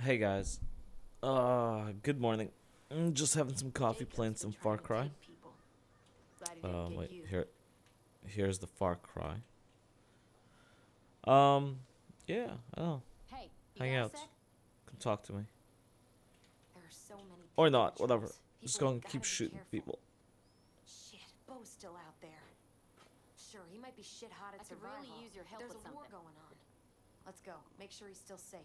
Hey guys, good morning. Just having some coffee, playing some Far Cry. Wait, here's the Far Cry. Um, yeah, I don't know. Hey, you Hang got a out, sec? come talk to me, There are so many people or in not, the whatever. traps. Just People go have and gotta keep be shooting careful. people. Shit, Bo's still out there. Sure, he might be shit hot at survival. I could really use your help. There's a war going on. Let's go. Make sure he's still safe.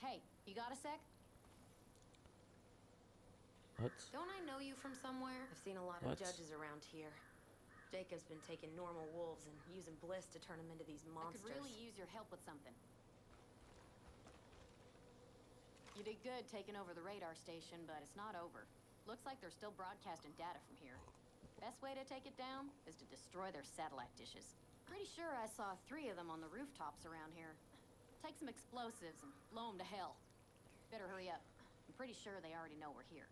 Hey, you got a sec? What? Don't I know you from somewhere? I've seen a lot What? of judges around here. Jacob's been taking normal wolves and using bliss to turn them into these monsters. I could really use your help with something. You did good taking over the radar station, but it's not over. Looks like they're still broadcasting data from here. Best way to take it down is to destroy their satellite dishes. Pretty sure I saw 3 of them on the rooftops around here. Take some explosives and blow them to hell. Better hurry up. I'm pretty sure they already know we're here.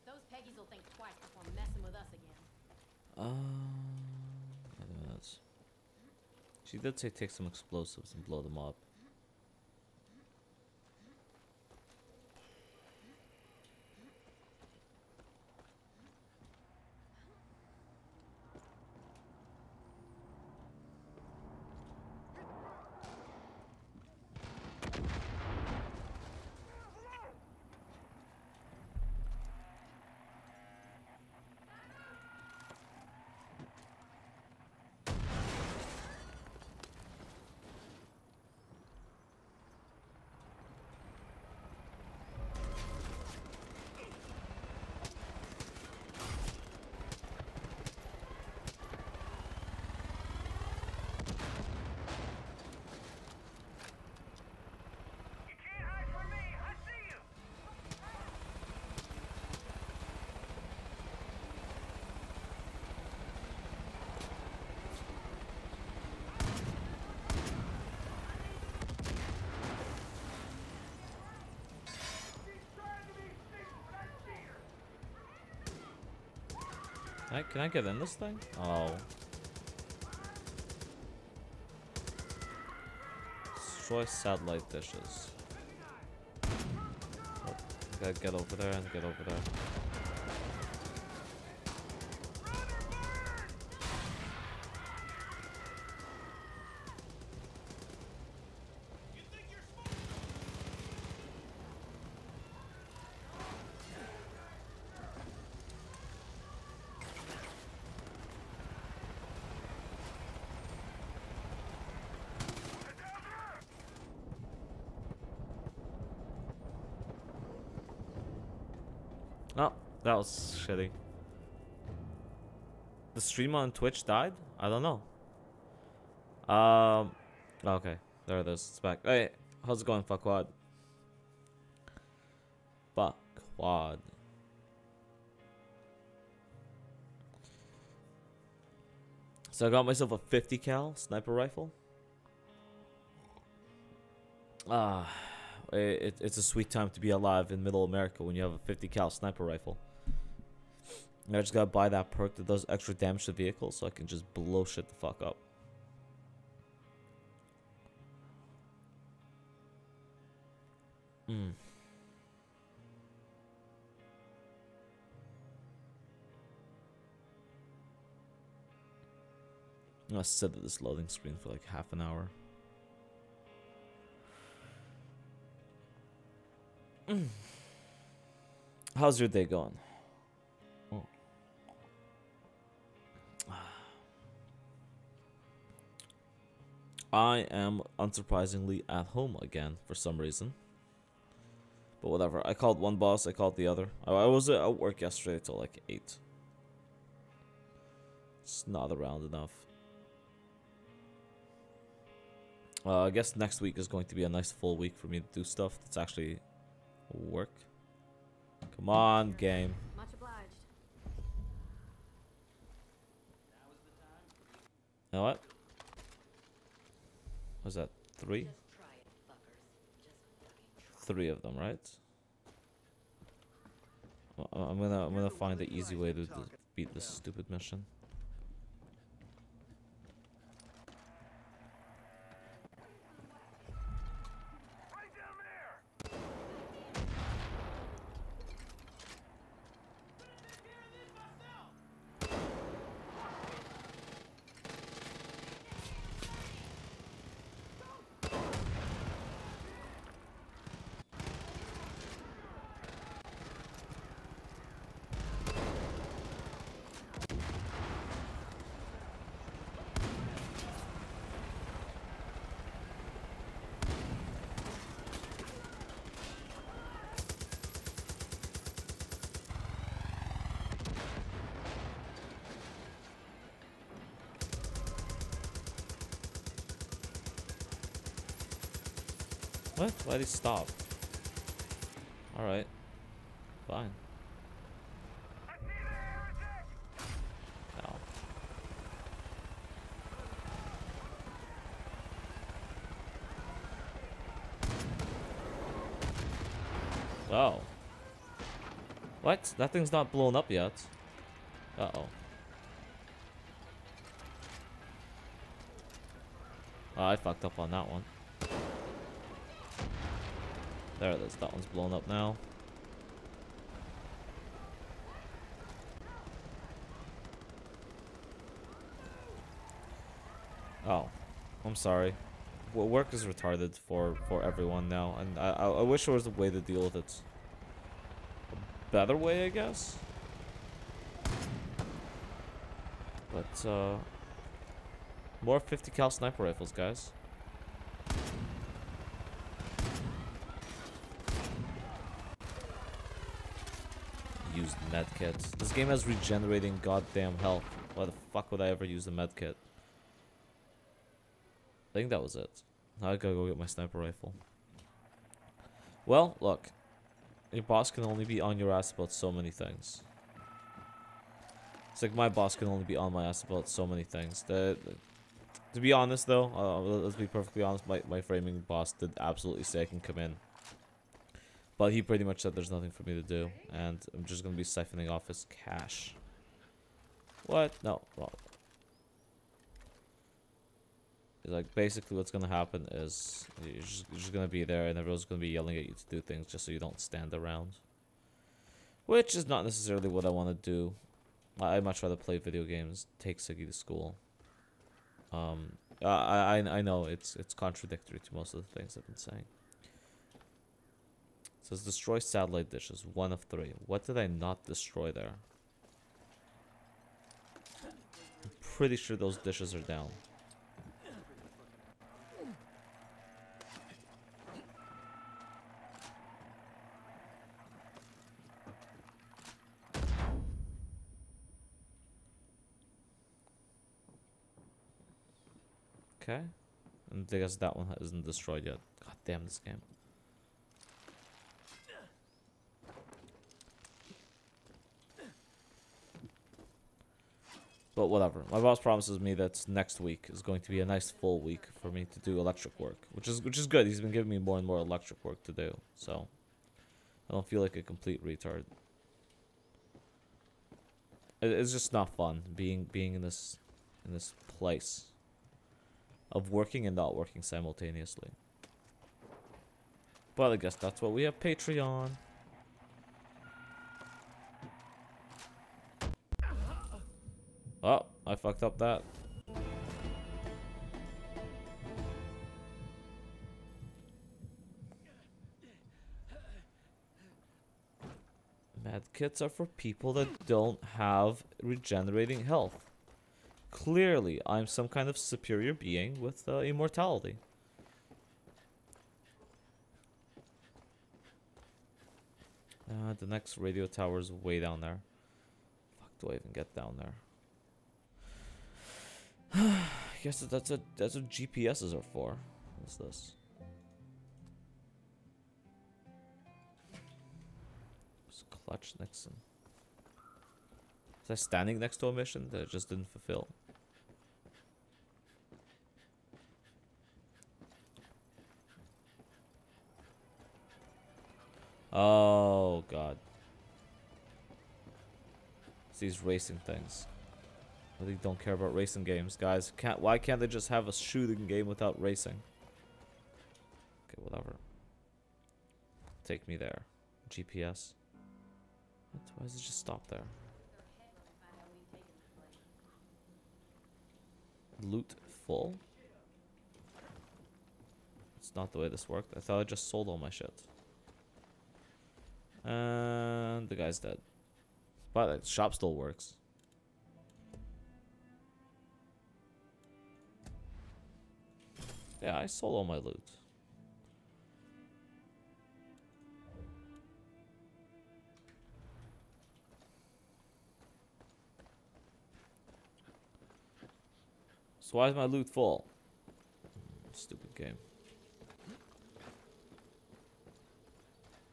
Those Peggies will think twice before messing with us again. I don't know. She did say take some explosives and blow them up. Can I get in this thing? Oh. Destroy satellite dishes. Oh, gotta get over there and get over there. Oh, that was shitty. The stream on Twitch died? I don't know. Okay. There it is. It's back. Hey, how's it going, fuckwad? Fuckwad. So I got myself a 50 cal sniper rifle. Ah, it's a sweet time to be alive in middle America when you have a 50 cal sniper rifle. I just gotta buy that perk that does extra damage to vehicles so I can just blow shit the fuck up. I'm gonna sit at this loading screen for like half an hour. How's your day going? Oh. I am unsurprisingly at home again for some reason. But whatever. I called one boss, I called the other. I was at work yesterday till like 8. It's not around enough. I guess next week is going to be a nice full week for me to do stuff that's actually work. Come on, game. Much obliged. You know what? Was that 3? Just try it, fuckers. Just fucking try. 3 of them, right? I'm gonna find the easy way to beat this stupid mission. What? Why'd he stop? Alright. Fine. No. Oh. What? That thing's not blown up yet. Uh-oh. Oh, I fucked up on that one. There it is. That one's blown up now. Oh. I'm sorry. Work is retarded for everyone now, and I wish there was a way to deal with it. A better way, I guess? But, more 50 cal sniper rifles, guys. Used medkits. This game has regenerating goddamn health. Why the fuck would I ever use a medkit? I think that was it. Now I gotta go get my sniper rifle. Well, look. Your boss can only be on your ass about so many things. It's like my boss can only be on my ass about so many things. To be honest, though, let's be perfectly honest, my framing boss did absolutely say I can come in. But he pretty much said there's nothing for me to do, and I'm just gonna be siphoning off his cash. What? No, wrong. It's like, basically what's gonna happen is you're just gonna be there, and everyone's gonna be yelling at you to do things just so you don't stand around. Which is not necessarily what I want to do. I'd much rather play video games, take Siggy to school. I know it's contradictory to most of the things I've been saying. It says destroy satellite dishes, 1 of 3. What did I not destroy there? I'm pretty sure those dishes are down. Okay. And I guess that one isn't destroyed yet. God damn this game. But whatever. My boss promises me that next week is going to be a nice full week for me to do electric work, which is good. He's been giving me more and more electric work to do, so I don't feel like a complete retard. It's just not fun being in this place of working and not working simultaneously. But I guess that's what we have Patreon. Oh, I fucked up that. Medkits are for people that don't have regenerating health. Clearly, I'm some kind of superior being with immortality. The next radio tower is way down there. Fuck, do I even get down there? I guess that's what GPSs are for. What's this? It's Clutch Nixon. Was I standing next to a mission that I just didn't fulfill? Oh god. It's these racing things. I really don't care about racing games, guys. Why can't they just have a shooting game without racing? Okay, whatever. Take me there. GPS. What? Why does it just stop there? Loot full? It's not the way this worked. I thought I just sold all my shit. And the guy's dead. But the shop still works. Yeah, I sold all my loot. So why is my loot full? Stupid game.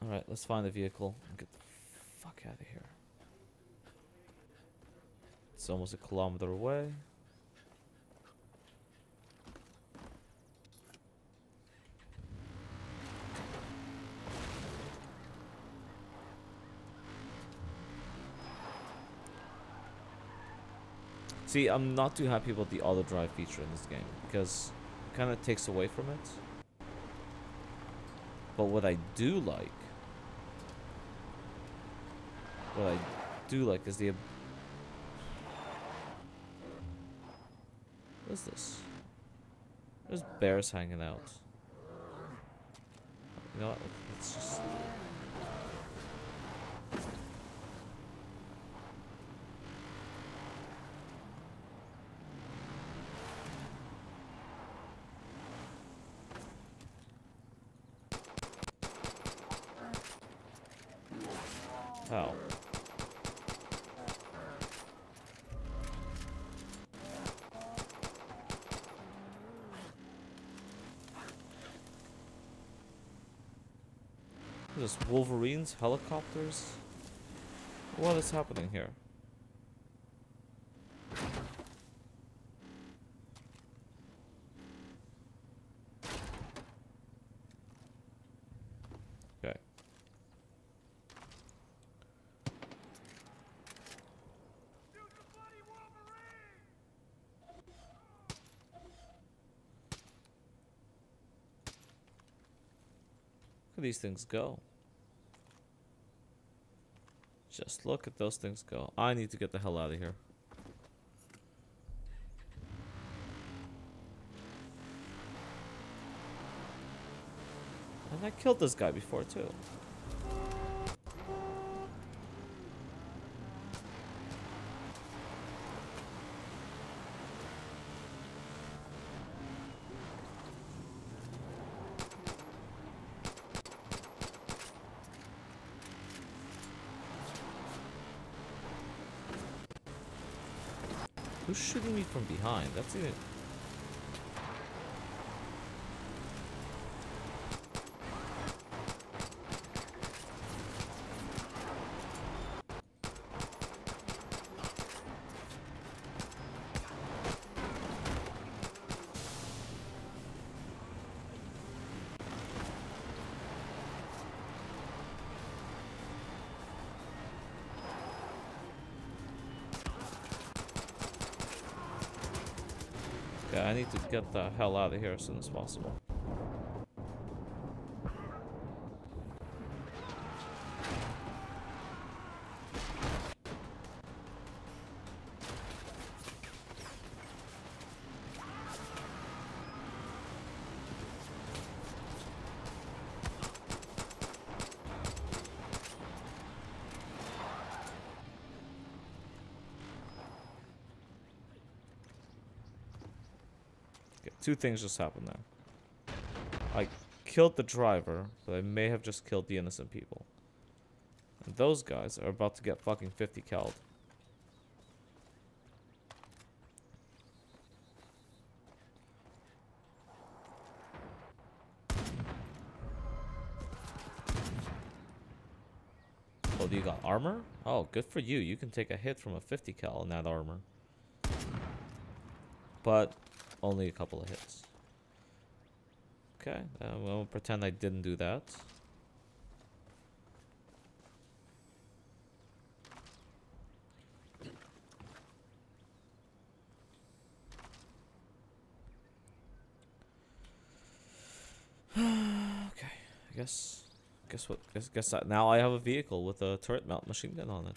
Alright, let's find the vehicle and get the fuck out of here. It's almost a kilometer away. See, I'm not too happy about the auto drive feature in this game because it kind of takes away from it. But what I do like is the... What is this? There's bears hanging out. You know what? Let's just... How? Just Wolverines, helicopters. What is happening here? Okay. Look at these things go. Just look at those things go. I need to get the hell out of here. And I killed this guy before too. Who's shooting me from behind? That's even... I need to get the hell out of here as soon as possible. Two things just happened there. I killed the driver, but I may have just killed the innocent people. And those guys are about to get fucking 50 called. Oh, do you got armor? Oh, good for you. You can take a hit from a 50 cal in that armor. But only a couple of hits. Okay, we'll pretend I didn't do that. Guess what? Guess that now I have a vehicle with a turret mount machine gun on it.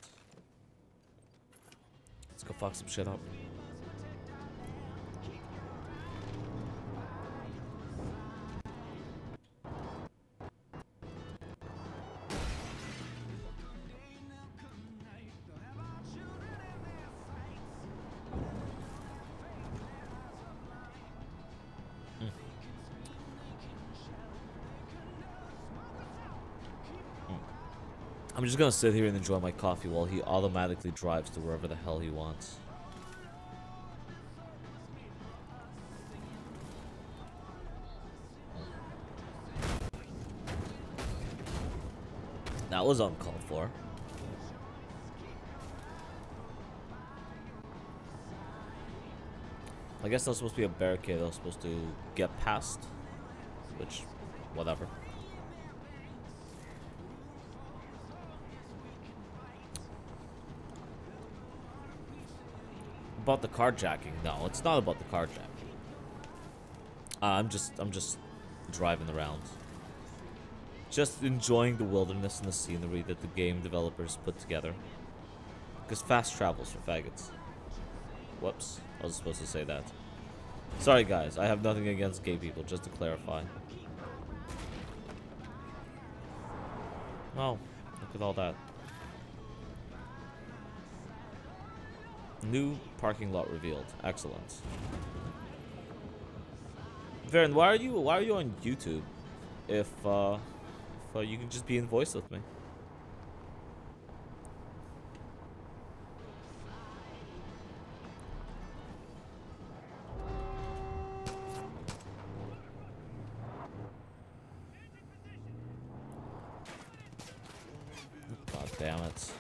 Let's go fuck some shit up. I'm just gonna sit here and enjoy my coffee while he automatically drives to wherever the hell he wants. That was uncalled for. I guess that was supposed to be a barricade I was supposed to get past. Which, whatever. About the carjacking. No, it's not about the carjacking. I'm just driving around. Just enjoying the wilderness and the scenery that the game developers put together. Because fast travels for faggots. Whoops. I was supposed to say that. Sorry guys, I have nothing against gay people, just to clarify. Oh, look at all that. New parking lot revealed. Excellent. Varen, why are you on YouTube if you can just be in voice with me? God damn it.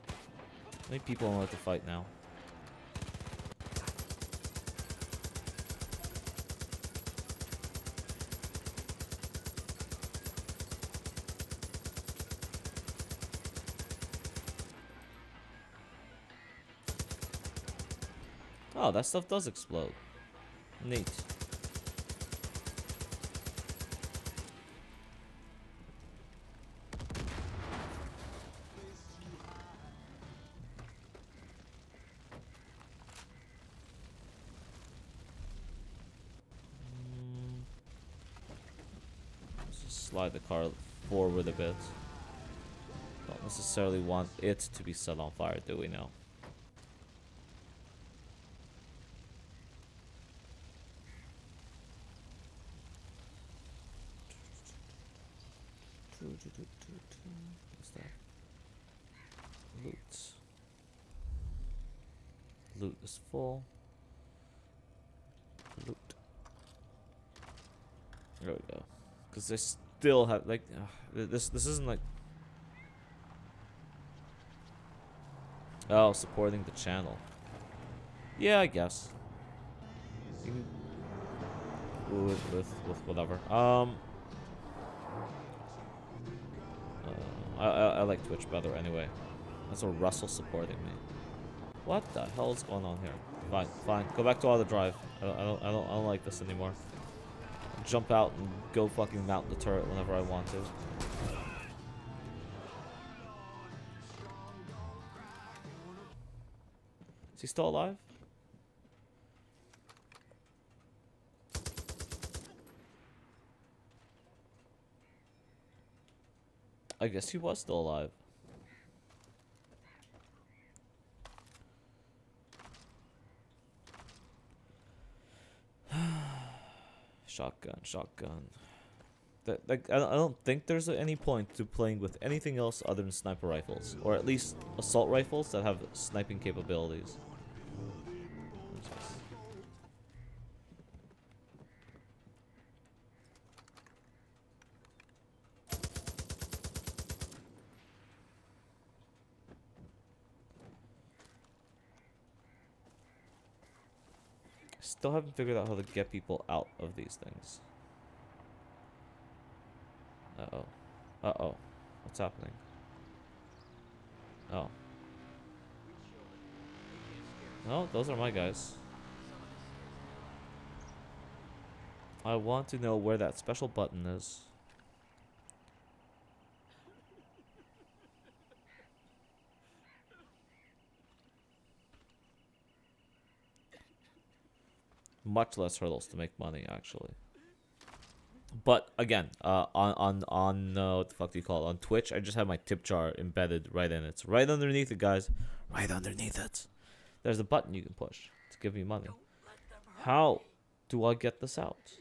How many people want to fight now? Oh, that stuff does explode. Neat. Let's just slide the car forward a bit. Don't necessarily want it to be set on fire, do we now? What's that? Loot. Loot is full. Loot. There we go. Because they still have like this isn't like supporting the channel. Yeah, I guess. You can with whatever. I like Twitch better anyway. That's a Russell supporting me. What the hell is going on here? Fine, fine. Go back to auto drive. I don't like this anymore. Jump out and go fucking mount the turret whenever I want to. Is he still alive? I guess he was still alive. Shotgun, shotgun. Like I don't think there's any point to playing with anything else other than sniper rifles, or at least assault rifles that have sniping capabilities. Still haven't figured out how to get people out of these things. Uh-oh. Uh-oh. What's happening? Oh. No, those are my guys. I want to know where that special button is. Much less hurdles to make money, actually. But again, on what the fuck do you call it? On Twitch, I just have my tip jar embedded right in it. It's right underneath it, guys. Right underneath it. There's a button you can push to give me money. How do I get this out?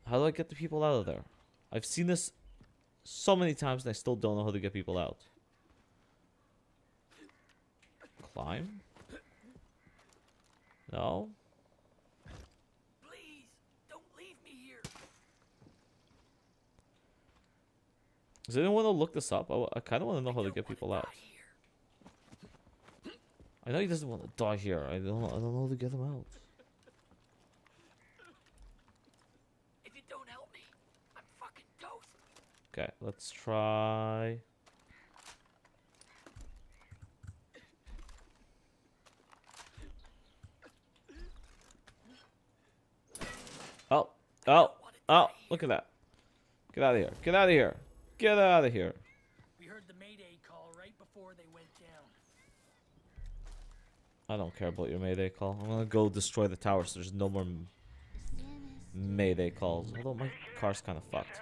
How do I get the people out of there? I've seen this so many times and I still don't know how to get people out. Climb? No? Please, don't leave me here. Does anyone want to look this up? I kind of want to know how to get people out. I know he doesn't want to die here. I don't know how to get him out. If you don't help me, I'm fucking toast. Okay, let's try. Oh, oh, oh, look at that. Get out of here. Get out of here. Get out of here. We heard the Mayday call right before they went down. I don't care about your Mayday call. I'm gonna go destroy the tower so there's no more Mayday calls. Although my car's kind of fucked.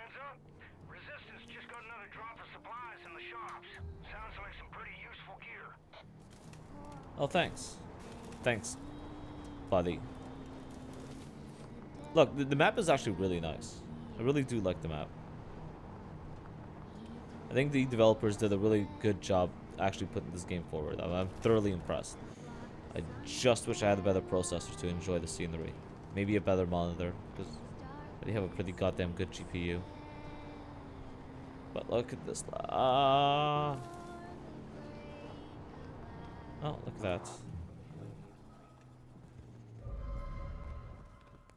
Resistance just got another drop of supplies in the shops. Sounds like some pretty useful gear. Oh, thanks. Thanks, buddy. Look, the map is actually really nice. I really do like the map. I think the developers did a really good job actually putting this game forward. I'm thoroughly impressed. I just wish I had a better processor to enjoy the scenery. Maybe a better monitor, because I do have a pretty goddamn good GPU. But look at this. Oh, look at that.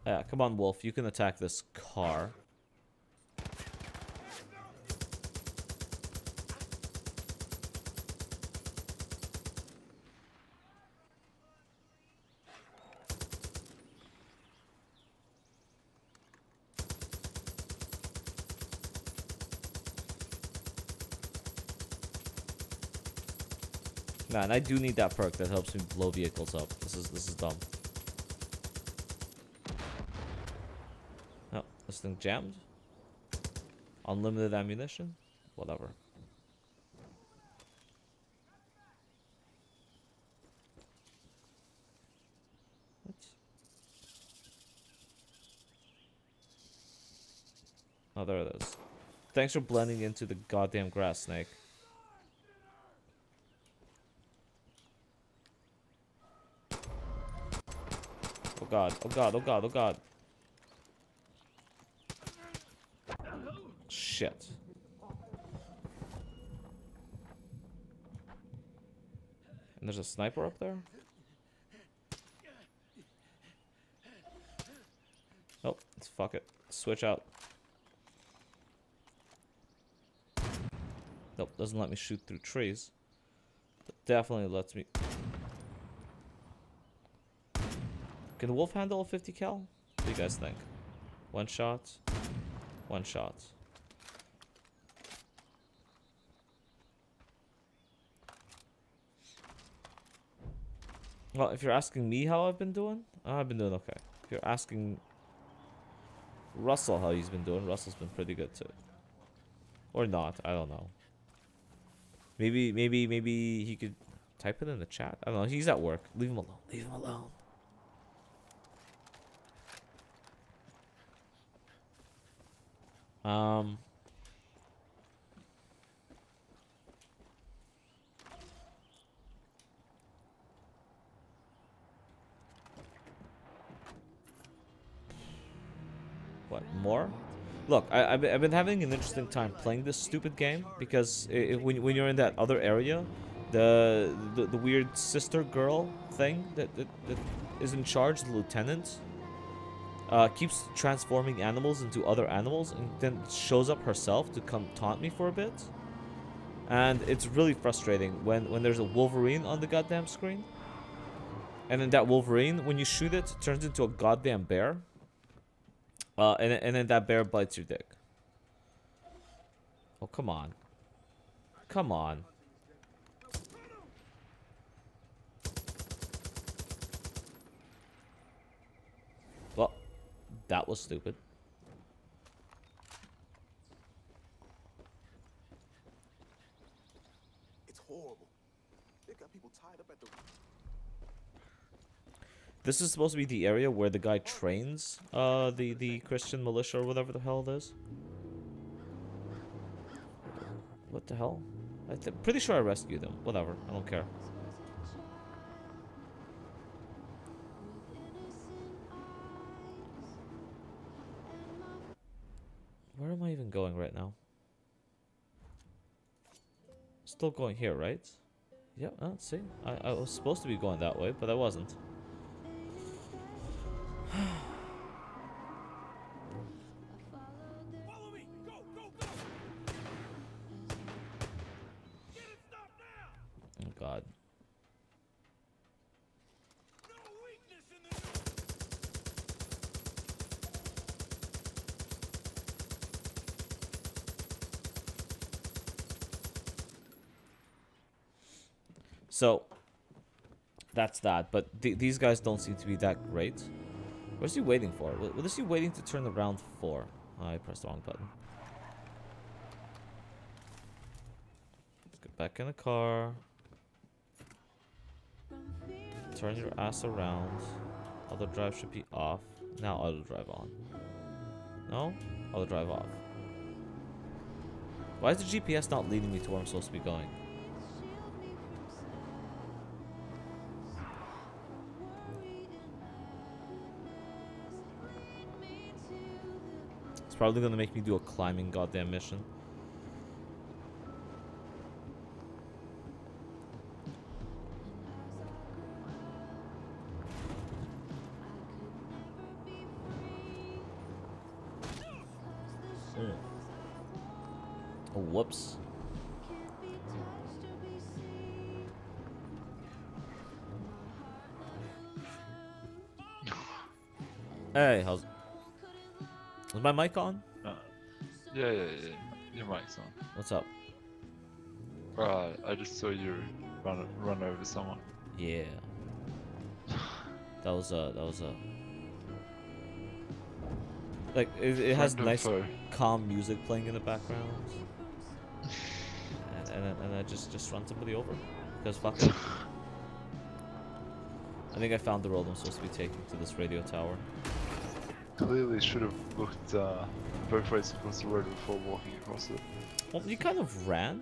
Yeah, come on, Wolf. You can attack this car. Man, I do need that perk that helps me blow vehicles up. This is dumb. Oh, this thing jammed. Unlimited ammunition? Whatever. What? Oh, there it is. Thanks for blending into the goddamn grass, Snake. Oh god, oh god, oh god, oh god. Shit. And there's a sniper up there? Oh, let's fuck it. Switch out. Nope, doesn't let me shoot through trees. But definitely lets me... Can the Wolf handle a 50 cal? What do you guys think? One shot? One shot. Well, if you're asking me how I've been doing, I've been doing okay. If you're asking Russell how he's been doing, Russell's been pretty good too. Or not, I don't know. Maybe he could type it in the chat. I don't know, he's at work. Leave him alone. Leave him alone. What, more? Look, I've been having an interesting time playing this stupid game because when you're in that other area, the weird sister girl thing that is in charge, the lieutenant, keeps transforming animals into other animals and then shows up herself to come taunt me for a bit. And it's really frustrating when there's a Wolverine on the goddamn screen. And then that Wolverine, when you shoot it, turns into a goddamn bear. And then that bear bites your dick. Oh, come on. Come on. That was stupid. It's horrible. They got people tied up at the. This is supposed to be the area where the guy trains the Christian militia or whatever the hell it is. What the hell? Pretty sure I rescued him. Whatever, I don't care. Where am I even going right now? Still going here, right? Yeah, see? I was supposed to be going that way, but I wasn't. Follow me! Go, go, go! Get it, stop now! Oh god. No weakness in the So, that's that. But these guys don't seem to be that great. What is he waiting for? What is he waiting to turn around for? Oh, I pressed the wrong button. Let's get back in the car. Turn your ass around. Auto drive should be off. Now auto drive on. No? Auto drive off. Why is the GPS not leading me to where I'm supposed to be going? It's probably gonna make me do a climbing goddamn mission. Oh, whoops. Hey, how's... Is my mic on? Yeah. Your mic's on. What's up? Right, I just saw you run over someone. Yeah. That was a... Like, it has Friend or nice, foe? calm music playing in the background. And I just run somebody over. Because fuck it. I think I found the road I'm supposed to be taking to this radio tower. Clearly should have looked both ways across the road before walking across it. Well, you kind of ran.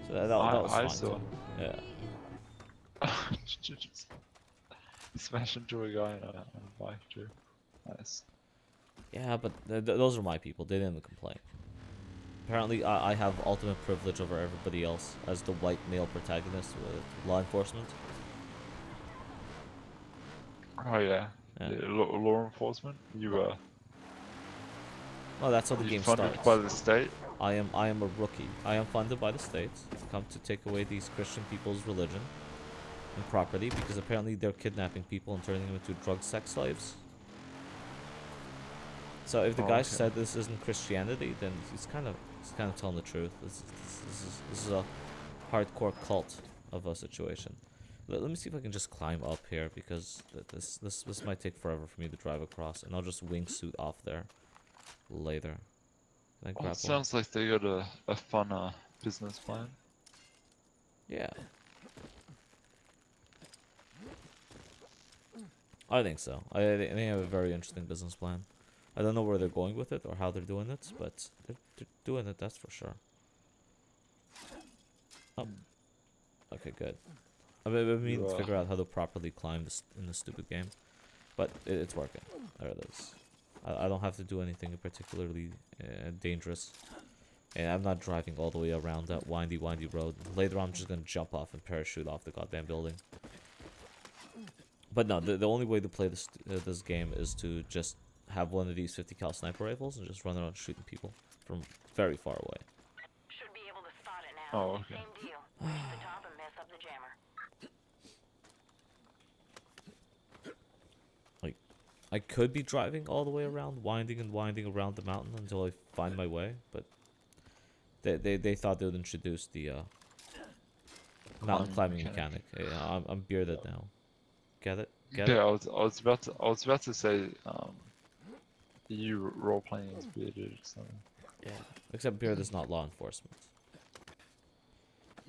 So that was fine. I saw. Too. Yeah. Just smash into a guy on a bike too. Nice. Yeah, but those are my people. They didn't complain. Apparently, I have ultimate privilege over everybody else as the white male protagonist with law enforcement. Oh yeah. Yeah. Law enforcement. You Oh, that's how the game funded starts. by the state. I am a rookie. I am funded by the state to come to take away these Christian people's religion and property because apparently they're kidnapping people and turning them into drug sex slaves. So if the guy said this isn't Christianity, then he's kind of telling the truth. This is a hardcore cult of a situation. Let me see if I can just climb up here because this might take forever for me to drive across, and I'll just wingsuit off there later. Can I grab one? Sounds like they got a fun business plan. Yeah. I think so. I think they have a very interesting business plan. I don't know where they're going with it or how they're doing it, but they're doing it, that's for sure. Oh. Okay, good. I mean to figure out how to properly climb this in this stupid game. But it's working. There it is. I don't have to do anything particularly dangerous. And I'm not driving all the way around that windy road. Later on, I'm just going to jump off and parachute off the goddamn building. But no, the only way to play this game is to just have one of these 50 cal sniper rifles and just run around shooting people from very far away. Should be able to spot it now. Oh, okay. Same deal. Reach the top and mess up the jammer. Like, I could be driving all the way around, winding around the mountain until I find my way, but they thought they would introduce the mountain climbing mechanic. Yeah, I'm bearded now. Get it? Get Yeah, it? I was about to say, you role playing as bearded or something. Yeah. Except Beard is not law enforcement.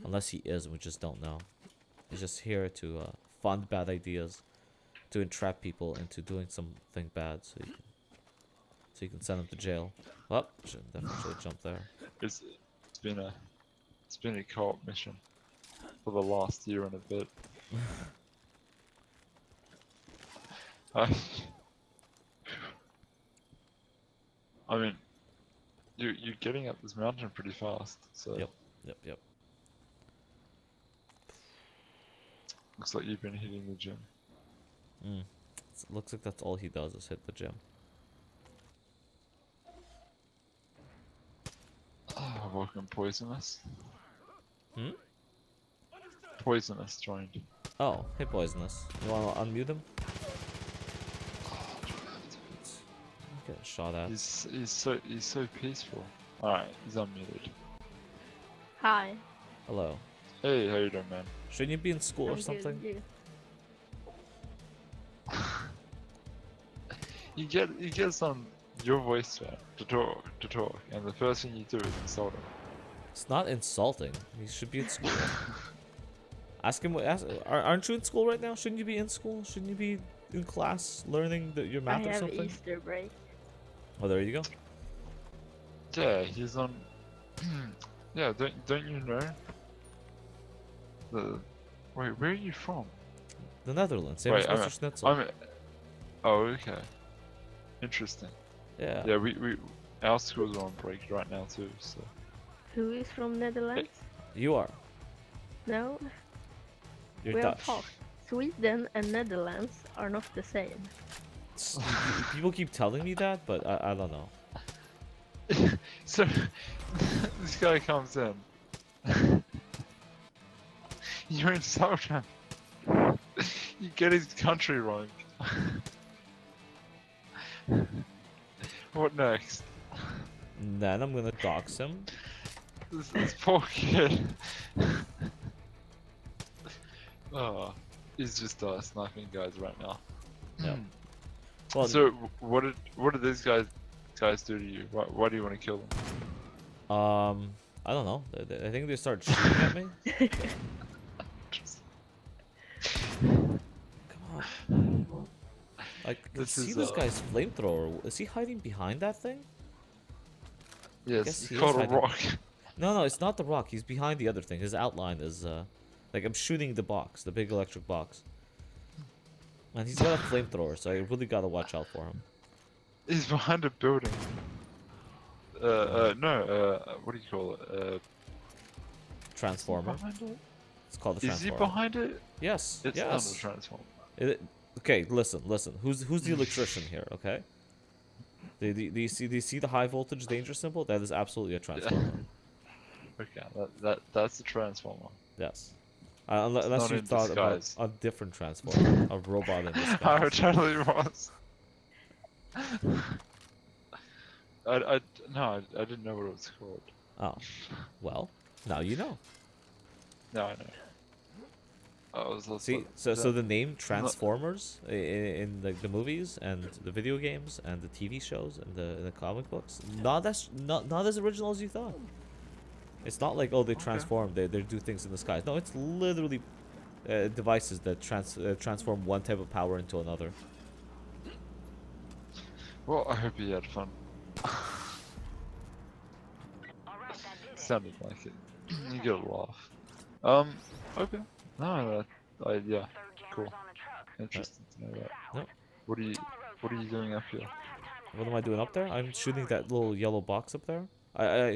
Unless he is, we just don't know. He's just here to fund bad ideas, to entrap people into doing something bad, so you can send them to jail. Well, definitely should have jumped there. It's been a co-op mission for the last year and a bit. I I mean, you're getting up this mountain pretty fast, so Yep. looks like you've been hitting the gym. Looks like that's all he does is hit the gym. Welcome, Poisonous. Hmm? Poisonous joined. Oh, hey Poisonous. You wanna unmute him? Get shot at. He's so peaceful. Alright, he's unmuted. Hi. Hello. Hey, how you doing, man? Shouldn't you be in school or I'm good, something? you? You get some your voice chat to talk, and the first thing you do is insult him. It's not insulting. He should be in school. Ask him. Aren't you in school right now? Shouldn't you be in school? Shouldn't you be in class learning your math I or have something? Easter break. Oh, there you go. Yeah, he's on. Yeah, don't you know? Wait, where are you from? The Netherlands. Same Wait, as Mr. Schnitzel. Oh, okay. Interesting. Yeah. Yeah, our schools are on break right now too, so. Who is from Netherlands? You are. No, You're we are Dutch. far. Sweden and Netherlands are not the same. People keep telling me that, but I don't know. So, this guy comes in. You insult him. You get his country wrong. What next? Then I'm gonna dox him. This poor kid. Oh, he's just sniping guys right now. Yeah. Well, So what did these guys do to you? Why do you want to kill them? I don't know. I think they started shooting at me. Come on. Like, see this guy's flamethrower. Is he hiding behind that thing? Yes, guess it's he is called a hiding. rock. No, it's not the rock. He's behind the other thing. His outline is, like, I'm shooting the box, the big electric box. And he's got a flamethrower, so I really gotta watch out for him. He's behind a building. No, what do you call it? Transformer. Behind it? It's called the Is he transformer. behind it? Yes. It's yes. not a transformer. Okay, listen. Who's the electrician here? Okay. Do you see the high voltage danger symbol? That is absolutely a transformer. Okay, that's the transformer. Yes. Unless not you in thought about disguise. a different transformer, a robot in disguise. Oh, it totally was. I didn't know what it was called. Oh, well, now you know. No, I know. I was also See, so the name Transformers in the movies and the video games and the TV shows and the comic books, not as original as you thought. It's not like, oh, they transform, they do things in the skies. No, it's literally devices that transform one type of power into another. Well, I hope you had fun. Sounded like it. You get a laugh. Okay. No, yeah, cool. Interesting to know that. Yep. What are you doing up here? What am I doing up there? I'm shooting that little yellow box up there.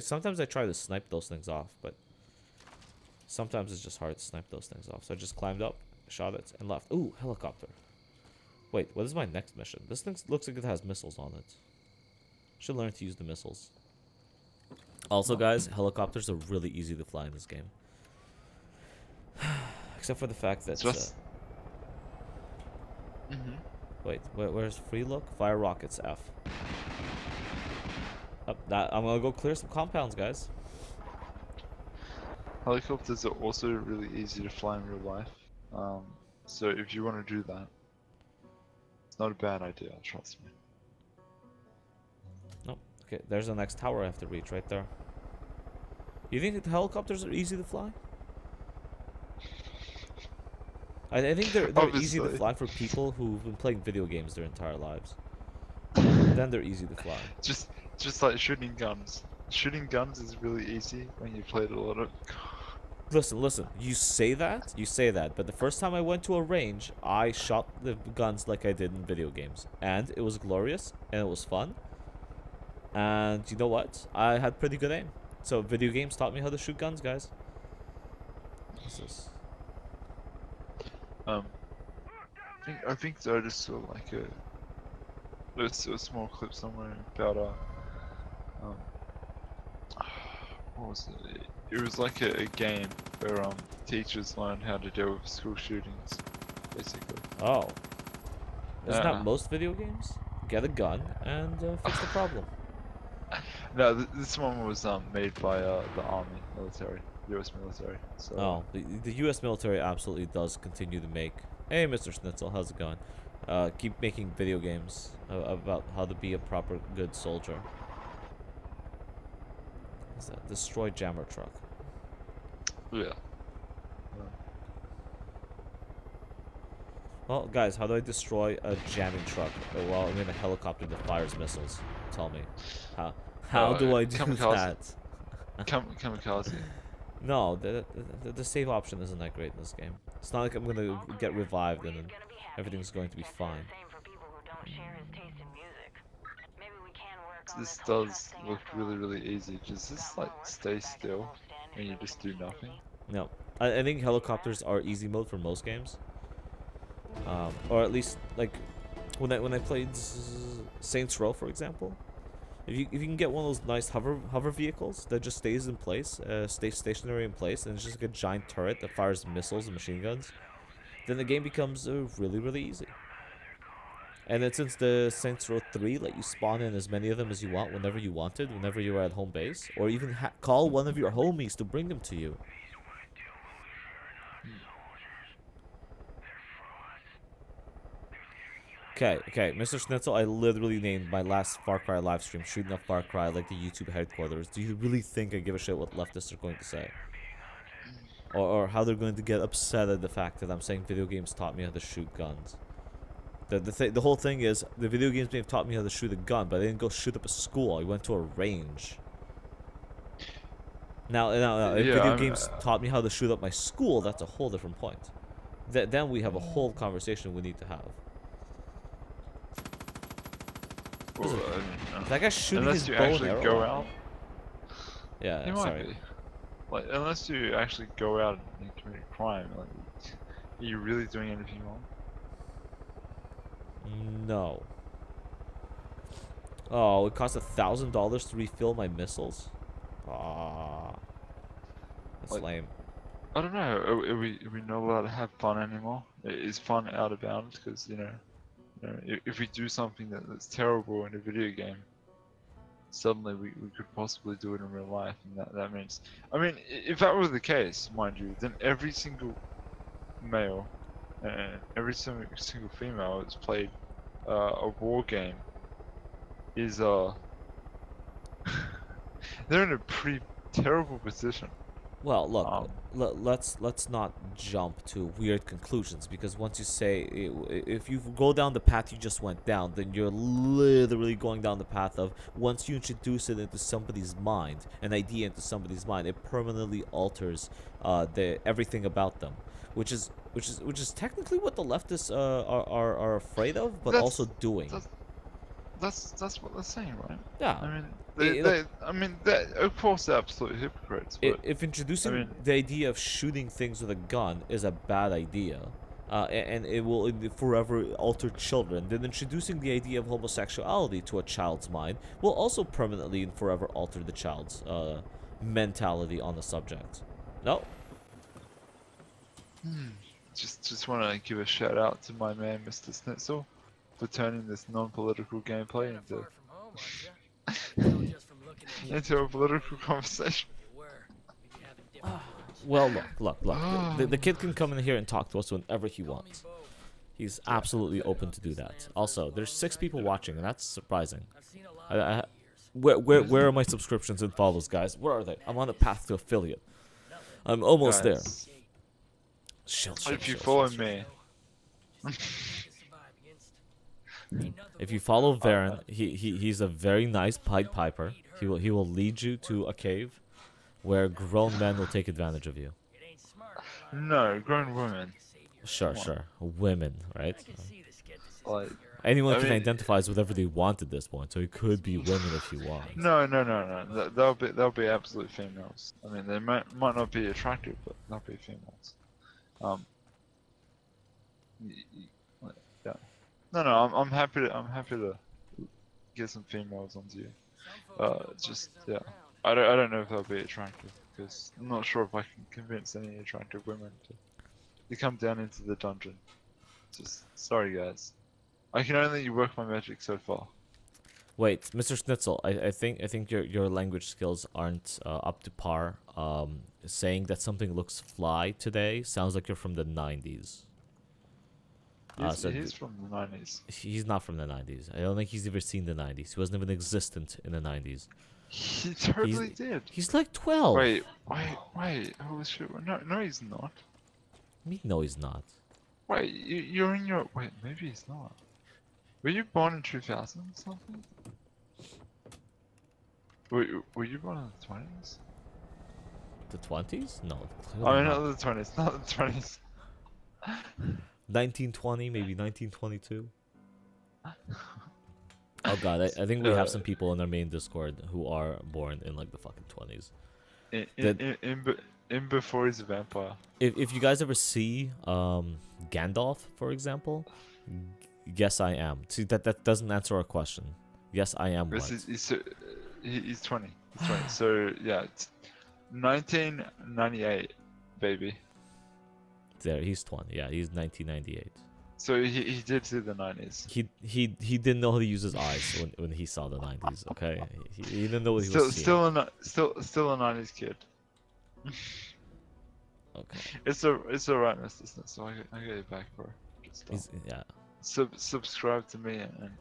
Sometimes I try to snipe those things off, but sometimes it's just hard to snipe those things off. So I just climbed up, shot it, and left. Ooh, helicopter. Wait, what is my next mission? This thing looks like it has missiles on it. Should learn to use the missiles. Also, guys, helicopters are really easy to fly in this game. Except for the fact that... Wait, where's free look? Fire rockets, F. I'm gonna go clear some compounds, guys. Helicopters are also really easy to fly in real life. So if you want to do that, not a bad idea, trust me. No. Okay, there's the next tower I have to reach right there. You think the helicopters are easy to fly? I think they're easy to Obviously. fly for people who've been playing video games their entire lives. Then they're easy to fly. Just like shooting guns. Shooting guns is really easy when you played a lot of. Listen. You say that, but the first time I went to a range, I shot the guns like I did in video games, and it was glorious and it was fun. And you know what? I had pretty good aim. So video games taught me how to shoot guns, guys. What's this? I think I just saw like a small clip somewhere about what was it? It was like a game where teachers learn how to deal with school shootings, basically. Oh. Isn't that most video games? Get a gun and fix the problem. No, this one was made by the army, military, U.S. military. So. Oh, the U.S. military absolutely does continue to make. Hey, Mr. Schnitzel, how's it going? Keep making video games about how to be a proper good soldier. What's that? Destroy jammer truck. Yeah. Well, guys, how do I destroy a jamming truck while I'm in a helicopter that fires missiles? Tell me. How do I do kamikaze. that? Kamikaze. No, the save option isn't that great in this game. It's not like I'm gonna get revived and then everything's going to be fine. This does look really easy. Does this like stay still and you just do nothing? No, I think helicopters are easy mode for most games. Or at least like when I played Saints Row, for example. If you can get one of those nice hover vehicles that just stays in place, stays stationary in place, and it's just like a giant turret that fires missiles and machine guns, then the game becomes really easy. And then since the Saints Row 3 let you spawn in as many of them as you want whenever you wanted, whenever you were at home base, or even call one of your homies to bring them to you. Okay, Mr. Schnitzel, I literally named my last Far Cry livestream shooting up Far Cry like the YouTube headquarters. Do you really think I give a shit what leftists are going to say? Or how they're going to get upset at the fact that I'm saying video games taught me how to shoot guns? The whole thing is, the video games may have taught me how to shoot a gun, but I didn't go shoot up a school. I went to a range. Now if video games taught me how to shoot up my school, that's a whole different point. Then we have a whole conversation we need to have. Well, Is that guy shooting his bow and arrow? Go out. Yeah, it sorry. might be. Like, unless you actually go out and commit a crime, like, are you really doing anything wrong? No. Oh, it costs $1,000 to refill my missiles? Ah, that's like, lame. I don't know. Are we not allowed to have fun anymore? Is fun out of bounds? Because you know, if we do something that's terrible in a video game, suddenly we could possibly do it in real life, and that means, I mean, if that were the case, mind you, then every single male and every single female that's played a war game is they're in a pretty terrible position. Well, look, let's not jump to weird conclusions, because once you say, if you go down the path you just went down, then you're literally going down the path of, once you introduce it into somebody's mind, an idea into somebody's mind, it permanently alters everything about them, which is technically what the leftists are afraid of, but also doing. That's what they're saying, right? Yeah. I mean, of course, they're absolute hypocrites. But, if introducing the idea of shooting things with a gun is a bad idea, and it will forever alter children, then introducing the idea of homosexuality to a child's mind will also permanently and forever alter the child's mentality on the subject. No? Just want to give a shout out to my man, Mr. Schnitzel, for turning this non-political gameplay into a political conversation. Well, look. The kid can come in here and talk to us whenever he wants. He's absolutely open to do that. Also, there's 6 people watching, and that's surprising. I've seen a lot of years. Where are my subscriptions and follows, guys? Where are they? I'm on the path to affiliate. I'm almost there. Guys, Shill, if you shill, follow shill. me, If you follow Varen, he's a very nice Pied Piper. He will lead you to a cave where grown men will take advantage of you. no, grown women. Sure, sure. Women, right? Like, Anyone I can mean- identify as whatever they want at this point, so it could be women if you want. No. They'll be absolute females. I mean, they might not be attractive, but they'll be females. Yeah. No. I'm happy to get some females onto you. Just yeah. I don't know if they'll be attractive because I'm not sure if I can convince any attractive women to come down into the dungeon. Just sorry, guys. I can only work my magic so far. Wait, Mr. Schnitzel, I think your language skills aren't up to par. Saying that something looks fly today sounds like you're from the 90s. He's from the 90s. He's not from the 90s. I don't think he's ever seen the 90s. He wasn't even existent in the 90s. He totally did. He's like 12. Wait. Holy shit. No, he's not. No, he's not. Wait, you're in your... Wait, maybe he's not. Were you born in 2000 or something? Were you born in the 20s? The 20s? No. I mean, not the 20s, not the 20s. 1920, maybe 1922. Oh god, I think we have some people in our main Discord who are born in like the fucking 20s. In before he's a vampire. If you guys ever see Gandalf, for example, yes, I am. See, that doesn't answer our question. Yes, I am white. He's 20. He's 20. So yeah, 1998, baby. There, he's 20. Yeah, he's 1998. So he did see the 90s. He didn't know how to use his eyes when he saw the 90s. Okay, he didn't know what he was seeing. Still a 90s kid. Okay. It's alright, Mr. Smith. So I get you back, bro. Yeah. Subscribe to me and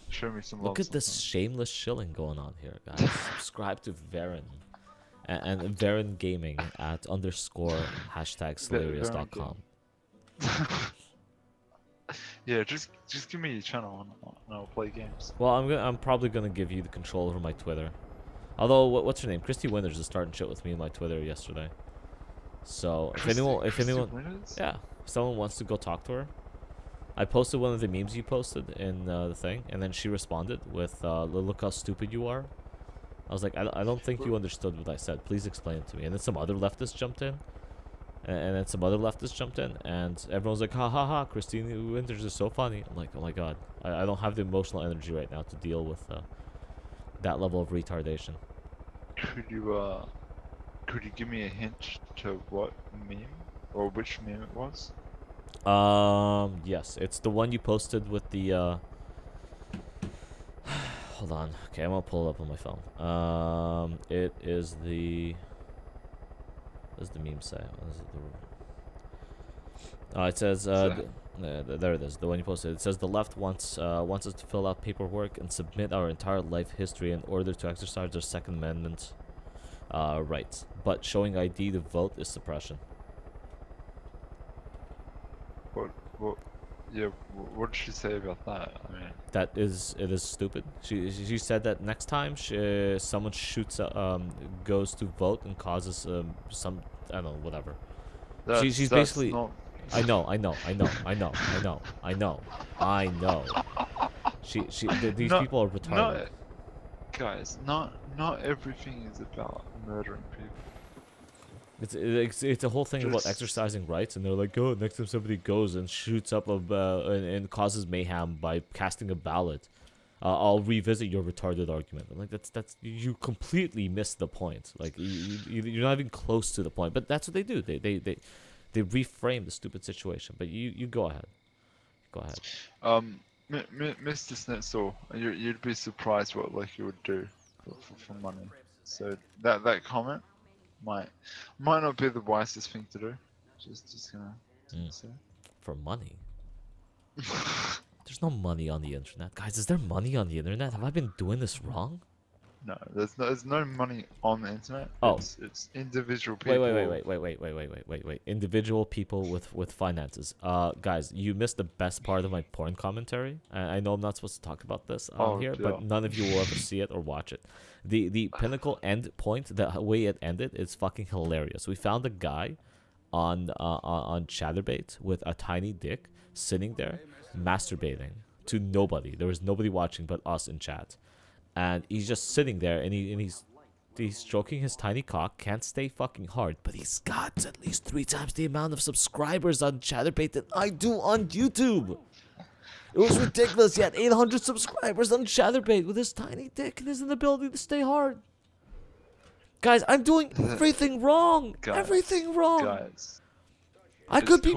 show me some love. Look at this shameless shilling going on here, guys. Subscribe to Varen and Varen Gaming at _hashtag/hilarious.com. Yeah, just give me your channel and I'll play games. Well, I'm probably gonna give you the control over my Twitter. Although, what's her name? Christy Winters is starting shit with me on my Twitter yesterday. So if anyone, yeah, if someone wants to go talk to her, I posted one of the memes you posted in the thing, and then she responded with, "Look how stupid you are." I was like, I don't think you understood what I said. Please explain it to me. And then some other leftist jumped in, and then some other leftists jumped in, and everyone's like, ha ha ha, Christine Winters is so funny. I'm like, oh my god, I don't have the emotional energy right now to deal with that level of retardation. Could you give me a hint to what meme or which meme it was? Yes, it's the one you posted with the hold on. Okay, I'm gonna pull it up on my phone. It is the... What does the meme say? What is it? It says, there it is, the one you posted. It says the left wants us to fill out paperwork and submit our entire life history in order to exercise their Second Amendment rights. But showing ID to vote is suppression. What did she say about that? I mean, It is stupid. She said that next time someone goes to vote and causes some, I don't know, whatever. She's basically not... I know. These people are retarded. Guys, not everything is about murdering people. It's a whole thing about exercising rights, and they're like, oh, next time somebody goes and shoots up and causes mayhem by casting a ballot, I'll revisit your retarded argument. I'm like, that's you completely missed the point. Like you're not even close to the point. But that's what they do. They reframe the stupid situation. But you go ahead. Go ahead. Mr. Snitzel, you'd be surprised what like you would do for money. So that comment might not be the wisest thing to do. Just gonna say. for money. There's no money on the internet. Guys, is there money on the internet? Have I been doing this wrong? No, there's no money on the internet. Oh. It's individual people. Wait. Individual people with finances. Guys, you missed the best part of my porn commentary. I know I'm not supposed to talk about this on here, but none of you will ever see it or watch it. The pinnacle end point, the way it ended, is fucking hilarious. We found a guy on Chatterbait with a tiny dick sitting there masturbating to nobody. There was nobody watching but us in chat. And he's just sitting there, and he's stroking his tiny cock. Can't stay fucking hard, but he's got at least 3 times the amount of subscribers on Chatterbait that I do on YouTube. It was ridiculous. He had 800 subscribers on Chatterbait with his tiny dick and his inability to stay hard. Guys, I'm doing everything wrong. Everything wrong. Guys. I could be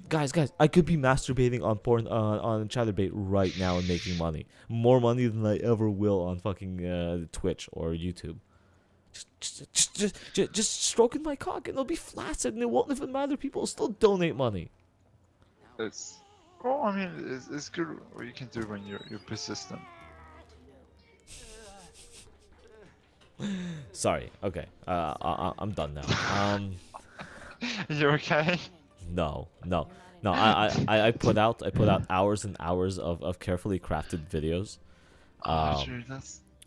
guys, I could be masturbating on porn on Chatterbait right now and making money, more money than I ever will on fucking Twitch or YouTube. Just stroking my cock and it'll be flaccid and it won't even matter. People will still donate money. Well, I mean, it's good what you can do when you're persistent. Sorry. Okay. I'm done now. You okay? No. I put out hours and hours of carefully crafted videos,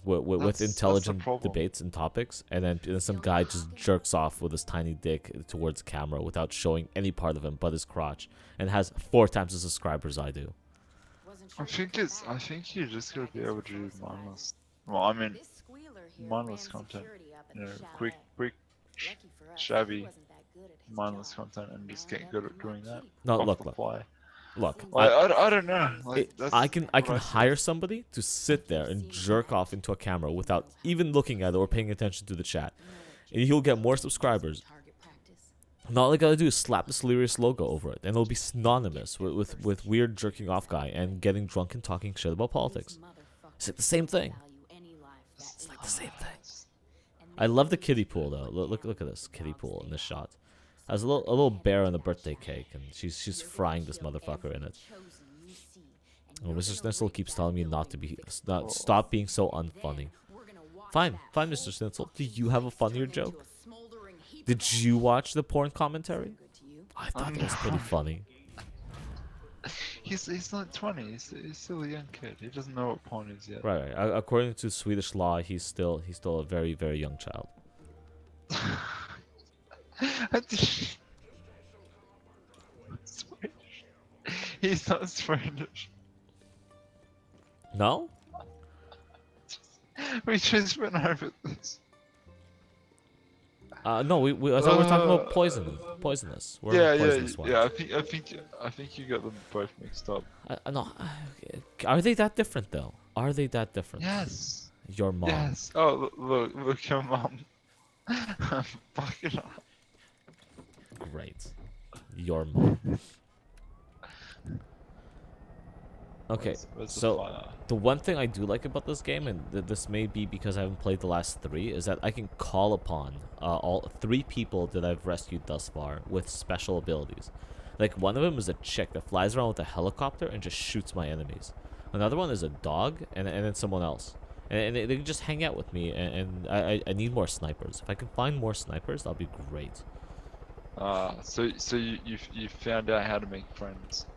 with intelligent debates and topics, and then some guy just jerks off with his tiny dick towards the camera without showing any part of him but his crotch, and has 4 times the subscribers I do. I think you just gotta be able to do mindless. Well, I mean, mindless content. You know, quick, shabby, mindless content, and just get good at doing that. No, look. I don't know. Like, I can hire somebody to sit there and jerk off into a camera without even looking at it or paying attention to the chat, and he'll get more subscribers. And all I gotta do is slap the Celerius logo over it, and it'll be synonymous with weird jerking off guy and getting drunk and talking shit about politics. It's like the same thing. It's like the same thing. I love the kiddie pool though. Look at this kiddie pool in this shot. There's a little bear on a birthday cake, and she's frying this motherfucker in it. Oh, Mr. Schnitzel keeps telling me not stop being so unfunny. Fine, Mr. Schnitzel. Do you have a funnier joke? Did you watch the porn commentary? I thought it was pretty funny. He's not 20. He's still a young kid. He doesn't know what porn is yet. Right. According to Swedish law, he's still a very, very young child. He's not Swedish. No? We just went over this. No, I thought we were talking about poisonous. Yeah. I think you got them both mixed up. No, are they that different though? Are they that different? Yes. Your mom. Yes. Oh, look, your mom. Fucking up. Great. Your mom. Okay, so the one thing I do like about this game, and this may be because I haven't played the last 3, is that I can call upon all 3 people that I've rescued thus far with special abilities. Like, one of them is a chick that flies around with a helicopter and just shoots my enemies. Another one is a dog, and then someone else. And they can just hang out with me, and I need more snipers. If I can find more snipers, that'll be great. So you found out how to make friends.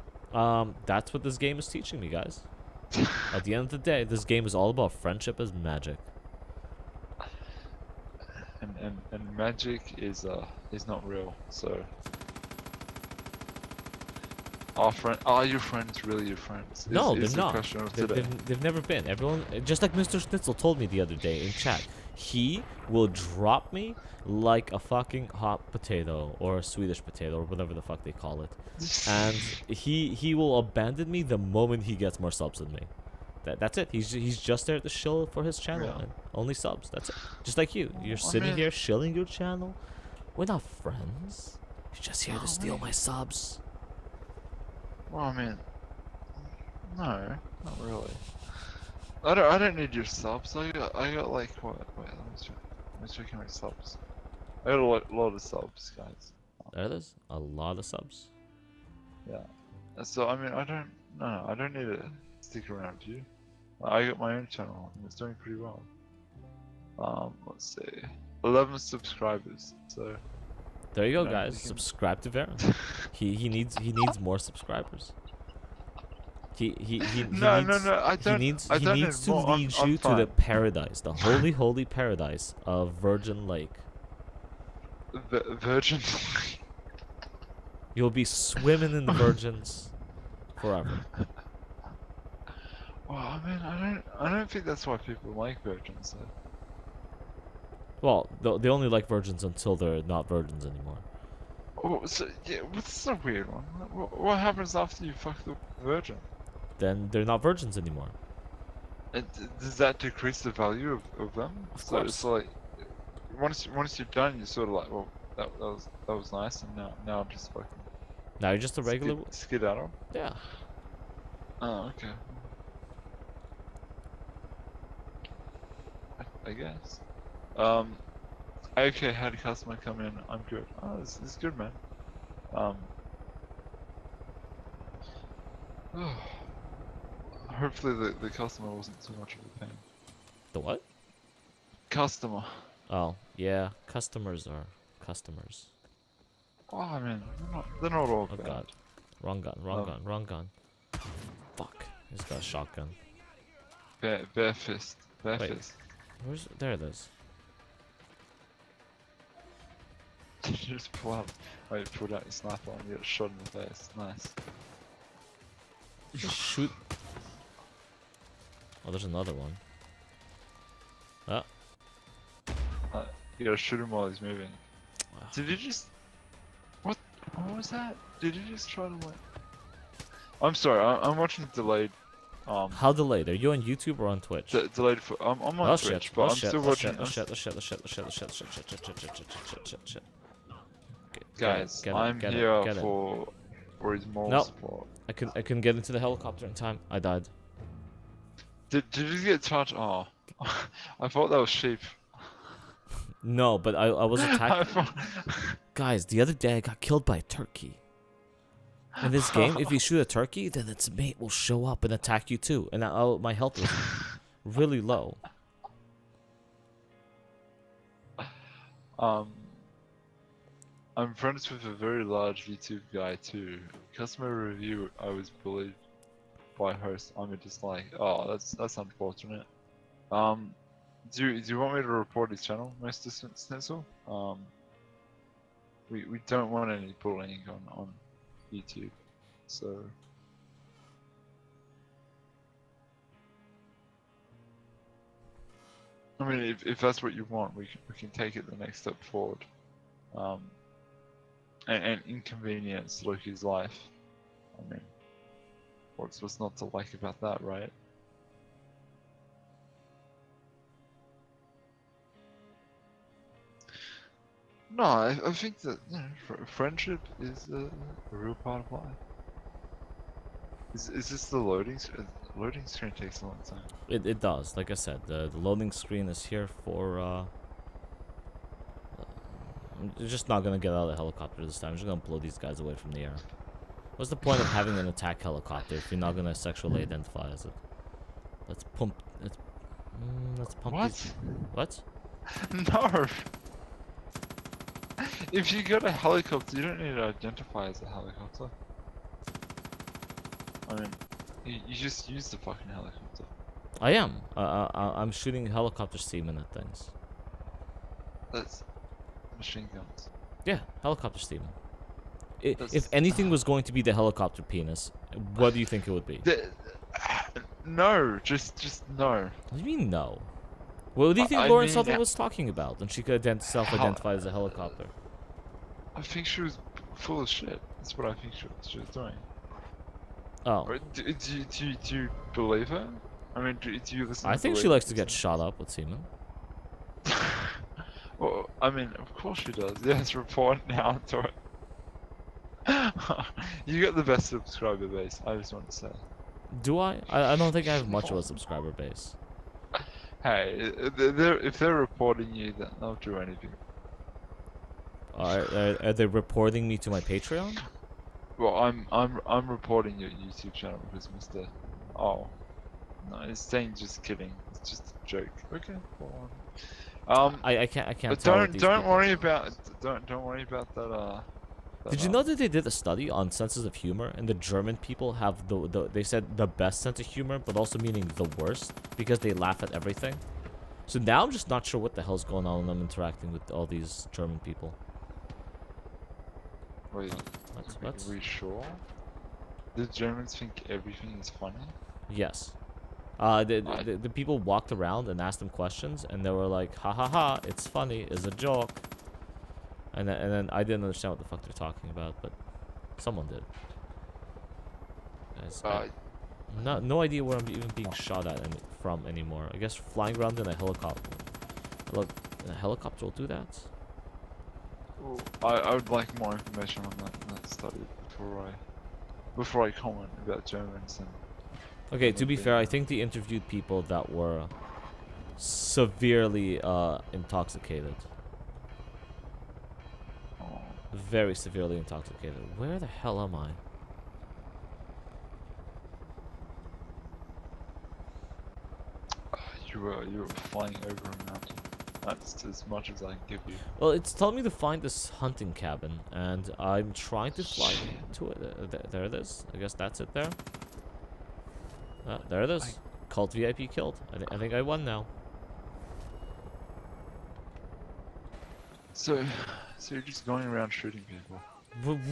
That's what this game is teaching me, guys. At the end of the day, this game is all about friendship as magic. And magic is not real. So, are your friends really your friends? No, they're not. They've never been. Everyone, just like Mr. Schnitzel told me the other day in chat, he will drop me like a fucking hot potato or a Swedish potato or whatever the fuck they call it, and he will abandon me the moment he gets more subs than me. That's it. He's just there to shill for his channel, and only subs. That's it. Just like you, you're sitting here shilling your channel. We're not friends. You're just here to steal my subs. Well, I mean, no, not really. I don't need your subs. I got like what? Wait, let me check my subs. I got a lot of subs, guys. There it is. A lot of subs. Yeah. So I mean, I don't. No, I don't need to stick around with you. I got my own channel and it's doing pretty well. Let's see, 11 subscribers. So There you go, know, guys. you can- Subscribe to Varen. He needs more subscribers. He No, needs, no, I he don't. needs I he don't needs need to more. lead I'm you to the fine. paradise, the holy paradise of Virgin Lake. Virgin. You'll be swimming in the virgins forever. Well, I mean, I don't think that's why people like virgins. Though. Well, they only like virgins until they're not virgins anymore. Oh, so yeah, what's a weird one? What happens after you fuck the virgin? Then they're not virgins anymore. Does that decrease the value of them? Of So course. it's like once you're done, you're sort of like, well, that was nice, and now I'm just fucking Now you're just a regular. skedaddle. Yeah. Oh, okay. I guess. Okay, had a customer come in. I'm good. Oh, this is good, man. Hopefully the customer wasn't too much of a pain. The what? Customer. Oh, yeah. Customers are customers. Oh, I mean, they're not all Oh bad. god. Wrong gun, wrong gun. Fuck. He's got a shotgun. Bare fist. Bare Wait. fist. Where's... There it is. Did you just pull out? Wait, pulled out your sniper and you got shot in the face. Nice. Just shoot... Oh, there's another one. Ah. You gotta shoot him while he's moving. Did you just... What was that? Did you just try to like... I'm sorry, I'm watching delayed... How delayed? Are you on YouTube or on Twitch? Delayed for... I'm on Oh Twitch, shit, but oh I'm shit, still oh watching... shit, oh shit, oh shit, oh shit, oh shit, oh shit, shit. Guys, Get it, I'm get it, here get it. for his moral Nope. support. I couldn't get into the helicopter in time. I died. Did you get charged? Oh. I thought that was sheep. No, but I was I attacked. thought... Guys, the other day I got killed by a turkey. In this game, if you shoot a turkey, then its mate will show up and attack you too. And my health was really low. I'm friends with a very large YouTube guy too. Customer review, I was bullied by host. I'm just like, oh, that's unfortunate. Do you want me to report his channel, Mr. Stencil? We don't want any bullying on YouTube, so. I mean, if that's what you want, we can take it the next step forward. And inconvenience Loki's life. I mean, what's not to like about that, right? No, I think that friendship is a real part of life. Is this the loading? Loading screen takes a long time. It does. Like I said, the loading screen is here for. I'm just not gonna get out of the helicopter this time. I'm just gonna blow these guys away from the air. What's the point of having an attack helicopter if you're not gonna sexually identify as it? Let's pump. Let's pump. What? These. What? No. If you got a helicopter, you don't need to identify as a helicopter. I mean, you just use the fucking helicopter. I am. I'm shooting helicopter seamen at things. That's machine guns. Yeah, helicopter seamen. If That's- anything was going to be the helicopter penis, what do you think it would be? No, just no. What do you mean no? What do you think I Lauren mean, Southern was talking about when she could self-identify as a helicopter? I think she was full of shit. That's what I think she was doing. Oh, Or do you believe her? I mean, do you listen? I to think she believe likes to her? get shot up with semen. Well, I mean, of course she does. Yes, report now to it. You got the best subscriber base. I just want to say. Do I? I don't think I have much of a subscriber base. Hey, if they're reporting you, then they'll do anything. Are they reporting me to my Patreon? Well, I'm reporting your YouTube channel because Mr. Oh, no, it's saying just kidding. It's just a joke. Okay, go on. I can't But tell with don't these don't people. worry about don't worry about that. Did you know that they did a study on senses of humor, and the German people have they said the best sense of humor, but also meaning the worst because they laugh at everything. So now I'm just not sure what the hell's going on when I'm interacting with all these German people. Wait, What? are we sure? The Germans think everything is funny? Yes. The people walked around and asked them questions, and they were like, "Ha ha ha! It's funny. It's a joke." And then I didn't understand what the fuck they're talking about, but someone did. Guys, no idea where I'm even being shot at from anymore. I guess flying around in a helicopter. Look, a helicopter will do that. Well, I would like more information on that study before I comment about Germans and. Okay, to be fair, I think they interviewed people that were severely intoxicated. Oh, Very severely intoxicated. Where the hell am I? you were flying over a mountain. That's as much as I can give you. Well, it's telling me to find this hunting cabin, and I'm trying to fly to it. There it is. I guess that's it there. There it is. Cult VIP killed. I think I won now. So you're just going around shooting people.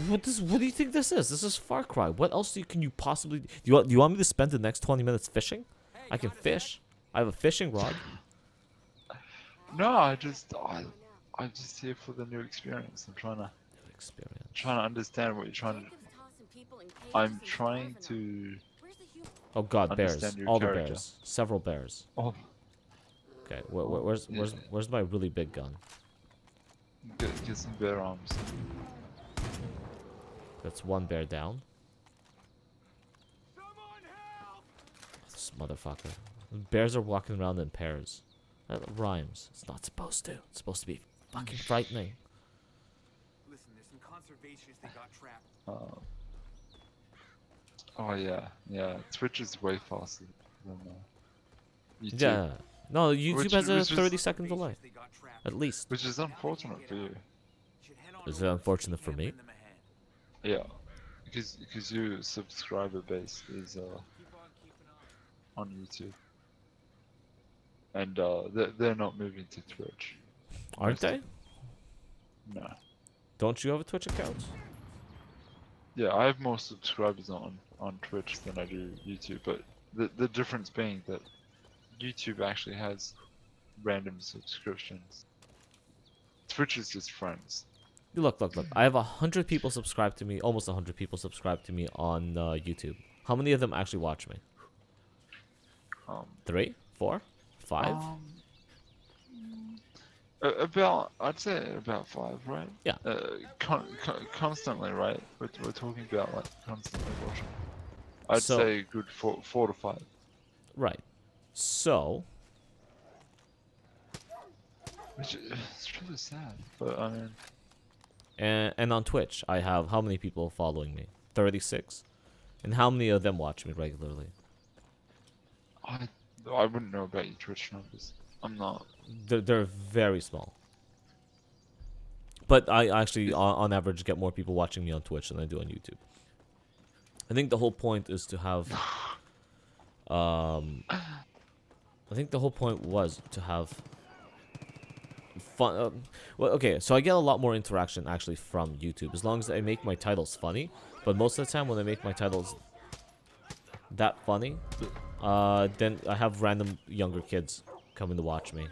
What do you think this is? This is Far Cry. What else can you possibly... Do you want me to spend the next 20 minutes fishing? I can fish. I have a fishing rod. No, I'm just here for the new experience. I'm trying to understand what you're trying to. I'm trying to. Oh God, bears! Understand your All the character. bears. Several bears. Oh, Okay, where's my really big gun? get some bear arms. That's one bear down. This motherfucker. Bears are walking around in pairs. That rhymes. It's not supposed to. It's supposed to be fucking frightening. Listen, there's some conservationists that got trapped. Oh yeah. Twitch is way faster than YouTube. Yeah. No, YouTube has a which is- 30-second delay. They got trapped. At least. Which is unfortunate for you. Should head on Is it over unfortunate so for you me? can't lend them a hand. Yeah, because your subscriber base is on YouTube, and they're not moving to Twitch. Aren't they? No. Don't you have a Twitch account? Yeah, I have more subscribers on Twitch than I do YouTube, but the difference being that YouTube actually has random subscriptions. Twitch is just friends. Look. I have 100 people subscribed to me, almost 100 people subscribed to me on YouTube. How many of them actually watch me? 3, 4, 5? I'd say about 5, right? Yeah. Constantly, right? We're talking about like constantly watching. I'd So- say a good 4 to 5. Right. So, Which is really sad, but I mean, and on Twitch, I have how many people following me? 36. And how many of them watch me regularly? I wouldn't know about your Twitch numbers. I'm not. They're very small. But I actually, on average, get more people watching me on Twitch than I do on YouTube. I think the whole point is to have... I think the whole point was to have fun. Well, okay, so I get a lot more interaction actually from YouTube, as long as I make my titles funny. But most of the time when I make my titles that funny, then I have random younger kids coming to watch me,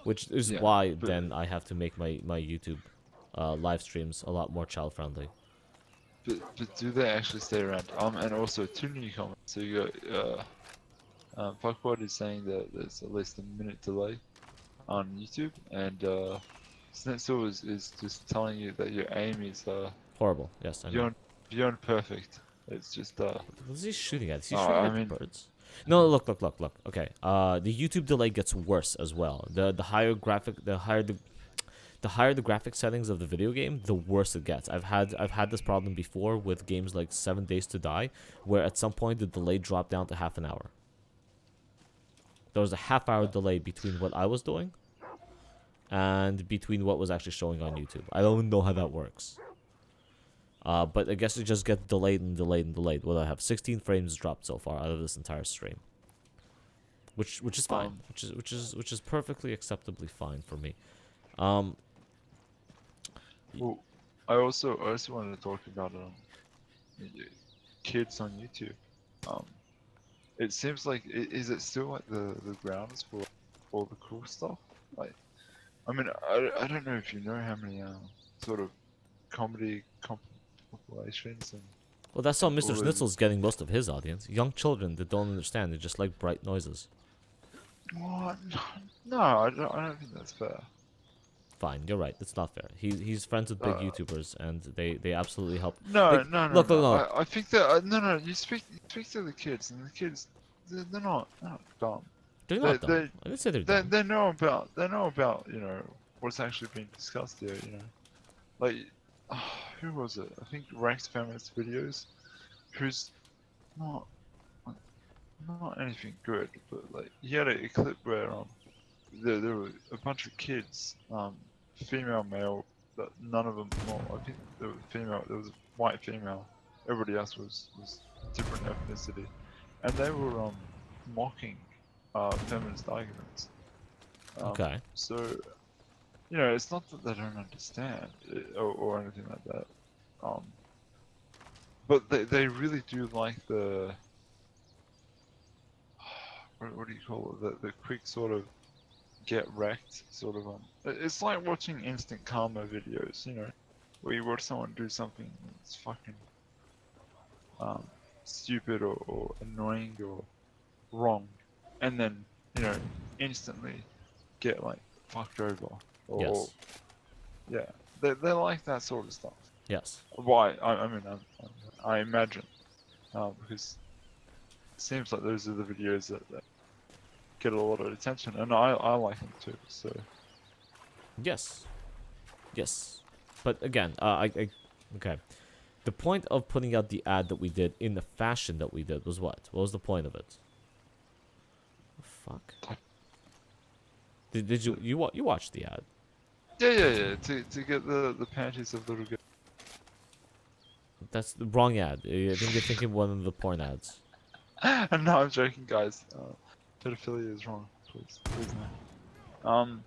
which is Yeah, why but- then I have to make my YouTube live streams a lot more child friendly. But do they actually stay around? And also 2 new comments. So you got Fuckbot is saying that there's at least a minute delay on YouTube, and Snitzel is just telling you that your aim is Horrible. Yes, I know. beyond perfect. It's just What is he shooting at? Is he Oh, shooting I at mean- birds? No, look. Okay. The YouTube delay gets worse as well. The higher the higher the graphic settings of the video game, the worse it gets. I've had this problem before with games like 7 Days to Die, where at some point the delay dropped down to half an hour. There was a half-hour delay between what I was doing and between what was actually showing on YouTube. I don't know how that works. But I guess it just gets delayed and delayed and delayed. Well, I have 16 frames dropped so far out of this entire stream, which is fine, which is perfectly acceptably fine for me. Well, I also wanted to talk about kids on YouTube. It seems like is it still like the grounds for all the cool stuff? Like, I mean, I don't know if you know how many sort of comedy compilations and. Well, that's how Mr. Schnitzel's getting most of his audience. Young children that don't understand. They just like bright noises. What? No, I don't think that's fair. Fine, you're right. It's not fair. He's friends with big YouTubers, and they absolutely help. No, Like, no. I think that no. You speak to the kids, and the kids, they're not dumb. They're not dumb. I didn't say they're dumb. They know about what's actually being discussed here. Like who was it? I think Rex Feminist Videos, who's not anything good, but like he had a clip where there were a bunch of kids, female, male, but none of them. Well, I think there was female. There was a white female. Everybody else was different ethnicity, and they were mocking feminist arguments. Okay. So, it's not that they don't understand or anything like that. But they really do like the what do you call it? The quick sort of get wrecked sort of it's like watching instant karma videos, where you watch someone do something that's fucking stupid or annoying or wrong, and then instantly get like fucked over or yes. yeah, they like that sort of stuff. Yes. Why? I mean I imagine because it seems like those are the videos that get a lot of attention, and I like them too. So yes, but again, okay. The point of putting out the ad that we did in the fashion that we did was what? What was the point of it? Fuck. Did you watched the ad? Yeah. To get the panties of little girls. That's the wrong ad. I think you're thinking one of the porn ads. No, I'm joking, guys. Pedophilia is wrong. Please no.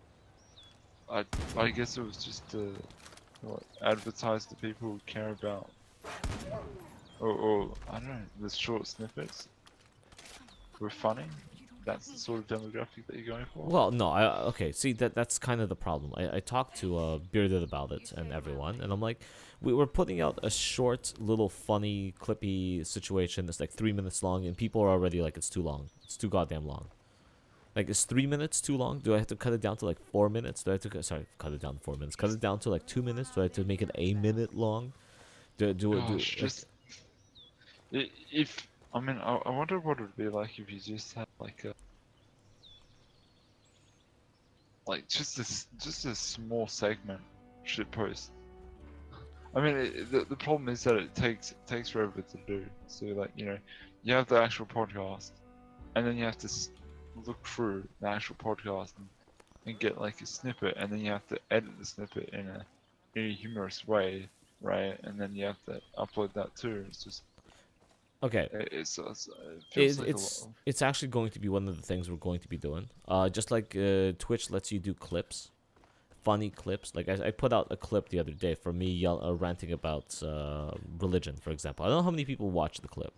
I guess it was just to advertise to people who care about, or I don't know, the short snippets were funny. That's the sort of demographic that you're going for. Well, no, okay. See, that's kind of the problem. I talked to Bearded about it and everyone, and I'm like, we were putting out a short, little, funny, clippy situation that's like 3 minutes long, and people are already like, it's too long. It's too goddamn long. Like, is 3 minutes too long? Do I have to cut it down to like 4 minutes? Do I have to cut it down to 4 minutes? Cut it down to like 2 minutes? Do I have to make it a minute long? If I mean, I wonder what it would be like if you just had just a small segment shit post. I mean, the problem is that it takes forever to do. So like you have the actual podcast, and then you have to look through the actual podcast and get like a snippet, and then you have to edit the snippet in a humorous way, right? And then you have to upload that too. It's just okay. It's actually going to be one of the things we're going to be doing. Just like Twitch lets you do clips, funny clips. Like I put out a clip the other day for me ranting about religion, for example. I don't know how many people watched the clip,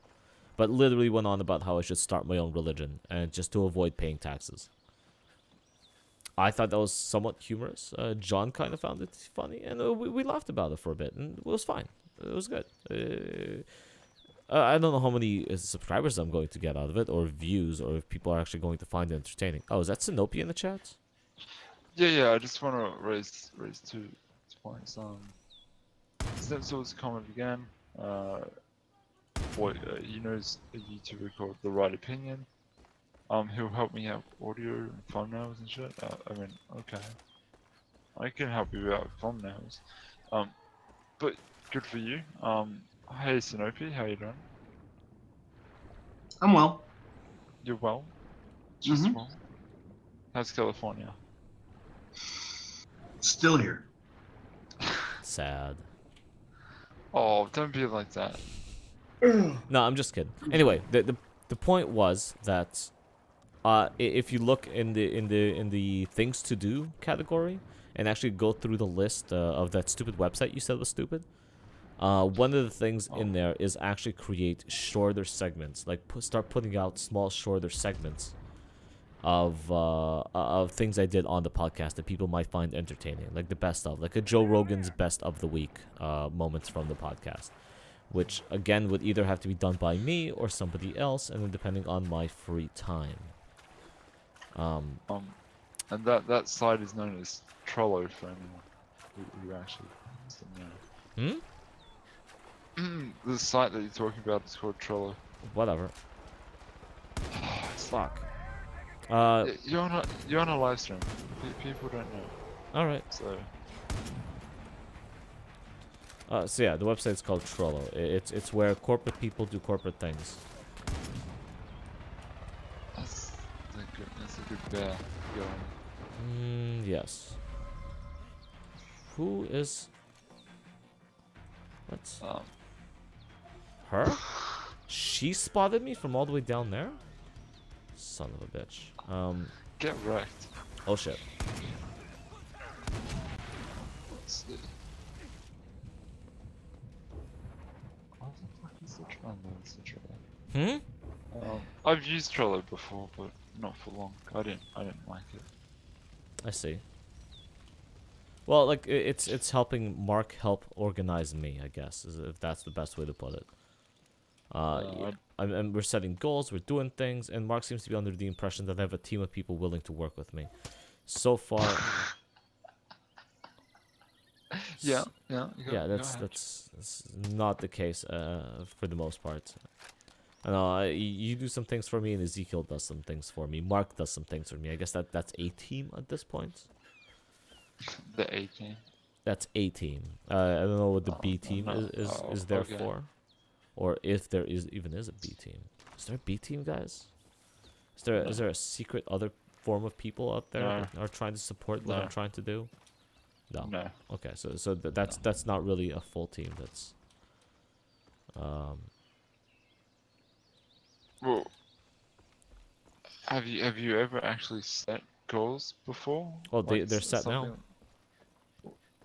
but literally went on about how I should start my own religion and just to avoid paying taxes. I thought that was somewhat humorous. John kind of found it funny, and we laughed about it for a bit, and it was fine. It was good. I don't know how many subscribers I'm going to get out of it, or views, or if people are actually going to find it entertaining. Oh, is that Sinopi in the chat? Yeah. I just want to raise two points. Stemcel's comment again. He knows a YouTuber called The Right Opinion. He'll help me out with audio and thumbnails and shit. I mean, okay. I can help you out with thumbnails. But good for you. Hey Sinopi, how you doing? I'm well. You're well? Just Mhm. well? How's California? Still here. Sad. Oh, don't be like that. No, I'm just kidding. Anyway, the point was that if you look in the things to do category and actually go through the list of that stupid website you said was stupid, one of the things in there is actually create shorter segments, like start putting out small shorter segments of things I did on the podcast that people might find entertaining, like the best of, like a Joe Rogan's best of the week moments from the podcast, which again would either have to be done by me or somebody else, and then depending on my free time. And that site is known as Trello for anyone who actually doesn't know. The site that you're talking about is called Trello. Whatever. Fuck. You're on a live stream. People don't know. All right. So So yeah, the website's called Trello. It's where corporate people do corporate things. that's a good bear going. Yes. Who is? What? Her? She spotted me from all the way down there? Son of a bitch. Get wrecked. Oh shit. What's the... What the fuck is the Trello? It's the Trello. I've used Trello before, but not for long. I didn't like it. I see. Well, like it's helping Mark help organize me, I guess, if that's the best way to put it. And we're setting goals, we're doing things, and Mark seems to be under the impression that I have a team of people willing to work with me. So far. Yeah. That's not the case for the most part. I know you do some things for me, and Ezekiel does some things for me. Mark does some things for me. I guess that's a team at this point. The A team. That's a team. I don't know what the B team is there okay. for, or if there even is a B team. Is there a B team, guys? Is there a secret other form of people out there that are trying to support what I'm trying to do? No. No. Okay, so that's not really a full team. That's Well, have you ever actually set goals before? Oh, they're set now.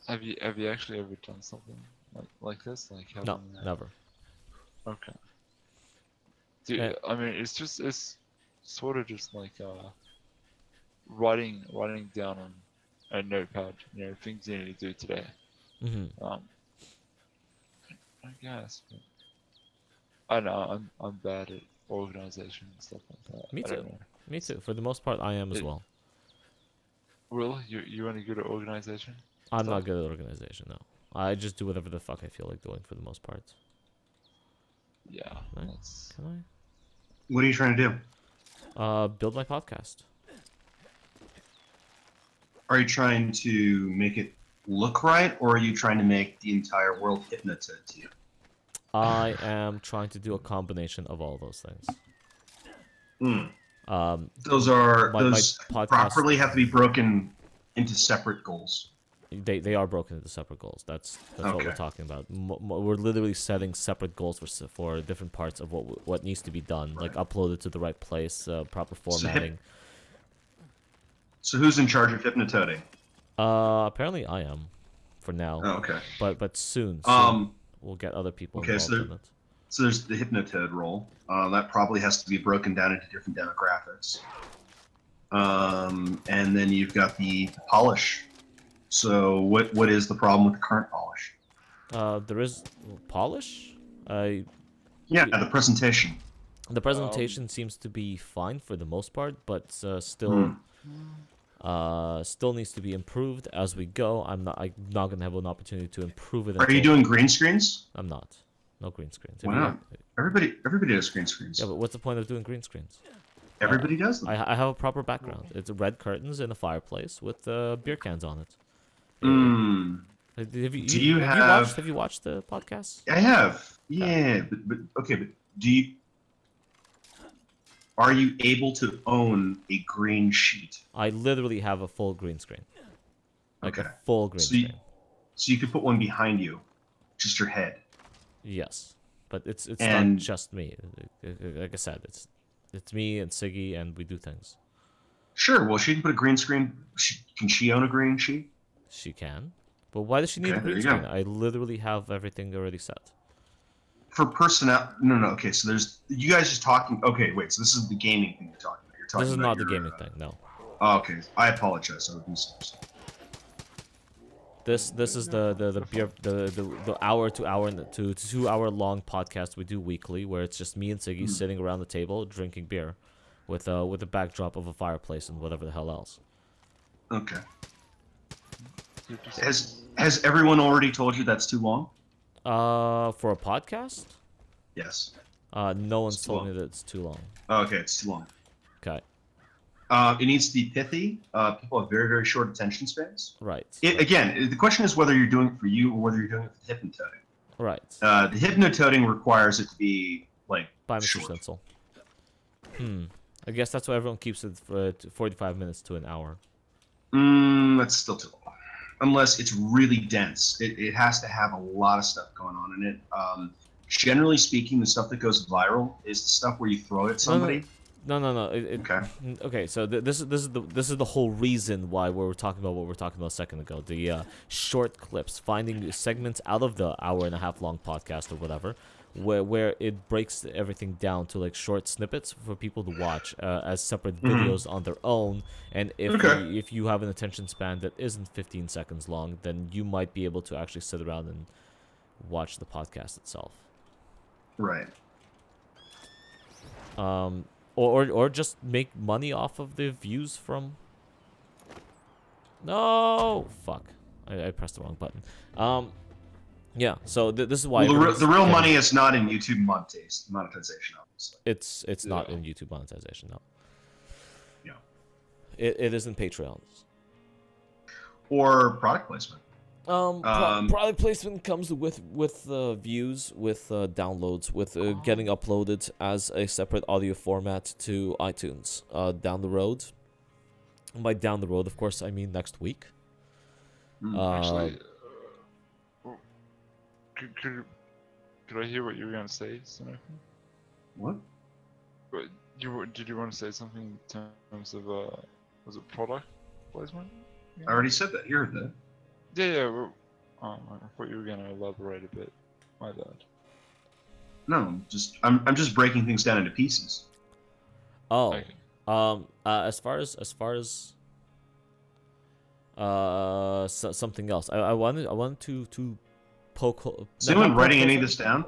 Have you actually ever done something like this? Like having, No, never. Okay. Dude, I mean, it's sort of just like writing down on a notepad, things you need to do today. I guess. But I know I'm bad at organization and stuff like that. Me I too. don't know. Me too. For the most part, I am as well. Really? You're only good at organization? I'm not good at organization, no. I just do whatever the fuck I feel like doing for the most part. Yeah. Can I? What are you trying to do? Build my podcast. Are you trying to make it look right, or are you trying to make the entire world hypnotize to you? I am trying to do a combination of all those things. Those are my podcast, properly have to be broken into separate goals. They are broken into separate goals. That's what we're talking about. We're literally setting separate goals for different parts of what needs to be done, like uploaded to the right place, proper formatting. So who's in charge of hypnotoading? Apparently I am, for now. Oh, okay. But soon we'll get other people involved in it. So there's the hypnotoad role. That probably has to be broken down into different demographics. And then you've got the polish. So what is the problem with the current polish? There is polish. Yeah, the presentation. The presentation seems to be fine for the most part, but still needs to be improved as we go. I'm not gonna have an opportunity to improve it. Are you doing green screens? I'm not. No green screens. Why not? Everybody does green screens. Yeah, but what's the point of doing green screens? Everybody does them. I have a proper background. It's red curtains and a fireplace with beer cans on it. Hmm. Have Do you have have? you watched the podcast? I have. Yeah. Yeah, but okay, but do you? Are you able to own a green sheet? I literally have a full green screen. Like Okay. a full green So you, screen. so you could put one behind you, just your head. Yes. But it's not And just me. Like I said, it's me and Siggy, and we do things. sure, well, she can put a green screen. Can she own a green sheet? She can. But why does she need Okay, a there green you screen? go. I literally have everything already set. For personnel, no. Okay, so there's you guys just talking. Okay, wait. So this is the gaming thing you're talking about. You're talking This is about not the your, gaming thing, no. Oh, okay, I apologize. I would misunderstand. This is the beer the hour to hour to 2 hour long podcast we do weekly, where it's just me and Siggy sitting around the table drinking beer, with a backdrop of a fireplace and whatever the hell else. Okay. Has everyone already told you that's too long? For a podcast? Yes. No one's It's too told long. me that it's too long. Oh, okay, it's too long. Okay. It needs to be pithy. People have very, very short attention spans. Right. Again, the question is whether you're doing it for you or whether you're doing it for the hypnotoading. Right. The hypnotoading requires it to be like By Mr. short. Stencil. I guess that's why everyone keeps it for 45 minutes to an hour. That's still too long. Unless it's really dense. It has to have a lot of stuff going on in it. Generally speaking, the stuff that goes viral is the stuff where you throw it at somebody. No. Okay. Okay. So this is the whole reason why we were talking about what we were talking about a second ago. The short clips, finding segments out of the hour and a half long podcast or whatever, where it breaks everything down to like short snippets for people to watch as separate videos on their own. And if you have an attention span that isn't 15 seconds long, then you might be able to actually sit around and watch the podcast itself. Right. Or just make money off of the views from. No, fuck! I pressed the wrong button. Yeah. So this is why. Well, the real money is not in YouTube monetization, obviously. It's not in YouTube monetization. No. Yeah. It is in Patreons. Or product placement. Product placement comes with views, with downloads, with getting uploaded as a separate audio format to iTunes down the road. And by down the road, of course, I mean next week. Actually, could I hear what you were going to say, Sonoki? What? Did you want to say something in terms of was it product placement? I already said that. You heard that. Yeah. Well, I thought you were going to elaborate a bit. My bad. No, I'm just breaking things down into pieces. Oh. Okay. As far as something else, I wanted to poke. Is anyone writing any of this down?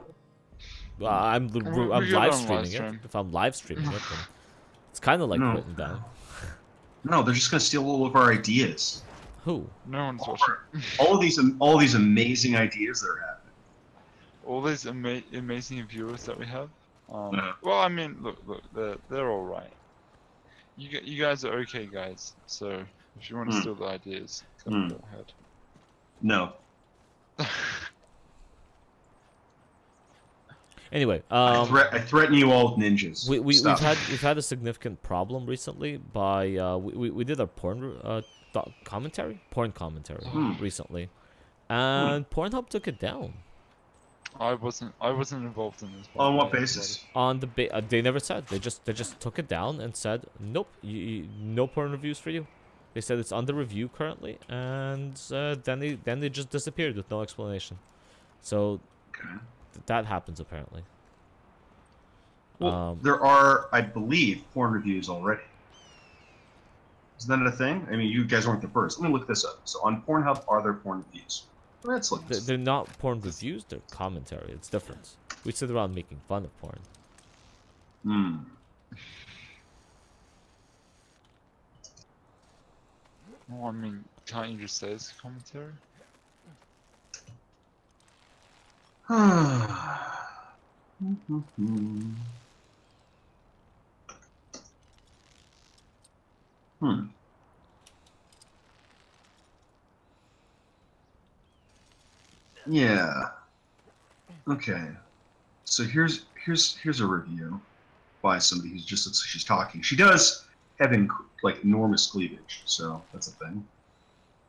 I'm We live got on streaming live it. stream. If I'm live streaming it, then it's kind of like No. written down. No, they're just gonna steal all of our ideas. Who? No one's watching. All of these amazing ideas that are happening. All these amazing viewers that we have. Uh-huh. Well, I mean, look, they're all right. You guys are okay, guys. So if you want to steal the ideas, go ahead. No. Anyway, I threaten you all with ninjas. we've Stop. had a significant problem recently by we did a porn commentary recently, and Pornhub took it down. I wasn't involved in this. On what basis? On the they never said. They just took it down and said nope, no porn reviews for you. They said it's under review currently, and then they just disappeared with no explanation. So that happens apparently. Well, there are, I believe, porn reviews already. Isn't that a thing? I mean, you guys weren't the first. Let me look this up. So on Pornhub, are there porn reviews? Let's look. They're not porn reviews. They're commentary. It's different. We sit around making fun of porn. Well, I mean, can't you just say it's commentary? Yeah. Okay. So here's a review by somebody who just looks like she's talking. She does have like enormous cleavage, so that's a thing.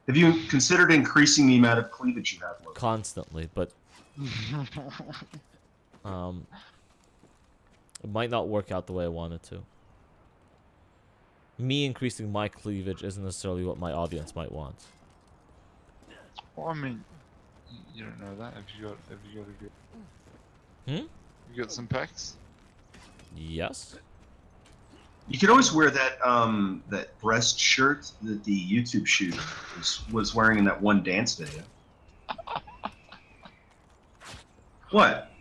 Have you considered increasing the amount of cleavage you have? Logan? Constantly, but it might not work out the way I want it to. Me increasing my cleavage isn't necessarily what my audience might want. Well, I mean, you don't know that. Have you got a good? Hmm? You got some packs? Yes. You could always wear that that breast shirt that the YouTube shoot was wearing in that one dance video. What?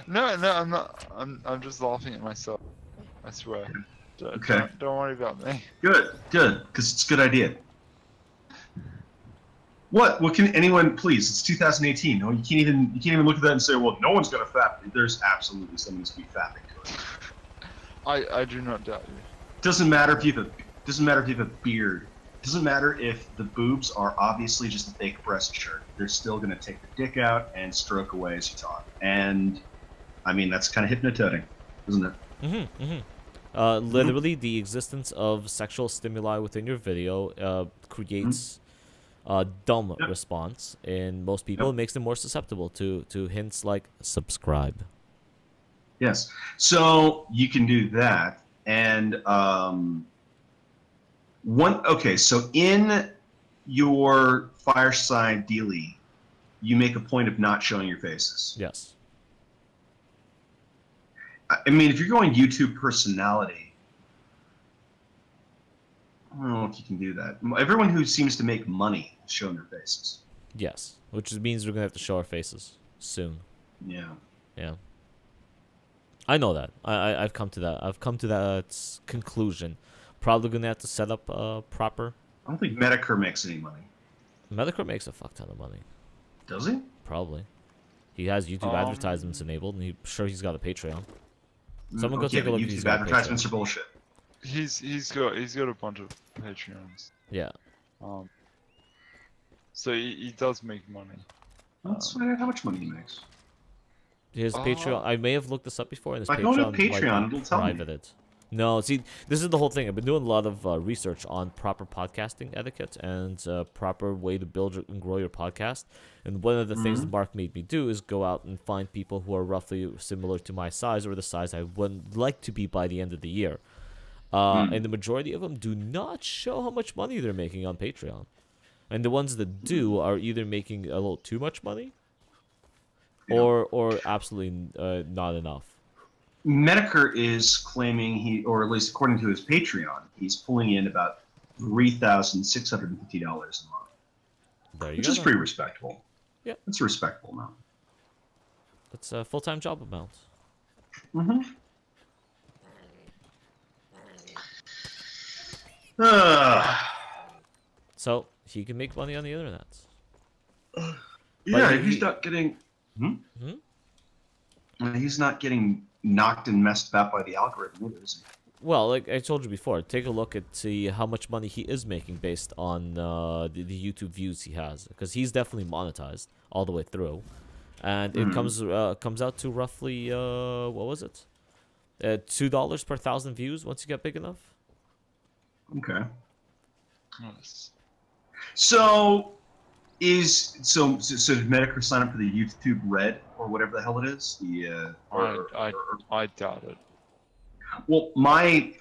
No, I'm not. I'm just laughing at myself. I swear. Okay. Don't worry about me. Good, because it's a good idea. What can anyone please? It's 2018. No, you can't even look at that and say, well, no one's gonna fap. There's absolutely someone who's gonna be fapping to it. I do not doubt you. Doesn't matter if you have a beard. Doesn't matter if the boobs are obviously just a fake breast shirt. They're still gonna take the dick out and stroke away as you talk. And I mean that's kind of hypnotic, isn't it? Literally, the existence of sexual stimuli within your video creates a dumb response in most people. It makes them more susceptible to hints like subscribe. Yes. So you can do that, and okay. So in your fireside dealie, you make a point of not showing your faces. Yes. I mean, if you're going YouTube personality, I don't know if you can do that. Everyone who seems to make money is showing their faces. Yes, which means we're gonna have to show our faces soon. Yeah. Yeah. I know that. I've come to that. I've come to that conclusion. Probably gonna have to set up proper. I don't think Medicare makes any money. Medicare makes a fuck ton of money. Does he? Probably. He has YouTube advertisements enabled, and he's got a Patreon. Someone go take a look. YouTube advertisements are bullshit. He's got a bunch of Patreons. Yeah. So he does make money. Let's find out how much money he makes. His Patreon. I may have looked this up before, and his I go to Patreon it'll tell me. privated. No, see, this is the whole thing. I've been doing a lot of research on proper podcasting etiquette and proper way to build and grow your podcast. And one of the things that Mark made me do is go out and find people who are roughly similar to my size or the size I would like to be by the end of the year. And the majority of them do not show how much money they're making on Patreon. And the ones that do are either making a little too much money or absolutely not enough. Medicare is claiming or at least according to his Patreon, he's pulling in about $3,650 a month. There you which go. is pretty respectable. Yeah. That's a respectable amount. That's a full-time job amount. So he can make money on the internet. Yeah, he's not getting. He's not getting knocked and messed about by the algorithm either, is he? Well, like I told you before, take a look at see how much money he is making based on the YouTube views he has, because he's definitely monetized all the way through, and it comes out to roughly what was it, $2 per 1,000 views once you get big enough. Okay. Nice. So did Medicare sign up for the YouTube Red or whatever the hell it is? I doubt it. Well, my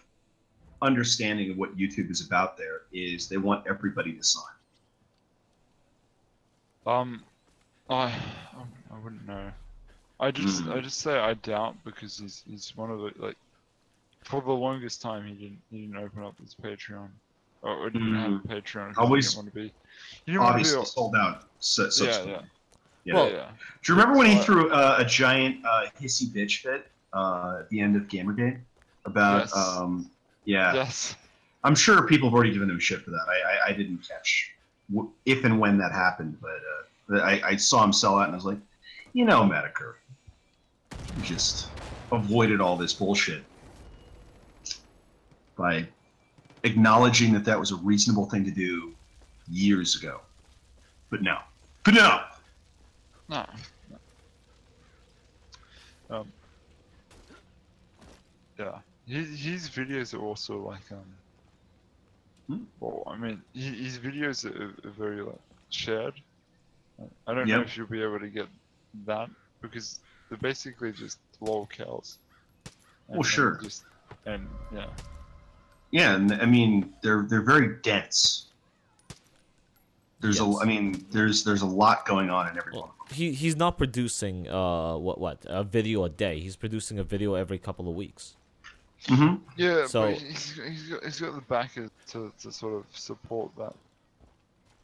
understanding of what YouTube is about there is they want everybody to sign. I wouldn't know. I just say I doubt because he's one of the, like, for the longest time he didn't open up his Patreon or didn't have a Patreon because he didn't want to be. Obviously sold out. Yeah. Do you remember when he threw a giant hissy bitch fit at the end of Gamergate? About Yes. I'm sure people have already given him shit for that. I didn't catch if and when that happened, but I saw him sell out and I was like, Medicare, you just avoided all this bullshit by acknowledging that was a reasonable thing to do years ago. But no. No. Um. Yeah. His videos are also like Well, I mean, his videos are very like shared. I don't know Yep. if you'll be able to get that because they're basically just lolcows. Well, sure. And yeah. Yeah, and I mean they're very dense. There's Yes. there's a lot going on in every one. Well, he's not producing what a video a day. He's producing a video every couple of weeks. Mm-hmm. Yeah, So- but he's got the backers to sort of support that.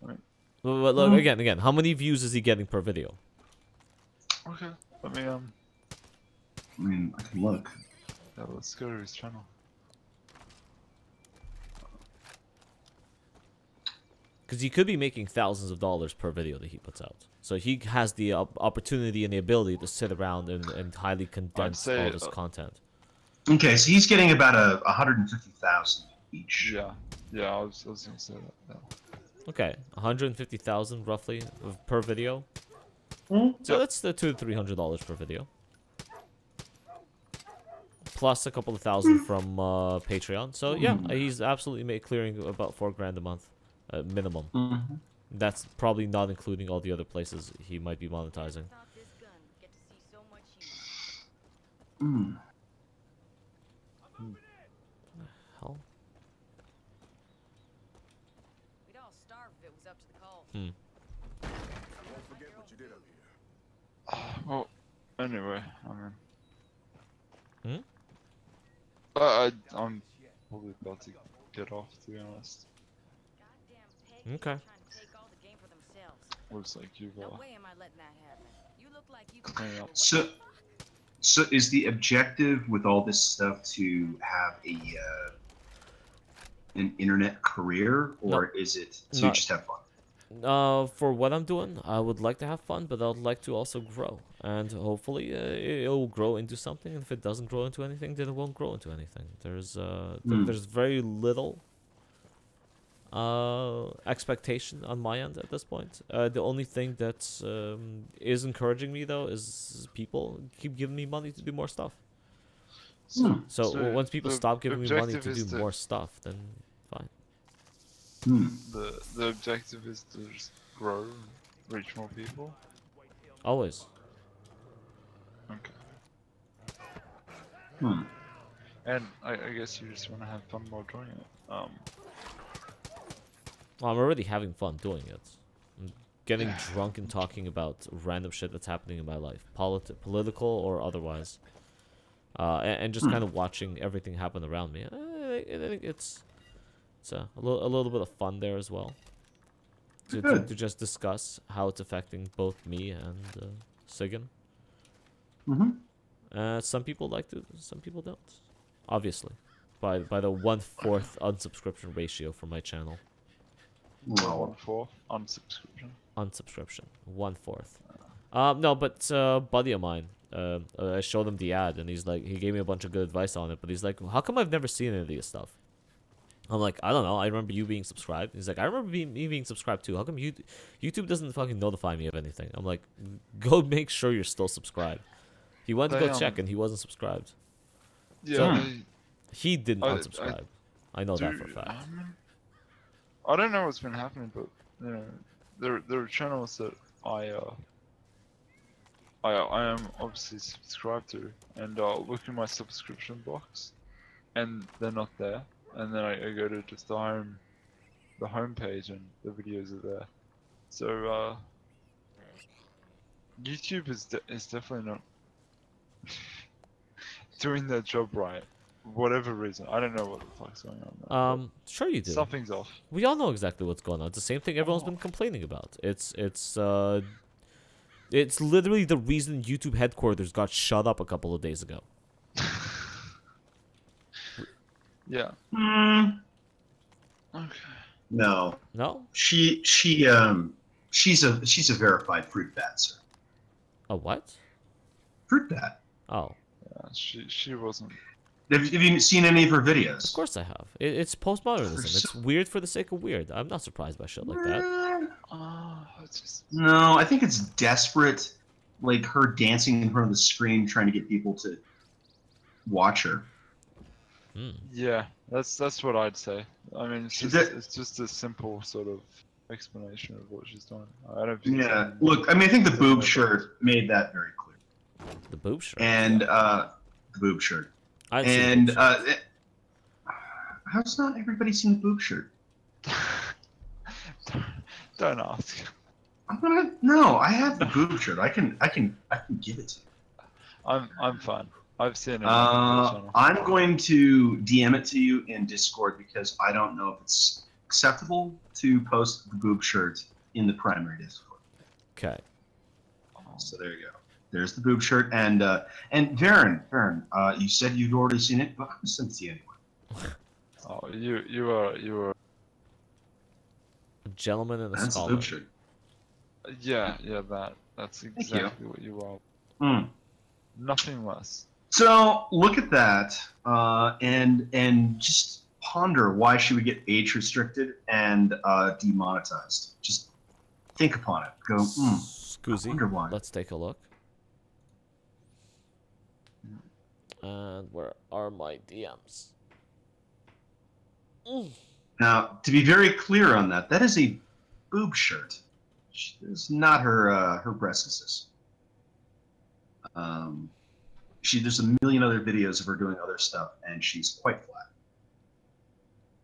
Right. But look, again, how many views is he getting per video? Okay. Let me I mean, I can look. yeah, let's go to his channel. Because he could be making thousands of dollars per video that he puts out. So he has the opportunity and the ability to sit around and highly condense say, all this content. Okay, so he's getting about 150,000 each. Yeah, yeah, I was gonna say that. Yeah. Okay, 150,000 roughly per video. Mm-hmm. So that's the $200 to $300 per video. Plus a couple of thousand from Patreon. So yeah, he's absolutely clearing about $4,000 a month, minimum. Mm-hmm. That's probably not including all the other places he might be monetizing. Mm. Hell. We'd all starve if it was up to the call. Don't forget what you did up here. Well, anyway, I mean. Hmm? I'm probably about to get off, to be honest. Okay. Trying to take all the game for themselves. Looks like you've No way am I letting that happen. You look like you hang up. So is the objective with all this stuff to have an internet career, or is it to No. just have fun? For what I'm doing, I would like to have fun, but I'd like to also grow. And hopefully it'll grow into something. And if it doesn't grow into anything, then it won't grow into anything. There's there's very little expectation on my end at this point. The only thing that is encouraging me, though, is people keep giving me money to do more stuff. So once people stop giving me money to do more stuff, then fine. The objective is to just grow, reach more people. Always. Okay. And I guess you just want to have fun while doing it. Well, I'm already having fun doing it. I'm getting drunk and talking about random shit that's happening in my life, political or otherwise, and just kind of watching everything happen around me. I think it's a little bit of fun there as well. To just discuss how it's affecting both me and Sigan. Some people like to, some people don't. Obviously, by the 1/4 unsubscription ratio for my channel. 1/4 unsubscription. Unsubscription, 1/4. No, but a buddy of mine, I showed him the ad, and he gave me a bunch of good advice on it. But he's like, "How come I've never seen any of this stuff?" I'm like, "I don't know. I remember you being subscribed." He's like, "I remember me being subscribed too. How come YouTube doesn't fucking notify me of anything?" I'm like, "Go make sure you're still subscribed." He went to go check, and he wasn't subscribed. Yeah. He didn't unsubscribe. I know that for a fact. I don't know what's been happening, but you know, there are channels that I am obviously subscribed to, and look in my subscription box, and they're not there. And then I go to just the home page, and the videos are there. So YouTube is definitely not doing their job right. Whatever reason, I don't know what the fuck's going on there. Sure you do. Something's off. We all know exactly what's going on. It's the same thing everyone's been complaining about. It's literally the reason YouTube headquarters got shut up a couple of days ago. Yeah. Okay. No. No? She's a verified fruit bat, sir. A what? Fruit bat. Oh. Yeah, she wasn't Have you seen any of her videos? Of course I have. It's postmodernism. It's weird for the sake of weird. I'm not surprised by shit like that. It's just... No, I think it's desperate, like her dancing in front of the screen, trying to get people to watch her. Yeah, that's what I'd say. I mean, it's just a simple sort of explanation of what she's doing. I don't think. Yeah, look, I mean, I think the boob shirt made that very clear. The boob shirt. And the boob shirt. And how's not everybody seen the boob shirt? Don't ask. No, I have the boob shirt. I can give it to you. I'm fine. I've seen it. On the channel. I'm going to DM it to you in Discord because I don't know if it's acceptable to post the boob shirt in the primary Discord. Okay. So there you go. There's the boob shirt, and Varen, you said you'd already seen it, but I'm gonna send it to you anyway. Oh, you are a gentleman and a That's scholar. the boob shirt. Yeah, that's exactly what you are. Nothing less. So look at that, and just ponder why she would get age restricted and demonetized. Just think upon it. Go, Scoozy, I wonder why. let's take a look. And where are my DMs? Now, to be very clear on that, that is a boob shirt. It's not her breastises. There's a million other videos of her doing other stuff, and she's quite flat.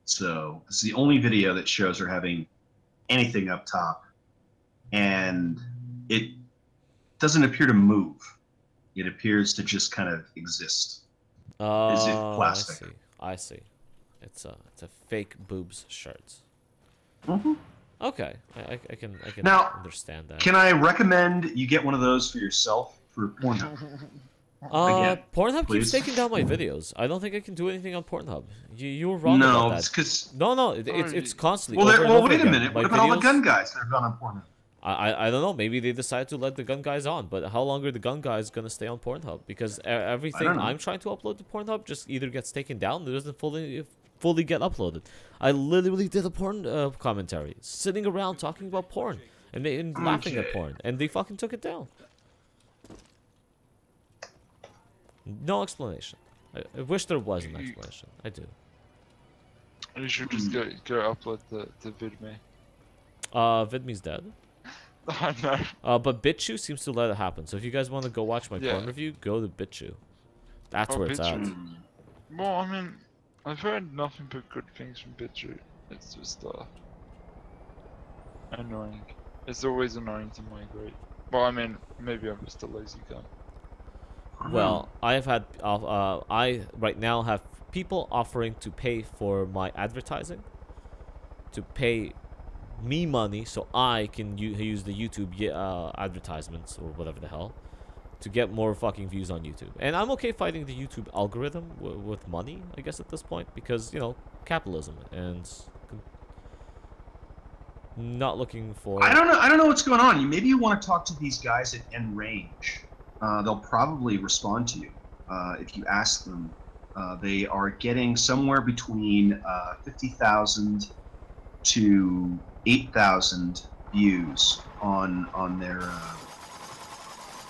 So this is the only video that shows her having anything up top, and it doesn't appear to move. It appears to just kind of exist. Is it plastic? I see. It's a fake boobs shirt. Mm-hmm. Okay, I can now, understand that. Can I recommend you get one of those for yourself for Pornhub? Again, Pornhub please. keeps taking down my videos. I don't think I can do anything on Pornhub. You were wrong no, about that. it's because it's constantly. Well, wait a again. minute. My What about all the videos- gun guys that have gone on Pornhub? I don't know. Maybe they decide to let the gun guys on, but how long are the gun guys gonna stay on Pornhub? Because everything I'm trying to upload to Pornhub just either gets taken down or doesn't fully get uploaded. I literally did a porn commentary, sitting around talking about porn and laughing at porn, and they fucking took it down. No explanation. I wish there was an explanation. I do. You should just go upload the VidMe. VidMe's dead. I know. But BitChute seems to let it happen. So if you guys want to go watch my porn review, go to BitChute. That's where it's at. Well, I mean, I've heard nothing but good things from BitChute. It's just annoying. It's always annoying to migrate. Well, I mean, maybe I'm just a lazy guy. Well, I have had I right now have people offering to pay for my advertising, to pay me money so I can use the YouTube advertisements or whatever the hell to get more fucking views on YouTube. And I'm okay fighting the YouTube algorithm with money, I guess, at this point, because, you know, capitalism and not looking for... I don't know what's going on. Maybe you want to talk to these guys at End Range. They'll probably respond to you if you ask them. They are getting somewhere between 50,000 to 8,000 views on their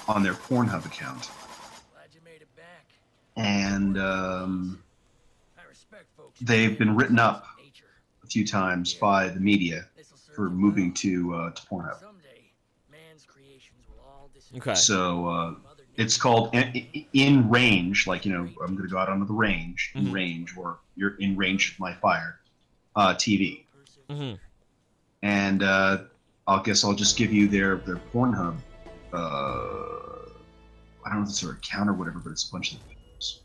Pornhub account. Glad you made it back. And I respect folks. they've been written up a few times by the media for moving to Pornhub. Someday, man's creations will all disappear. Okay. So it's called In Range, like, you know, I'm going to go out onto the range, in range, or you're in range of my fire, TV. And I guess I'll just give you their Pornhub. I don't know if it's their account or whatever, but it's a bunch of videos.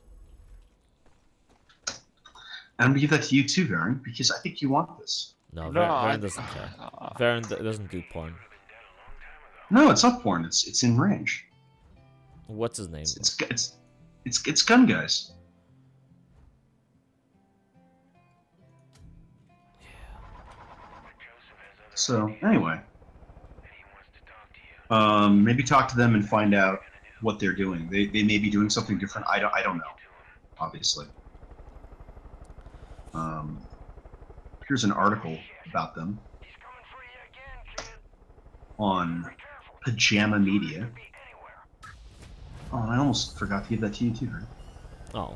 And I'm going to give that to you too, Varen, because I think you want this. No, Varen doesn't care. Varen doesn't do porn. No, it's not porn. It's In Range. What's his name? It's gun guys. So anyway, maybe talk to them and find out what they're doing. They may be doing something different. I don't know, obviously. Here's an article about them on Pajama Media. Oh, and I almost forgot to give that to you too, right? Oh.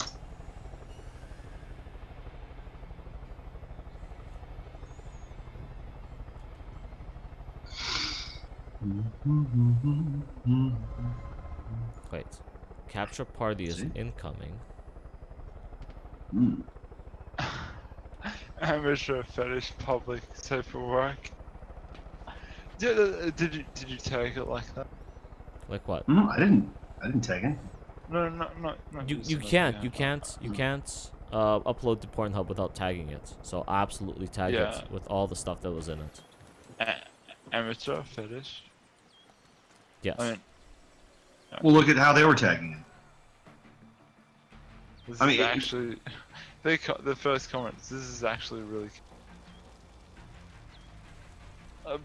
Wait. Capture party is incoming. Amateur fetish public paperwork. Did you take it like that? Like what? I didn't tag it. No. You can't upload to Pornhub without tagging it. So absolutely tag it with all the stuff that was in it. Amateur fetish. Yes. I mean, well, look at how they were tagging it. This is actually the first comments. This is actually really.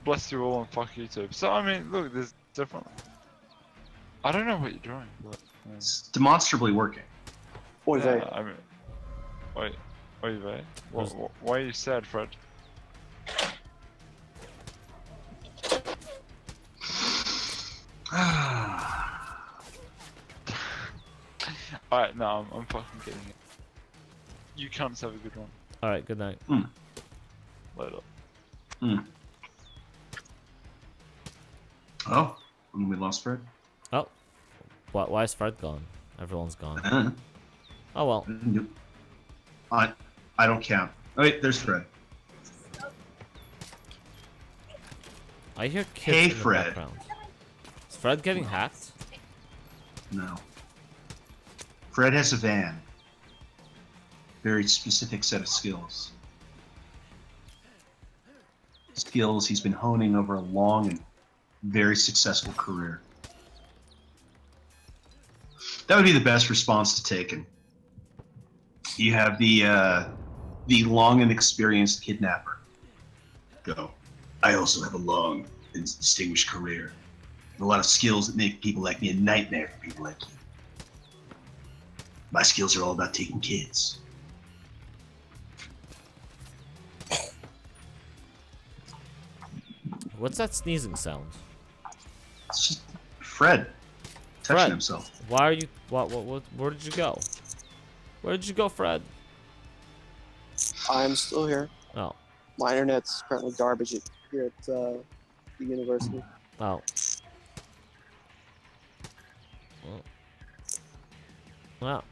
Bless you all and fuck YouTube. So I mean, look, there's different. I don't know what you're doing. But, it's demonstrably working. I mean, wait, why are you sad, Fred? Alright, no, I'm fucking getting it. You cunts have a good one. Alright, good night. Later. Oh, we lost Fred? Oh. Why is Fred gone? Everyone's gone. Oh well. I don't count. Oh wait, there's Fred. I hear kids in the Fred. background. Is Fred getting hacked? No. Fred has a van. Very specific set of skills. Skills he's been honing over a long and very successful career. That would be the best response to taken. You have the long and experienced kidnapper. Go. I also have a long and distinguished career. And a lot of skills that make people like me a nightmare for people like you. My skills are all about taking kids. What's that sneezing sound? It's just Fred touching Fred, himself. Why are you? What? Where did you go? Where did you go, Fred? I'm still here. Oh. My internet's currently garbage here at the university. Oh. Well.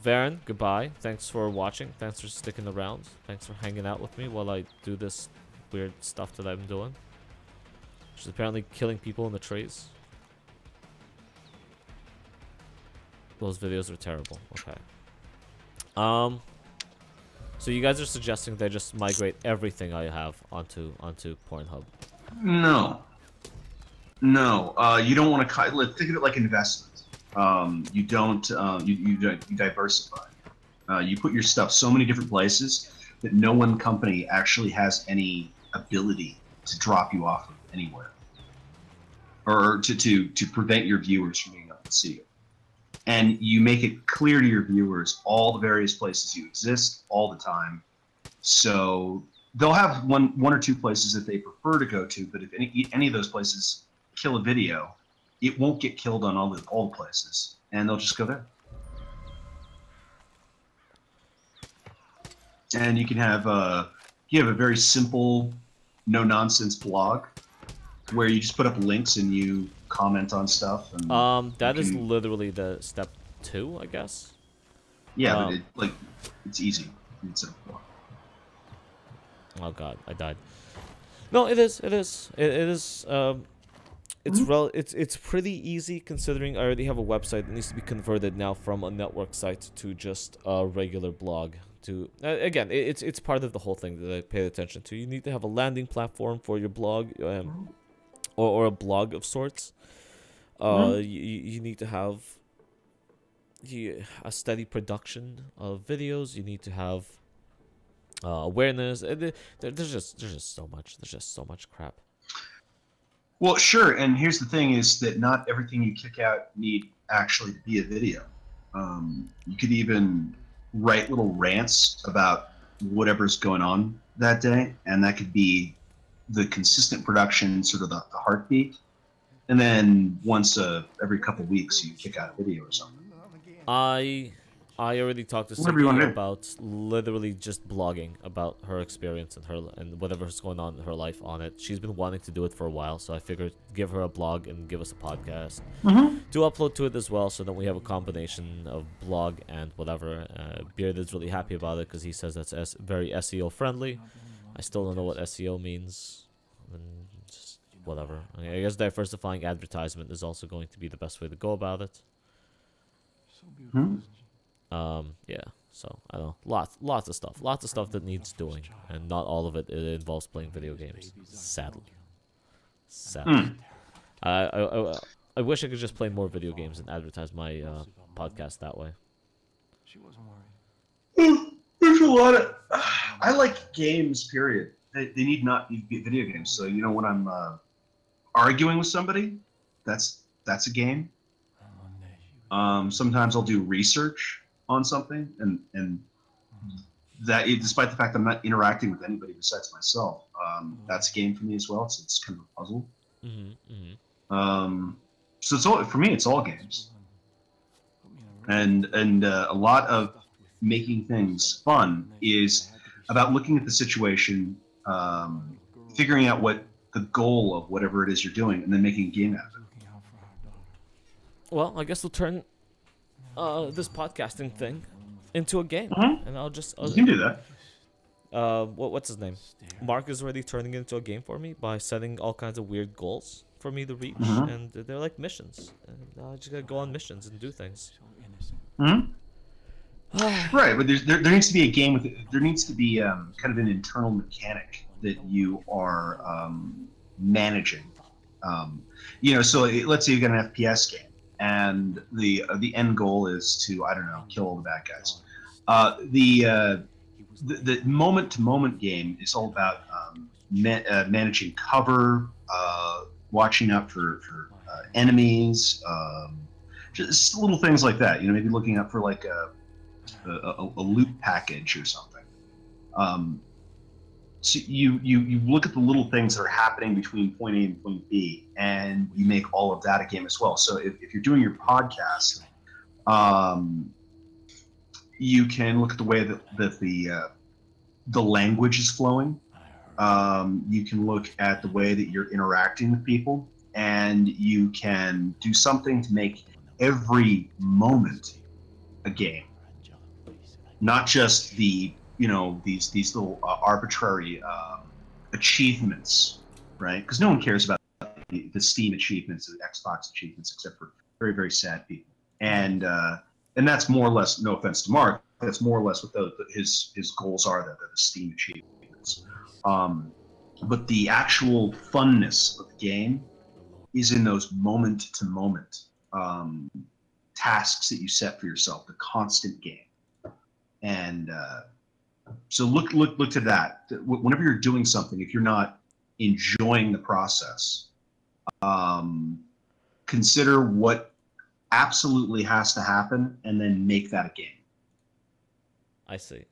Varen, goodbye. Thanks for watching. Thanks for sticking around. Thanks for hanging out with me while I do this weird stuff that I'm doing. Which is apparently killing people in the trees. Those videos are terrible. Okay. So you guys are suggesting that I just migrate everything I have onto Pornhub? No. No. You don't want to think of it like investment. You don't. You diversify. You put your stuff so many different places that no one company actually has any ability to drop you off of anywhere, or to prevent your viewers from being able to see it. And you make it clear to your viewers all the various places you exist all the time. So they'll have one or two places that they prefer to go to, but if any of those places kill a video, it won't get killed on all the places, and they'll just go there. And you can have a very simple, no nonsense blog where you just put up links and you comment on stuff. And that is literally the step 2, I guess. Yeah, but it's easy. It's oh god, I died. No, it is. It's pretty easy considering I already have a website that needs to be converted now from a network site to just a regular blog. To again, it's part of the whole thing that I paid attention to. You need to have a landing platform for your blog, or a blog of sorts. You need to have a steady production of videos. You need to have awareness. There's just so much. There's just so much crap. Well, sure, and here's the thing: is that not everything you kick out need actually to be a video. You could even write little rants about whatever's going on that day, and that could be the consistent production, sort of the heartbeat. And then once every couple weeks, you kick out a video or something. I already talked to Whatever you wanna Suki do. about literally just blogging about her experience and whatever's going on in her life on it. She's been wanting to do it for a while, so I figured give her a blog and give us a podcast to upload to it as well, so that we have a combination of blog and whatever. Beard is really happy about it because he says that's very SEO friendly. I still don't know what SEO means. And just whatever. I guess diversifying advertisement is also going to be the best way to go about it. Yeah, so I don't know, lots of stuff that needs doing, and not all of it involves playing video games. Sadly. I wish I could just play more video games and advertise my podcast that way. There's a lot of. I like games. Period. They need not be video games. So you know, when I'm arguing with somebody, that's a game. Sometimes I'll do research on something, and that, despite the fact I'm not interacting with anybody besides myself, that's a game for me as well. So it's kind of a puzzle. So it's all, for me, it's all games, and a lot of making things fun is about looking at the situation, figuring out what the goal of whatever it is you're doing, and then making a game out of it. Well, I guess we'll turn this podcasting thing into a game, and I'll You can do that. What's his name? Mark is already turning it into a game for me by setting all kinds of weird goals for me to reach, and they're like missions, and I just gotta go on missions and do things. Right, but there needs to be a game with it. There needs to be kind of an internal mechanic that you are managing. You know, so let's say you got an FPS game, and the end goal is to, I don't know, kill all the bad guys. The moment to moment game is all about managing cover, watching out for enemies, just little things like that. You know, maybe looking out for like a loot package or something. So you look at the little things that are happening between point A and point B, and you make all of that a game as well. So if you're doing your podcast, you can look at the way that the language is flowing. You can look at the way that you're interacting with people, and you can do something to make every moment a game, not just these little arbitrary achievements, right? Because no one cares about the Steam achievements, the Xbox achievements, except for very, very sad people. And that's more or less, no offense to Mark, that's more or less what his goals are, that the Steam achievements. But the actual funness of the game is in those moment-to-moment tasks that you set for yourself, the constant game. And so look to that. Whenever you're doing something, if you're not enjoying the process, consider what absolutely has to happen, and then make that a game. I see.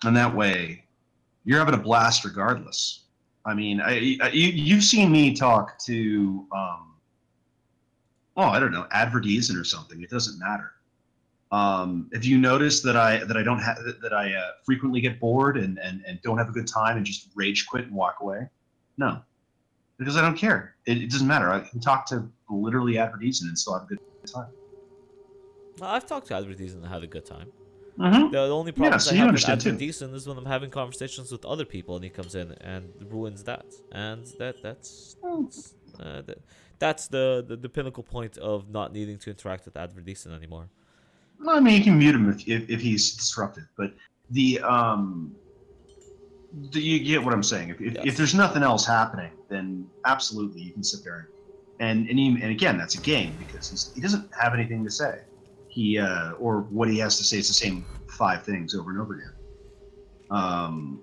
And that way, you're having a blast regardless. I mean, you've seen me talk to, I don't know, advertising or something. It doesn't matter. If you notice that I frequently get bored and don't have a good time and just rage quit and walk away, no, because I don't care. It doesn't matter. I can talk to literally advertising and still have a good time. Well, I've talked to advertising and had a good time. Mm-hmm. The only problem so I you have with understand too. advertising is when I'm having conversations with other people and he comes in and ruins that, and that's the pinnacle point of not needing to interact with advertising anymore. Well, I mean, you can mute him if he's disruptive, but you get what I'm saying. If there's nothing else happening, then absolutely you can sit there and again, that's a game, because he doesn't have anything to say. Or what he has to say is the same 5 things over and over again.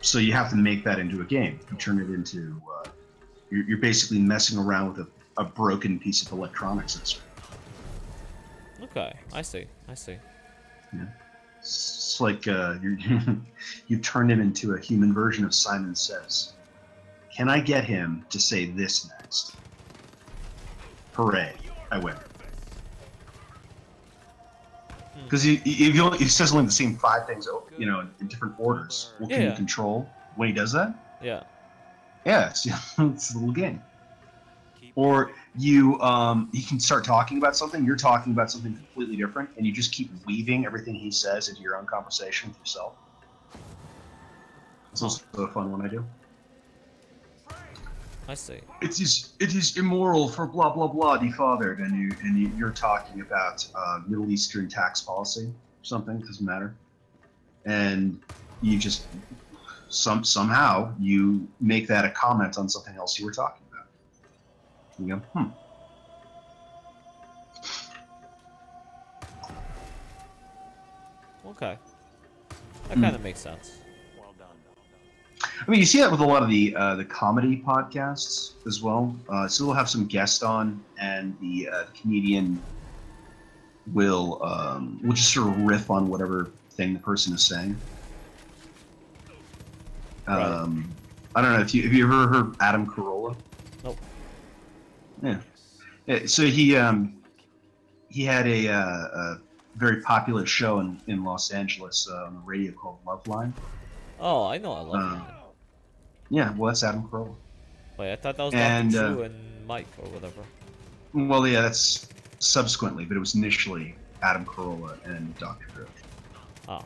So you have to make that into a game. You turn it into you're basically messing around with a broken piece of electronics instrument. Okay, I see. I see. Yeah. It's like you've turned him into a human version of Simon Says. Can I get him to say this next? Hooray! I win. Because he says only the same 5 things, you know, in different orders. Well, can you control when he does that? Yeah. Yeah, it's a little game. Or you can start talking about something. You're talking about something completely different, and you just keep weaving everything he says into your own conversation with yourself. It's also a fun one I do. I see. It is immoral for blah blah blah defathered, and you're talking about Middle Eastern tax policy or something, doesn't matter, and you just somehow you make that a comment on something else you were talking about. You go, Okay. That kind of makes sense. I mean, you see that with a lot of the comedy podcasts as well. So they'll have some guest on, and the comedian will just sort of riff on whatever thing the person is saying. Right. I don't know if you ever heard Adam Carolla? Nope. Yeah. So he had a very popular show in Los Angeles on the radio called Loveline. Oh, I know. I love it. Yeah, well, that's Adam Carolla. Wait, I thought that was Dr. True and Mike or whatever. Well, yeah, that's subsequently, but it was initially Adam Carolla and Dr. Drew. Oh.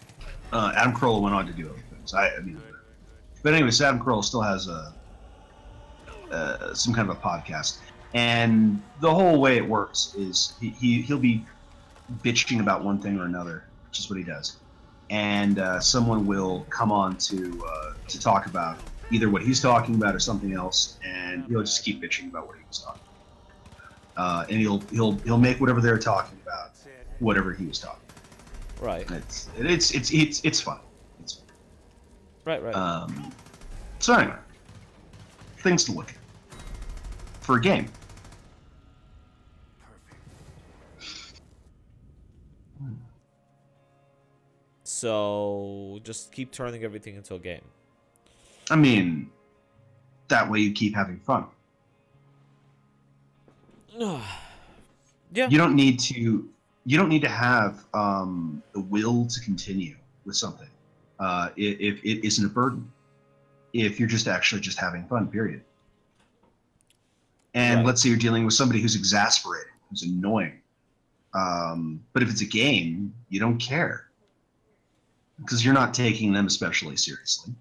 Adam Carolla went on to do other things. I mean, but anyways, Adam Carolla still has some kind of a podcast, and the whole way it works is he'll be bitching about one thing or another, which is what he does, and someone will come on to talk about either what he's talking about or something else, and he'll just keep bitching about what he was talking about. And he'll make whatever they're talking about whatever he was talking about. Right. It's fun. It's fun. Right. So anyway, things to look at for a game. So just keep turning everything into a game. I mean, that way you keep having fun. Yeah. You don't need to have the will to continue with something if it isn't a burden. If you're just having fun, period. And let's say you're dealing with somebody who's exasperating, who's annoying. But if it's a game, you don't care because you're not taking them especially seriously.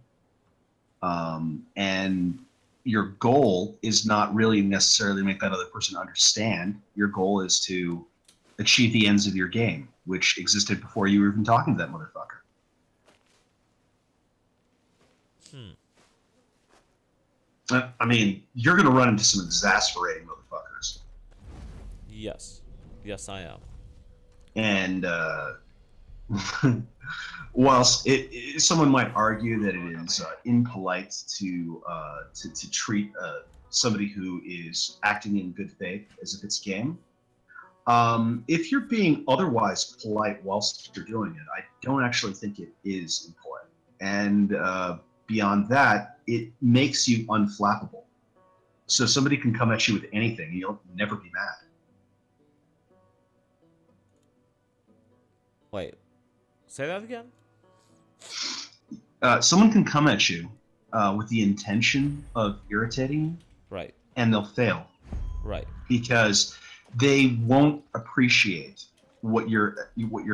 And your goal is not really necessarily to make that other person understand. Your goal is to achieve the ends of your game, which existed before you were even talking to that motherfucker. I mean, you're going to run into some exasperating motherfuckers. Yes. Yes, I am. And whilst someone might argue that it is impolite to treat somebody who is acting in good faith as if it's a game, if you're being otherwise polite whilst you're doing it, I don't actually think it is impolite. And beyond that, it makes you unflappable. So somebody can come at you with anything, and you'll never be mad. Wait, say that again? Someone can come at you with the intention of irritating you. Right. And they'll fail. Right. Because they won't appreciate what your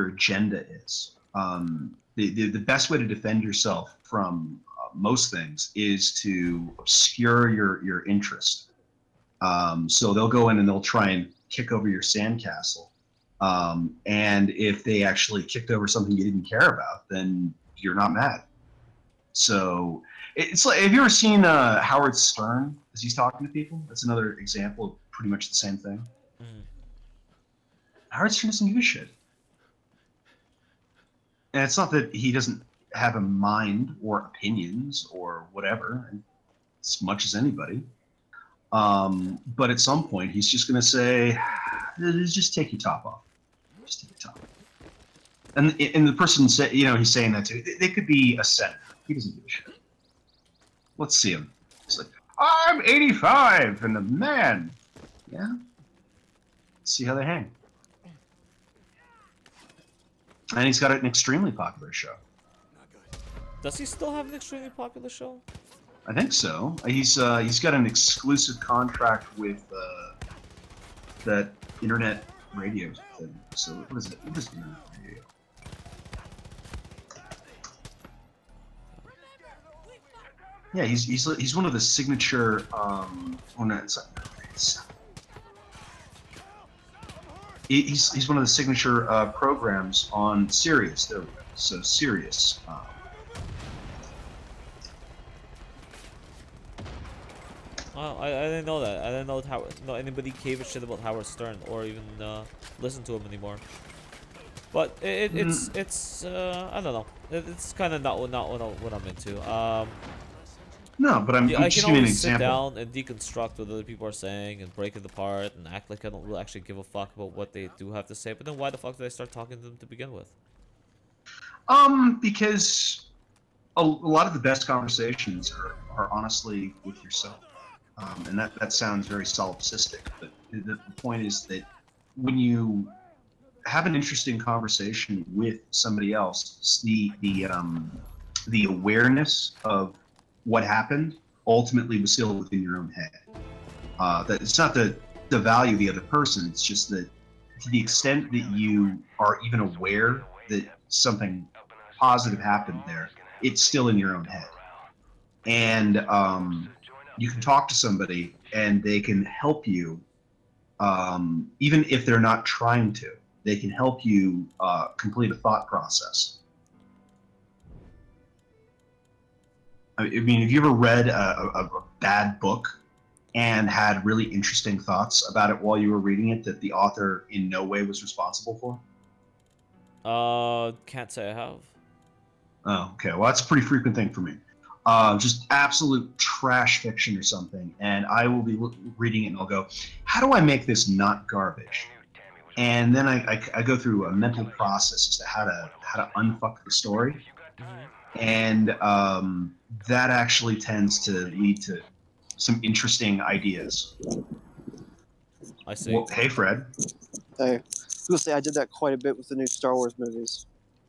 agenda is. The best way to defend yourself from most things is to obscure your interest. So they'll go in and they'll try and kick over your sandcastle. And if they actually kicked over something you didn't care about, then you're not mad. So it's like, have you ever seen Howard Stern as he's talking to people? That's another example of pretty much the same thing. Howard Stern doesn't give a shit. And it's not that he doesn't have a mind or opinions or whatever, as much as anybody. But at some point, he's just going to say, just take your top off. just take your time. And the person said, you know, he's saying that too. They could be a senator. He doesn't give a shit. Let's see him. He's like, I'm 85 and a man. Yeah. Let's see how they hang. And he's got an extremely popular show. Does he still have an extremely popular show? I think so. He's got an exclusive contract with that internet radio thing. So what is it? What is internet radio? Yeah, he's one of the signature. He's one of the signature programs on Sirius. There we go. So Sirius. I didn't know that. I didn't know anybody gave a shit about Howard Stern or even listen to him anymore. But it's I don't know. It's kind of not what I'm into. No, but I'm I just can giving an always sit example. down and deconstruct what other people are saying and break it apart and act like I don't really actually give a fuck about what they do have to say. But then why the fuck did I start talking to them to begin with? Because a lot of the best conversations are honestly with yourself. And that sounds very solipsistic, but the point is that when you have an interesting conversation with somebody else, the awareness of what happened ultimately was still within your own head. That it's not the value of the other person, it's just that to the extent that you are even aware that something positive happened there, it's still in your own head. And you can talk to somebody and they can help you, even if they're not trying to. They can help you complete a thought process. I mean, have you ever read a bad book and had really interesting thoughts about it while you were reading it that the author in no way was responsible for? Can't say I have. Oh, okay. Well, that's a pretty frequent thing for me. Just absolute trash fiction or something, and I will be reading it and I'll go, how do I make this not garbage? And then I go through a mental process as to how to unfuck the story. And that actually tends to lead to some interesting ideas. I see. Well, hey, Fred. Hey, I was gonna say I did that quite a bit with the new Star Wars movies.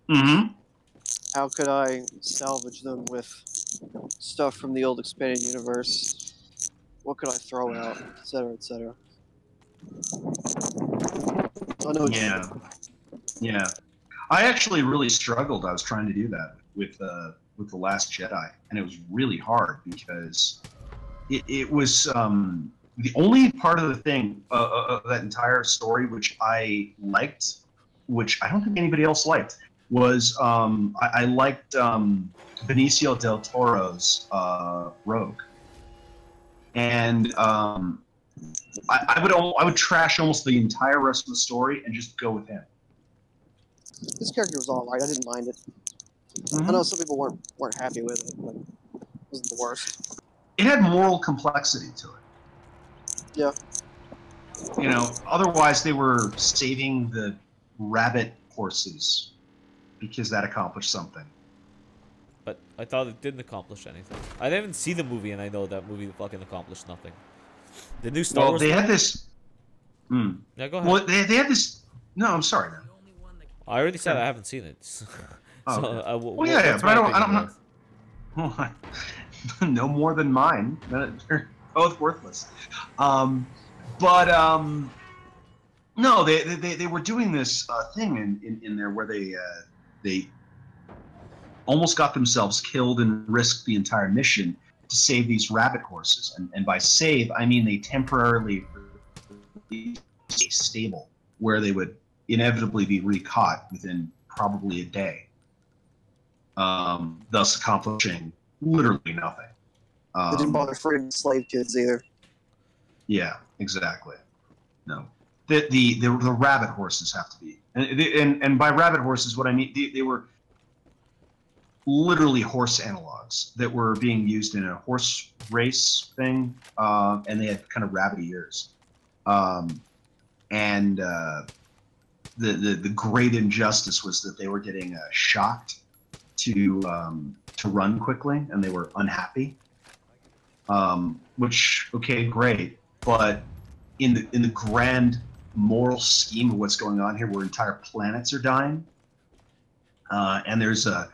Mm-hmm. How could I salvage them with stuff from the old expanded universe? What could I throw out, etc., etc. I know. Yeah. Yeah. I actually really struggled. I was trying to do that with The Last Jedi, and it was really hard because it was the only part of the thing of that entire story which I liked, which I don't think anybody else liked, was I liked Benicio del Toro's Rogue, and I would trash almost the entire rest of the story and just go with him. This character was alright. I didn't mind it. I know some people weren't happy with it, but it wasn't the worst. It had moral complexity to it. Yeah. You know, otherwise they were saving the rabbit horses because that accomplished something. But I thought it didn't accomplish anything. I didn't even see the movie, and I know that movie fucking accomplished nothing. The new Star Wars. Well, they had this. Yeah, go ahead. Well, they had this. No, I'm sorry, man. I already said I haven't seen it. So, Okay. Well, yeah, but I don't. No more than mine. They're both worthless. No, they were doing this thing in there where they almost got themselves killed and risked the entire mission to save these rabbit horses. And by save, I mean they temporarily released a stable where they would inevitably be recaught within probably a day, thus accomplishing literally nothing. They didn't bother freeing slave kids either. Yeah, exactly. No, the rabbit horses have to be, and by rabbit horses, what I mean, they were literally horse analogs that were being used in a horse race thing, and they had kind of rabbity ears, and the great injustice was that they were getting shocked to run quickly, and they were unhappy. Which, okay, great, but in the grand moral scheme of what's going on here, where entire planets are dying, and there's a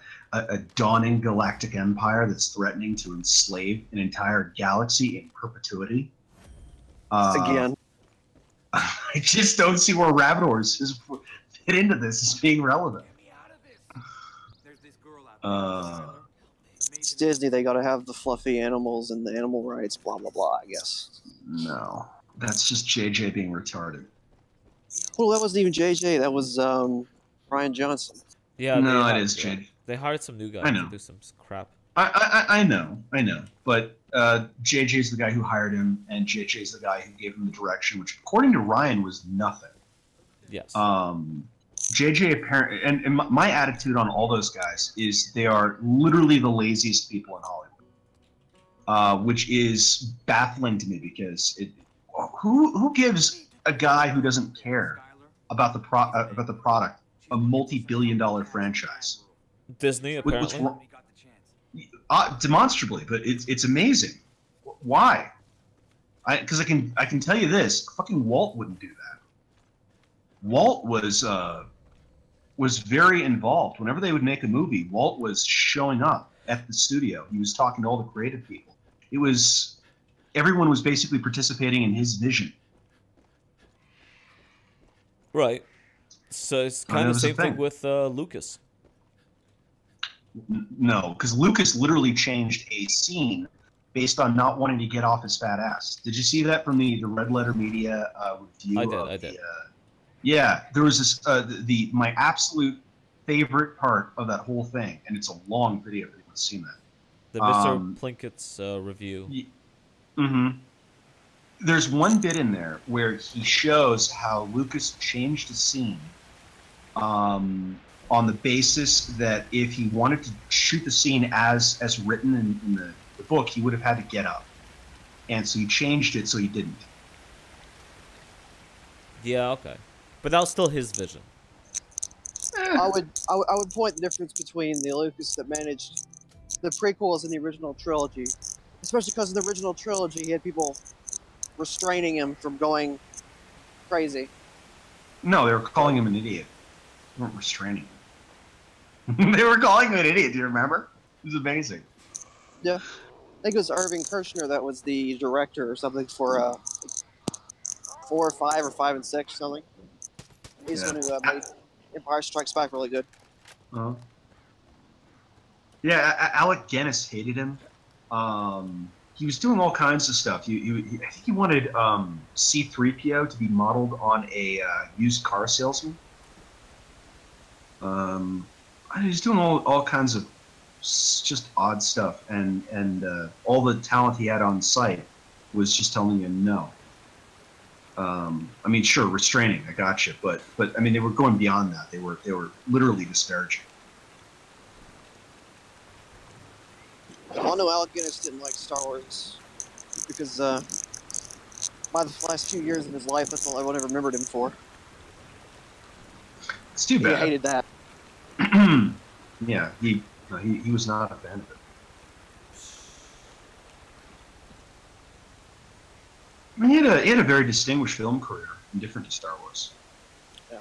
dawning galactic empire that's threatening to enslave an entire galaxy in perpetuity. Again. I just don't see where rabbit horses fit into this as being relevant. It's Disney. They got to have the fluffy animals and the animal rights. Blah blah blah. I guess. No, that's just JJ being retarded. Well, that wasn't even JJ. That was Ryan Johnson. Yeah. No, it is JJ. They hired some new guys to do some crap. I know, but JJ's the guy who hired him, and JJ's the guy who gave him the direction, which, according to Ryan, was nothing. Yes. JJ apparently, and my attitude on all those guys is they are literally the laziest people in Hollywood, which is baffling to me because who gives a guy who doesn't care about the product a multi-billion-dollar franchise? Disney, apparently. Demonstrably, but it's amazing. Why? Because I can tell you this: fucking Walt wouldn't do that. Walt was very involved. Whenever they would make a movie, Walt was showing up at the studio. He was talking to all the creative people. Everyone was basically participating in his vision. Right. So it's kind of the same thing with Lucas. No, because Lucas literally changed a scene based on not wanting to get off his fat ass. Did you see that from the Red Letter Media review? I did. Yeah, there was this my absolute favorite part of that whole thing, and it's a long video. If anyone's seen that. The Mr. Plinkett's review. Mm-hmm. There's one bit in there where he shows how Lucas changed a scene. On the basis that if he wanted to shoot the scene as written in the book, he would have had to get up. And so he changed it so he didn't. Yeah, okay. But that was still his vision. I would point the difference between the Lucas that managed the prequels and the original trilogy. Especially because in the original trilogy, he had people restraining him from going crazy. No, they were calling him an idiot. They weren't restraining him. They were calling him an idiot. Do you remember? It was amazing. Yeah, I think it was Irving Kershner that was the director or something for 4 or 5 or 5 and 6 or something. He's the one who made Empire Strikes Back really good. Yeah, Alec Guinness hated him. He was doing all kinds of stuff. I think he wanted C-3PO to be modeled on a used car salesman. He's doing all kinds of just odd stuff, and all the talent he had on site was just telling you no. I mean, sure, restraining, I gotcha, but I mean, they were going beyond that. They were literally disparaging. Well, I know Alec Guinness didn't like Star Wars because by the last few years of his life, that's all everyone ever remembered him for. It's too bad. He hated that. Yeah, he was not a fan of it. I mean, he had a very distinguished film career, indifferent to Star Wars. Yeah.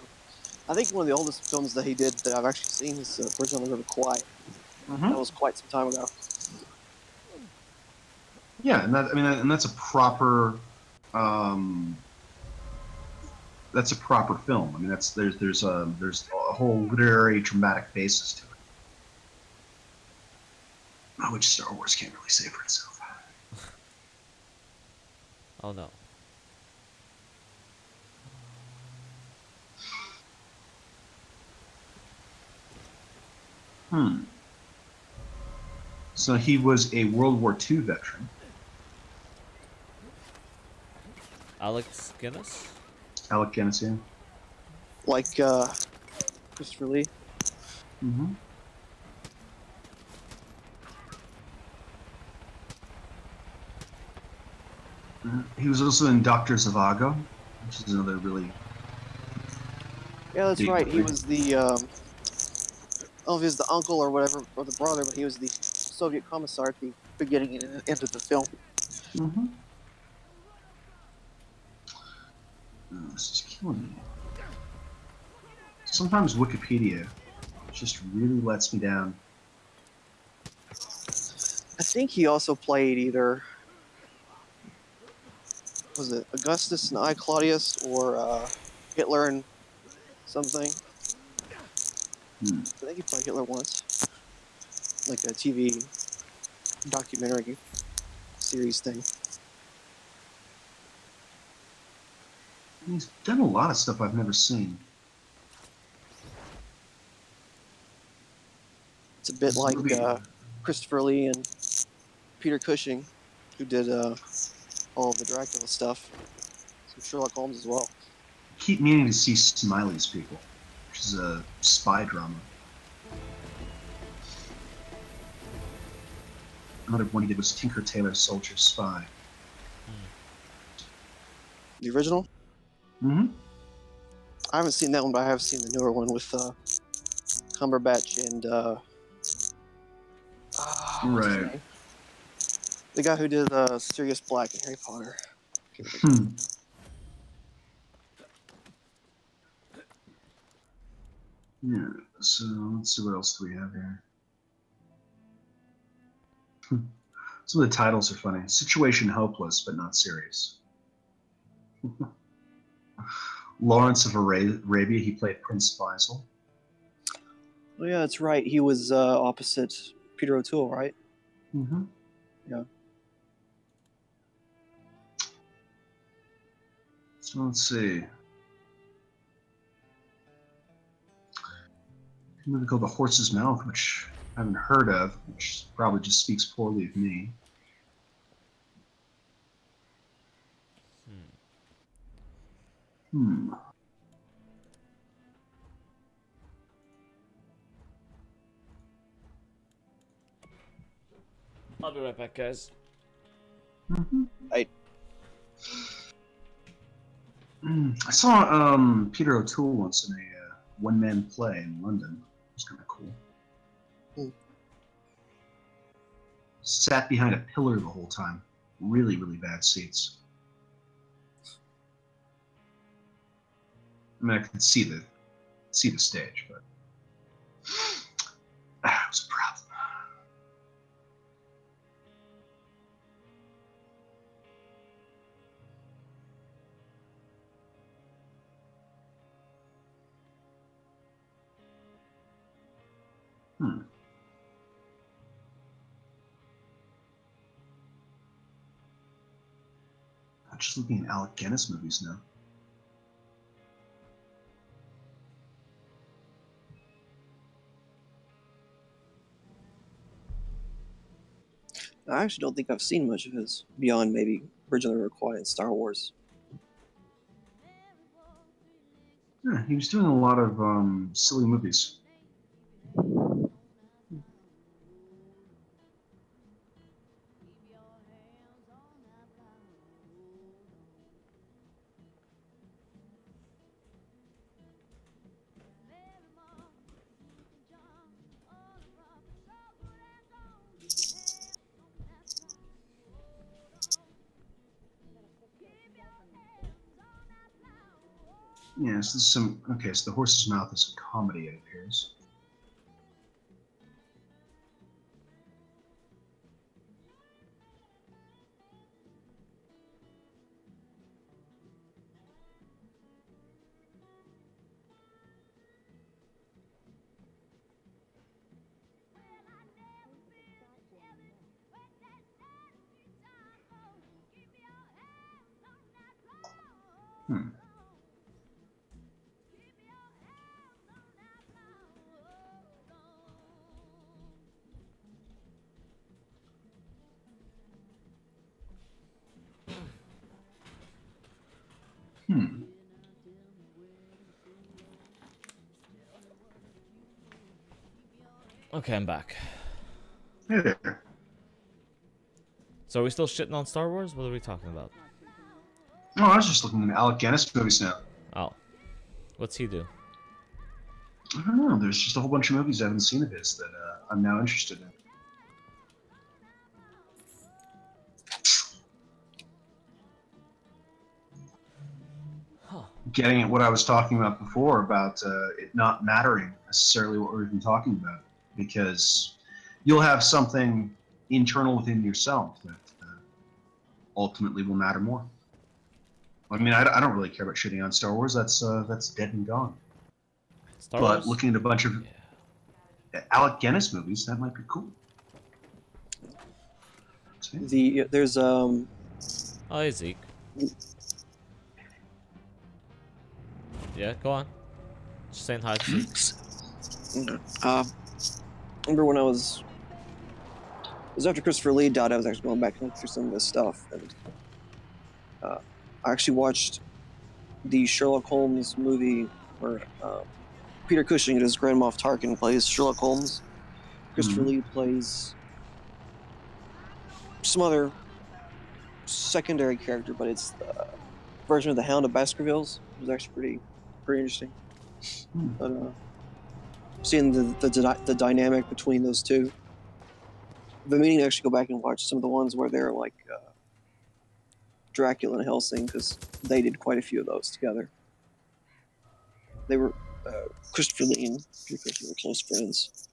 I think one of the oldest films that he did that I've actually seen is Bridge on the River Kwai. That was quite some time ago. Yeah, and that's a proper film. I mean, there's a whole literary dramatic basis to it, which Star Wars can't really say for itself. Oh no. So he was a World War II veteran. Alex Guinness? Alec Guinness, yeah. Like Christopher Lee. Mm-hmm. He was also in Dr. Zhivago, which is another really Yeah, that's Big right. He boy. was the, I don't know if he was the uncle or whatever, or the brother, but he was the Soviet commissar at the beginning and end of the film. Mm-hmm. Oh, this is killing me. Sometimes Wikipedia just really lets me down. I think he also played either, was it Augustus and I Claudius, or Hitler and something. Hmm. I think he played Hitler once, like a TV documentary series thing. He's done a lot of stuff I've never seen. It's a bit This like movie- Christopher Lee and Peter Cushing, who did all of the Dracula stuff. Some Sherlock Holmes as well. keep meaning to see Smiley's People, which is a spy drama. Another one he did was Tinker Tailor Soldier Spy. The original? Mm-hmm. I haven't seen that one, but I have seen the newer one with Cumberbatch and what's his Right. name? The guy who did Sirius Black in Harry Potter. Hmm. Yeah, so let's see what else do we have here. Some of the titles are funny. Situation hopeless, but not serious. Lawrence of Arabia, he played Prince Faisal. Oh yeah, that's right. He was opposite Peter O'Toole, right? Mm-hmm. Yeah. So let's see. A movie called The Horse's Mouth, which I haven't heard of, which probably just speaks poorly of me. Hmm. I'll be right back, guys. Mm-hmm. I I saw Peter O'Toole once in a one-man play in London. It was kind of cool. Hmm. Sat behind a pillar the whole time. Really, really bad seats. I mean, I could see the stage, but it was a problem. Hmm. I'm just looking at Alec Guinness movies now. actually don't think I've seen much of his beyond maybe originally recorded in Star Wars. Yeah, he was doing a lot of silly movies. Yeah, so this is some. Okay, so The Horse's Mouth is a comedy, it appears. Hmm. Hmm. Okay, I'm back. Hey there. So are we still shitting on Star Wars? What are we talking about? Oh, I was just looking at Alec Guinness movies now. Oh. What's he do? I don't know. There's just a whole bunch of movies I haven't seen of his that I'm now interested in. Getting at what I was talking about before about it not mattering necessarily what we've been talking about, because you'll have something internal within yourself that ultimately will matter more. I mean, I don't really care about shitting on Star Wars. That's dead and gone. Star But Wars? looking at a bunch of Alec Guinness movies, that might be cool. There's Hi, Zeke. Yeah, go on. Just saying hi to Zeke. Remember when it was after Christopher Lee died, I was actually going back and looking through some of his stuff, and I actually watched the Sherlock Holmes movie where Peter Cushing as Grand Moff Tarkin plays Sherlock Holmes. Christopher Lee plays some other secondary character, but it's the version of the Hound of Baskervilles. It was actually pretty interesting. But seeing the dynamic between those two. I've been meaning to actually go back and watch some of the ones where they're like Dracula and Helsing, because they did quite a few of those together. They were Christopher Lee and Peter Cushing were close friends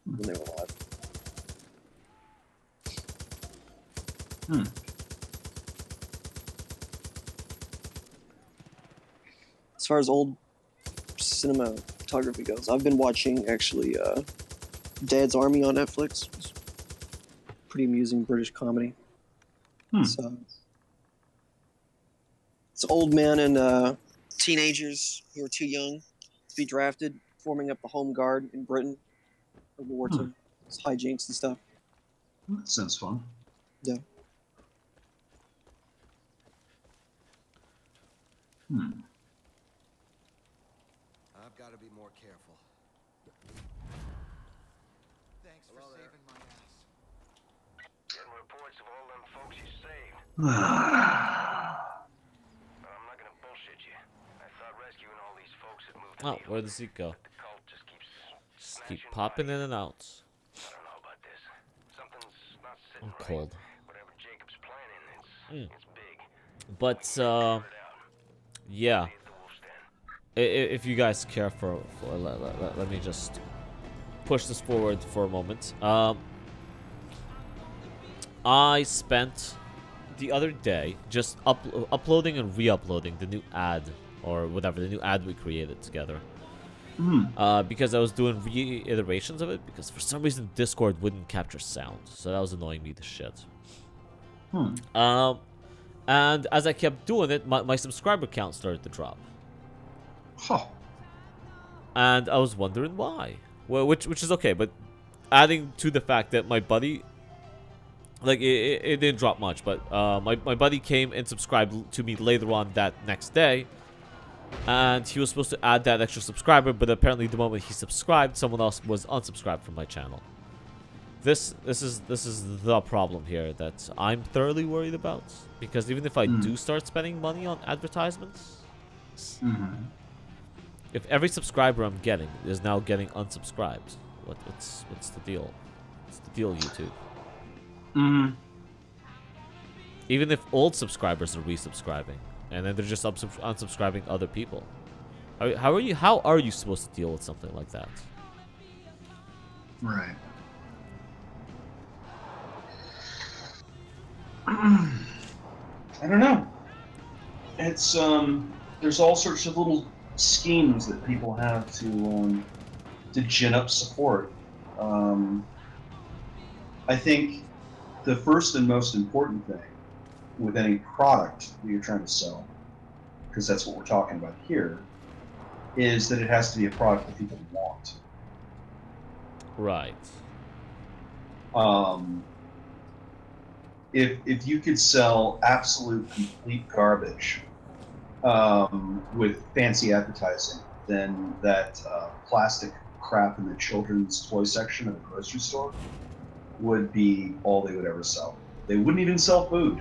when they were alive. As far as old cinematography goes, I've been watching actually Dad's Army on Netflix. It's pretty amusing British comedy. It's old men and teenagers who are too young to be drafted, forming up the Home Guard in Britain of World War II. It's hijinks and stuff. That sounds fun. Yeah. I've got to be more careful. Thanks for saving my ass. Getting reports of all them folks you saved. But I'm not gonna bullshit you. I thought rescuing all these folks had moved the Oh, needle. where does Zeke go? The cult just keeps Keep snatching popping in bodies. and out. I don't know about this. Something's not sitting I'm right. cold. Whatever Jacob's planning, it's big. But yeah. If you guys care for let me just push this forward for a moment. I spent the other day just uploading and re-uploading the new ad, or whatever, the new ad we created together. Because I was doing reiterations of it, because for some reason Discord wouldn't capture sound, so that was annoying me to shit. And as I kept doing it, my subscriber count started to drop. And I was wondering why. Well, which is okay, but adding to the fact that my buddy, like, it didn't drop much, but my buddy came and subscribed to me later on that next day, and he was supposed to add that extra subscriber, but apparently the moment he subscribed, someone else was unsubscribed from my channel. This is the problem here that I'm thoroughly worried about, because even if I do start spending money on advertisements, if every subscriber I'm getting is now getting unsubscribed, what's the deal? What's the deal, YouTube? Even if old subscribers are resubscribing, and then they're just unsubscribing other people, how are you supposed to deal with something like that? Right. I don't know. It's there's all sorts of little schemes that people have to gin up support. I think the first and most important thing with any product that you're trying to sell, because that's what we're talking about here, is that it has to be a product that people want. Right. If you could sell absolute complete garbage with fancy advertising, then that plastic crap in the children's toy section of the grocery store would be all they would ever sell. They wouldn't even sell food,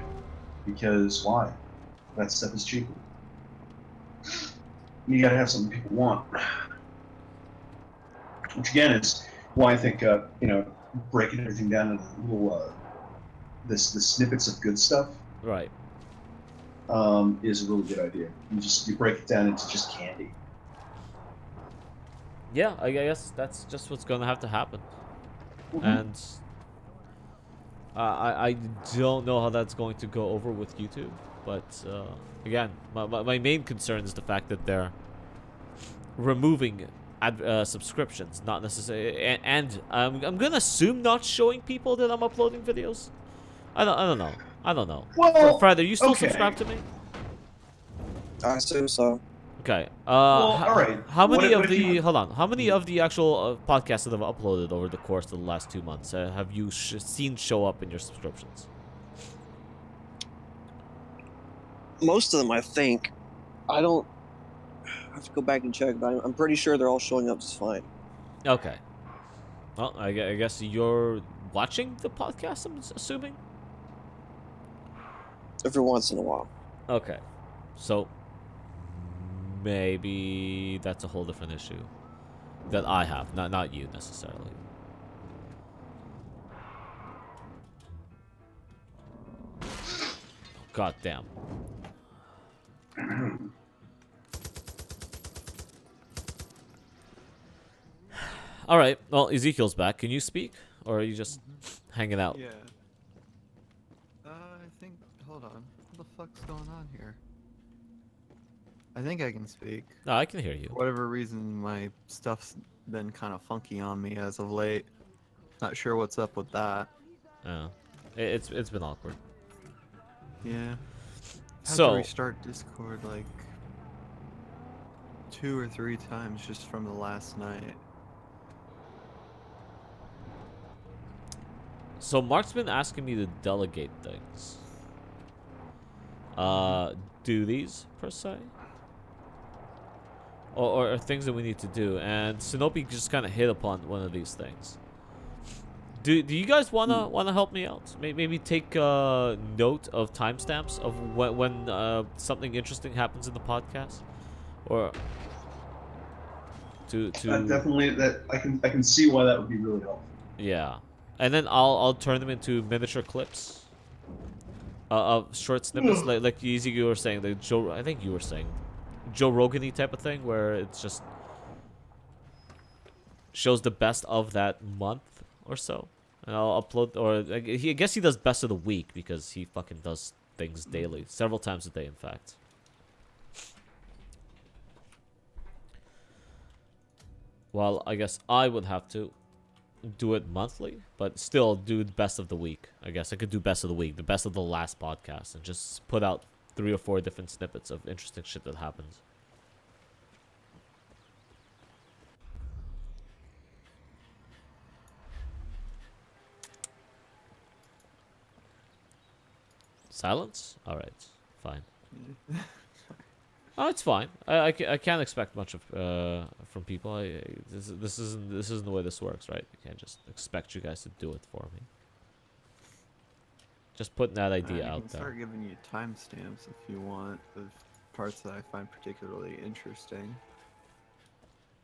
because why? That stuff is cheaper. You gotta have something people want. which again is why I think breaking everything down into little the snippets of good stuff Right. is a really good idea. You break it down into just candy. Yeah, I guess that's just what's gonna have to happen. Mhm. And I don't know how that's going to go over with YouTube, but again, my main concern is the fact that they're removing subscriptions, not necessarily, and I'm gonna assume not showing people that I'm uploading videos. I don't know. Well, Fred, are you still okay. subscribed to me? I assume so. Okay. Well, all right. How many What of if you- the hold on? How many of the actual podcasts that I've uploaded over the course of the last 2 months have you seen show up in your subscriptions? Most of them, I think. I don't. I have to go back and check, but I'm pretty sure they're all showing up just fine. Okay. Well, I guess you're watching the podcast, I'm assuming? Every once in a while. Okay. So, maybe that's a whole different issue that I have, not you necessarily. God damn. All right. Well, Ezekiel's back. Can you speak, or are you just hanging out? Yeah. I think. Hold on. What the fuck's going on here? I think I can speak. No, I can hear you. For whatever reason, my stuff's been kind of funky on me as of late. Not sure what's up with that. Oh, it's been awkward. Yeah. Had So to restart Discord like 2 or 3 times just from the last night. So Mark's been asking me to delegate things. Duties per se, or things that we need to do, and Sinopi just kind of hit upon one of these things. Do you guys wanna help me out? Maybe take note of timestamps of when something interesting happens in the podcast, or to definitely that I can see why that would be really helpful. Yeah, and then I'll turn them into miniature clips of short snippets, like you were saying, like I think you were saying, Joe Rogan-y type of thing, where it's just shows the best of that month or so, and I'll upload. Or I guess he does best of the week because he fucking does things daily, several times a day, in fact. Well, I guess I would have to do it monthly, but still do the best of the week. I guess I could do best of the week, the best of the last podcast, and just put out 3 or 4 different snippets of interesting shit that happens. Silence? All right, fine. Oh, it's fine. I can't expect much of from people. This isn't the way this works, right? I can't just expect you guys to do it for me. Just putting that idea I out can there. start giving you timestamps if you want of parts that I find particularly interesting.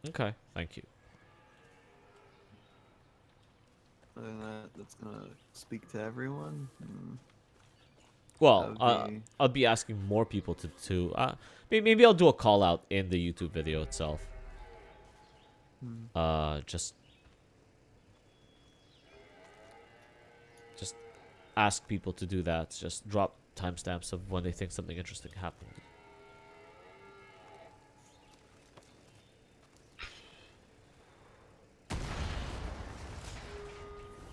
Okay, thank you. Other than that, that's gonna speak to everyone. Well, That would be- I'll be asking more people to maybe I'll do a call out in the YouTube video itself. Just ask people to do that. Just drop timestamps of when they think something interesting happened.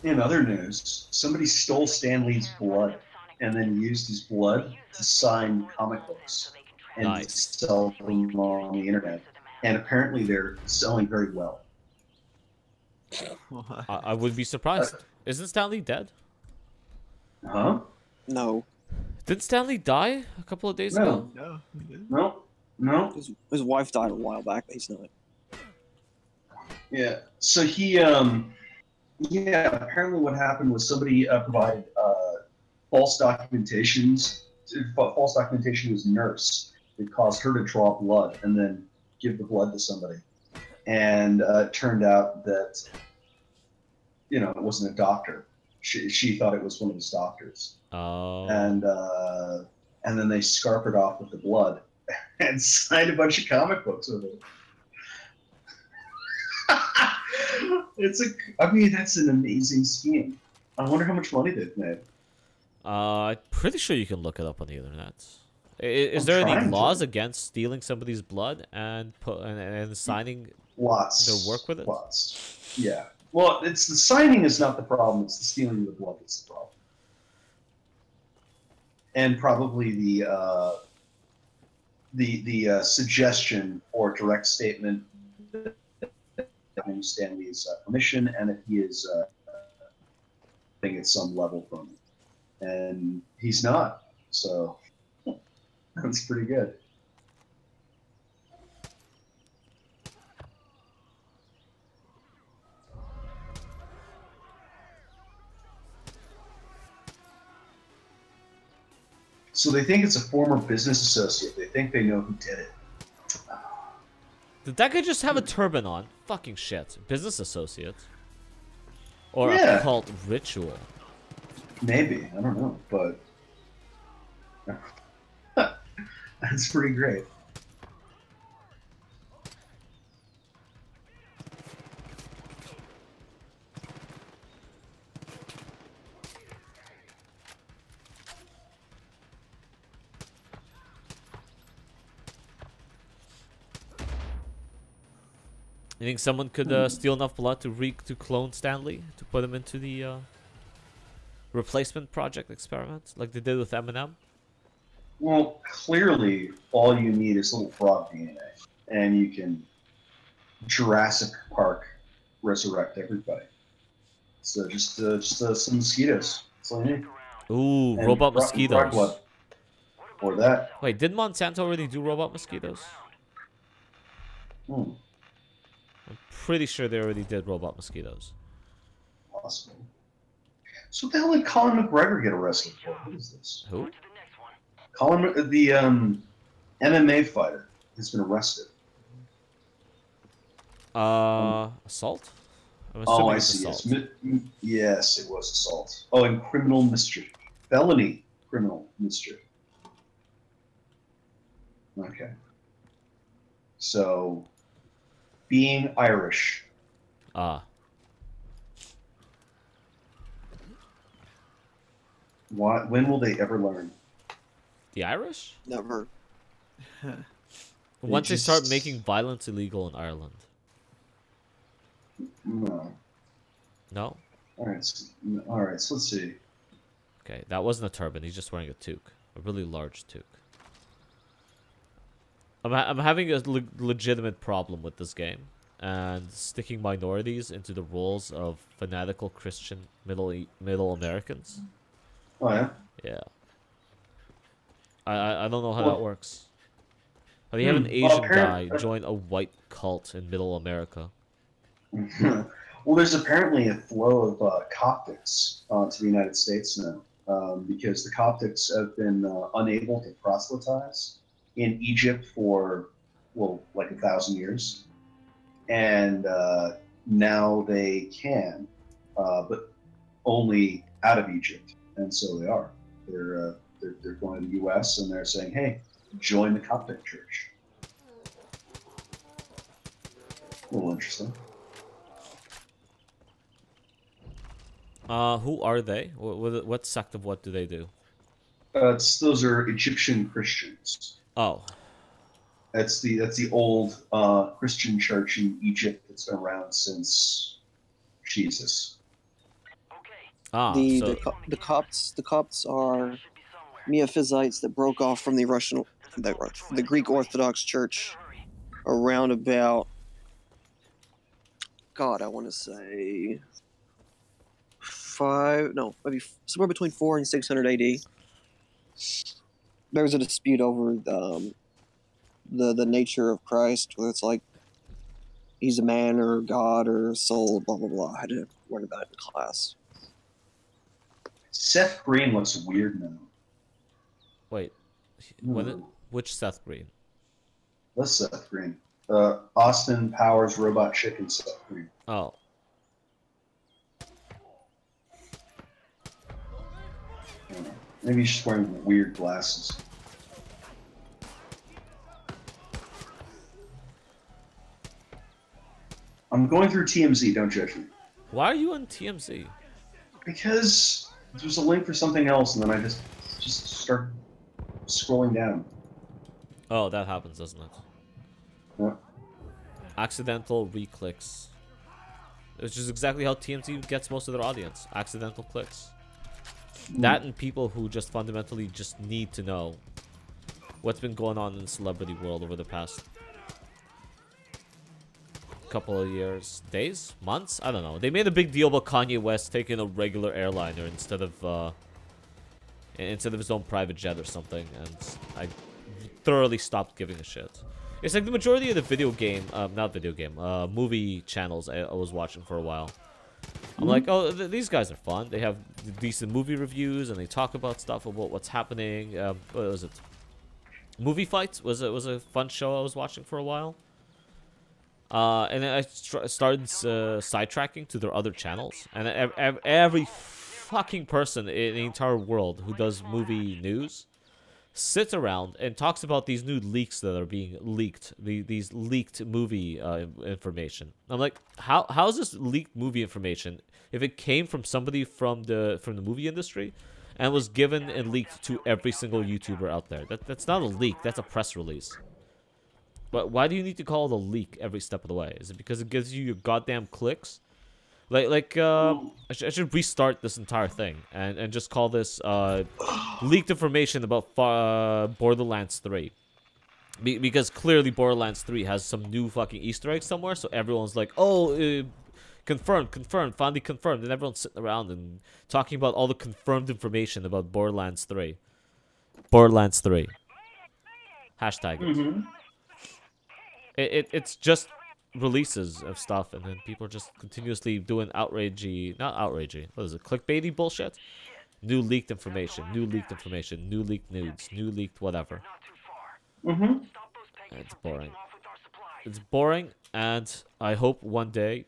In other news, somebody stole Stan Lee's blood and then used his blood to sign comic books and Nice. sell them on the internet. And apparently they're selling very well. I would be surprised. Isn't Stanley dead? Huh? No. Didn't Stanley die a couple of days ago? No, he didn't. No. His wife died a while back, but he's not. Yeah. So he, apparently what happened was somebody provided false documentation to his nurse that caused her to draw blood and then give the blood to somebody. and it turned out that, you know, it wasn't a doctor. She thought it was one of his doctors. Oh. And then they scarpered off with the blood and signed a bunch of comic books with it. I mean, that's an amazing scheme. I wonder how much money they've made. I'm pretty sure you can look it up on the internet. Is I'm there any trying laws to. against stealing somebody's blood and signing Lots. their work with it? Lots. Yeah. Well, it's the signing is not the problem. It's the stealing of the blood that's the problem. And probably the suggestion or direct statement that Stanley's permission, and if he is getting at some level from it, and he's not. So that's pretty good. So they think it's a former business associate. They think they know who did it. Did that guy just have a turban on? Fucking shit. Business associate. Or Yeah. a cult ritual. Maybe. I don't know. But that's pretty great. You think someone could steal enough blood to clone Stanley to put him into the replacement project experiment, like they did with Eminem? Well, clearly, all you need is little frog DNA, and you can Jurassic Park resurrect everybody. So just some mosquitoes. That's all you need. Ooh, And robot frog mosquitoes. blood. Or that. Wait, did Monsanto already do robot mosquitoes? Hmm. I'm pretty sure they already did robot mosquitoes. Possible. So what the hell did Colin McGregor get arrested for? What is this? Who? Colin, the MMA fighter, has been arrested. Assault? I'm Oh, assuming I it's see. assault. Yes, it was assault. Oh, and criminal mischief. Felony criminal mischief. Okay. So, being Irish. Ah. When will they ever learn? The Irish? Never. Once they start making violence illegal in Ireland. No. No? All right. So let's see. Okay, that wasn't a turban. He's just wearing a toque. A really large toque. I'm having a legitimate problem with this game. And sticking minorities into the roles of fanatical Christian middle Americans. Oh, yeah? Yeah. I don't know how that works. How do you have an Well, Asian guy join a white cult in middle America? Well, there's apparently a flow of Coptics to the United States now, because the Coptics have been unable to proselytize in Egypt for, well, like 1,000 years. And now they can, but only out of Egypt. And so they are. They're going to the U.S. and they're saying, "Hey, join the Coptic Church." A little interesting. Who are they? What sect of what do they do? Those are Egyptian Christians. Oh. That's the old Christian church in Egypt that's been around since Jesus. Ah, The Copts are Miaphysites that broke off from the Greek Orthodox Church around about, God, I want to say maybe somewhere between 400 and 600 AD. There was a dispute over the nature of Christ, whether it's like he's a man or God or soul, blah blah blah. I had to learn about it in class. Seth Green looks weird now. Wait, which Seth Green? What's Seth Green? Austin Powers Robot Chicken Supreme. Oh. Maybe he's just wearing weird glasses. I'm going through TMZ, don't judge me. Why are you on TMZ? Because there's a link for something else, and then I just start scrolling down. Oh, that happens, doesn't it? Yeah. Accidental re-clicks. Which is exactly how TMZ gets most of their audience. Accidental clicks. That and people who just fundamentally just need to know what's been going on in the celebrity world over the past couple of years. Days? Months? I don't know. They made a big deal about Kanye West taking a regular airliner instead of his own private jet or something, and I thoroughly stopped giving a shit. It's like the majority of the movie channels I was watching for a while. I'm like, oh, these guys are fun. They have decent movie reviews, and they talk about stuff about what's happening. What was it? Movie Fights was a fun show I was watching for a while. And then I started sidetracking to their other channels, and every fucking person in the entire world who does movie news sits around and talks about these new leaks that are being leaked, these leaked movie information. I'm like, how is this leaked movie information if it came from somebody from the movie industry and was given and leaked to every single YouTuber out there? That's not a leak, that's a press release. But why do you need to call it a leak every step of the way? Is it because it gives you your goddamn clicks? I should restart this entire thing and just call this leaked information about Borderlands 3. Because clearly Borderlands 3 has some new fucking Easter eggs somewhere, so everyone's like, oh, confirmed, finally confirmed. And everyone's sitting around and talking about all the confirmed information about Borderlands 3. Borderlands 3. Hashtag it. It's just releases of stuff, and then people are just continuously doing not outragey, what is it, clickbaity bullshit? New leaked information, new leaked nudes, new leaked whatever. It's boring. It's boring, and I hope one day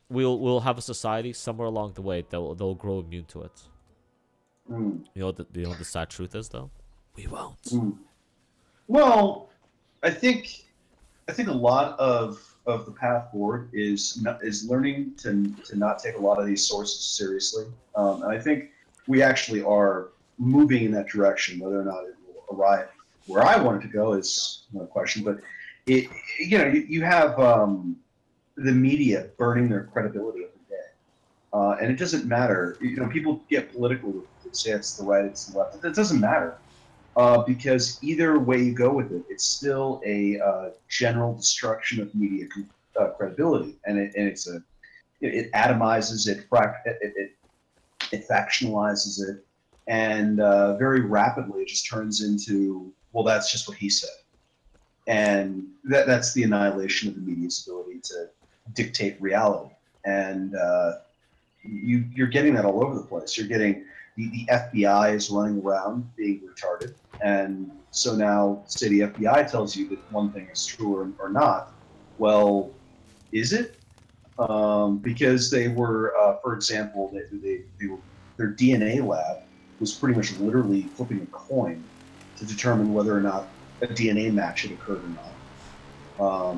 we'll have a society somewhere along the way that'll grow immune to it. You know what the sad truth is, though? We won't. Well, I think a lot of the path forward is learning to not take a lot of these sources seriously. And I think we actually are moving in that direction. Whether or not it will arrive where I want it to go is another question. But you have the media burning their credibility every day, and it doesn't matter. People get political with it, say it's the right, it's the left. It doesn't matter. Because either way you go with it, it's still a general destruction of media credibility, and it atomizes it, it factionalizes it, and very rapidly it just turns into, well, that's just what he said, and that's the annihilation of the media's ability to dictate reality, and you're getting that all over the place. You're getting the FBI is running around being retarded. And so now, say the FBI tells you that one thing is true or not. Well, is it? Because they were, for example, their DNA lab was pretty much literally flipping a coin to determine whether or not a DNA match had occurred or not.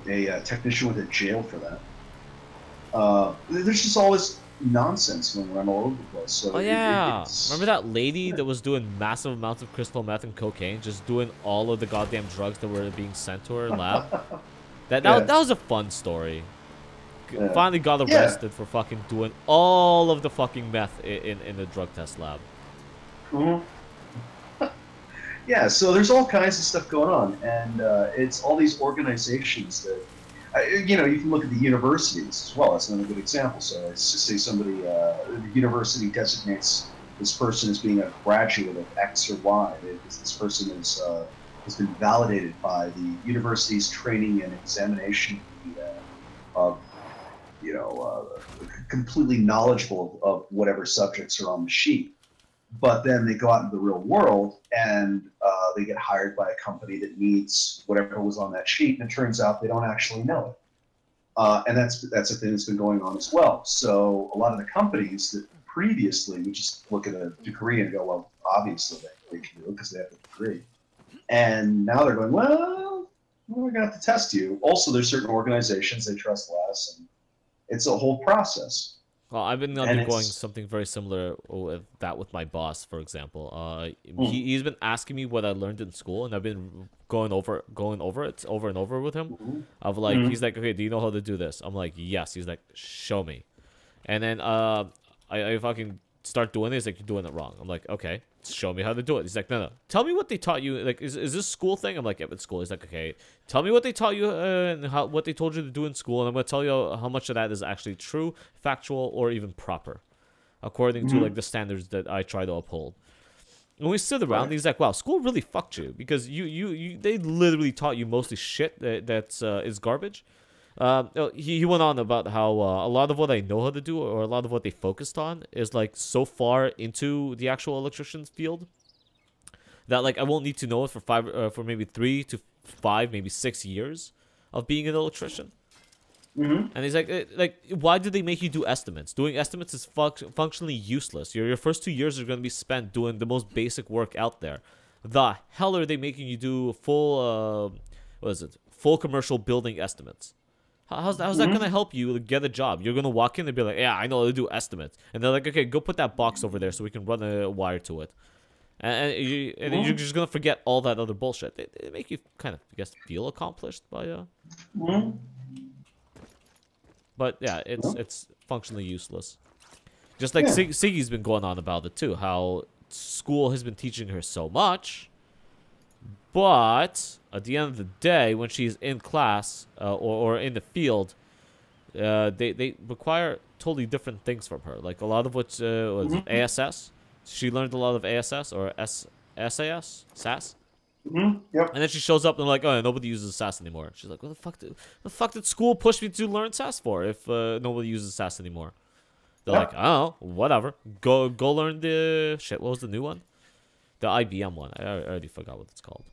A technician went to jail for that. There's just all this nonsense going around all over the place. So remember that lady that was doing massive amounts of crystal meth and cocaine, just doing all of the goddamn drugs that were being sent to her lab? That was a fun story. Finally got arrested for fucking doing all of the fucking meth in the drug test lab. Yeah, so there's all kinds of stuff going on, and it's all these organizations that you can look at the universities as well. That's another good example. So let's just say somebody, the university designates this person as being a graduate of X or Y. This person has been validated by the university's training and examination, completely knowledgeable of whatever subjects are on the sheet. but then they go out into the real world and they get hired by a company that needs whatever was on that sheet, and it turns out they don't actually know it. And that's a thing that's been going on as well. So a lot of the companies that previously would just look at a degree and go, well, obviously they can do it because they have the degree. And now they're going, well, we're going to have to test you. Also, there's certain organizations they trust less, and it's a whole process. Well, I've been undergoing something very similar with that with my boss, for example. He's been asking me what I learned in school, and I've been going over it over and over with him. Of like, he's like, okay, do you know how to do this? I'm like, yes. He's like, show me. And then I fucking start doing it. He's like, you're doing it wrong. I'm like, okay, show me how to do it. He's like, no. Tell me what they taught you. Like, is this school thing? I'm like, yeah, it's school. He's like, okay, tell me what they taught you and what they told you to do in school, and I'm gonna tell you how much of that is actually true, factual, or even proper, according to like the standards that I try to uphold. When we sit around, he's like, wow, school really fucked you because they literally taught you mostly shit that's is garbage. He went on about how a lot of what I know how to do, or a lot of what they focused on, is like so far into the actual electrician's field that like I won't need to know it for maybe 3 to 5, maybe 6 years of being an electrician. And he's like, why did they make you do estimates? Doing estimates is functionally useless. Your first 2 years are going to be spent doing the most basic work out there. The hell are they making you do full commercial building estimates? How's that going to help you get a job? You're going to walk in and be like, yeah, I know how to do estimates. And they're like, okay, go put that box over there so we can run a wire to it. And you're just going to forget all that other bullshit. They make you kind of, I guess, feel accomplished by... But yeah, it's functionally useless. Just like Siggy's been going on about it too, how school has been teaching her so much, but at the end of the day, when she's in class or in the field, they require totally different things from her. Like a lot of what's ASS. She learned a lot of ASS or SAS. And then she shows up and like, oh, nobody uses SAS anymore. She's like, what the fuck did school push me to learn SAS for if nobody uses SAS anymore? They're like, oh, whatever. Go learn the shit. What was the new one? The IBM one. I already forgot what it's called.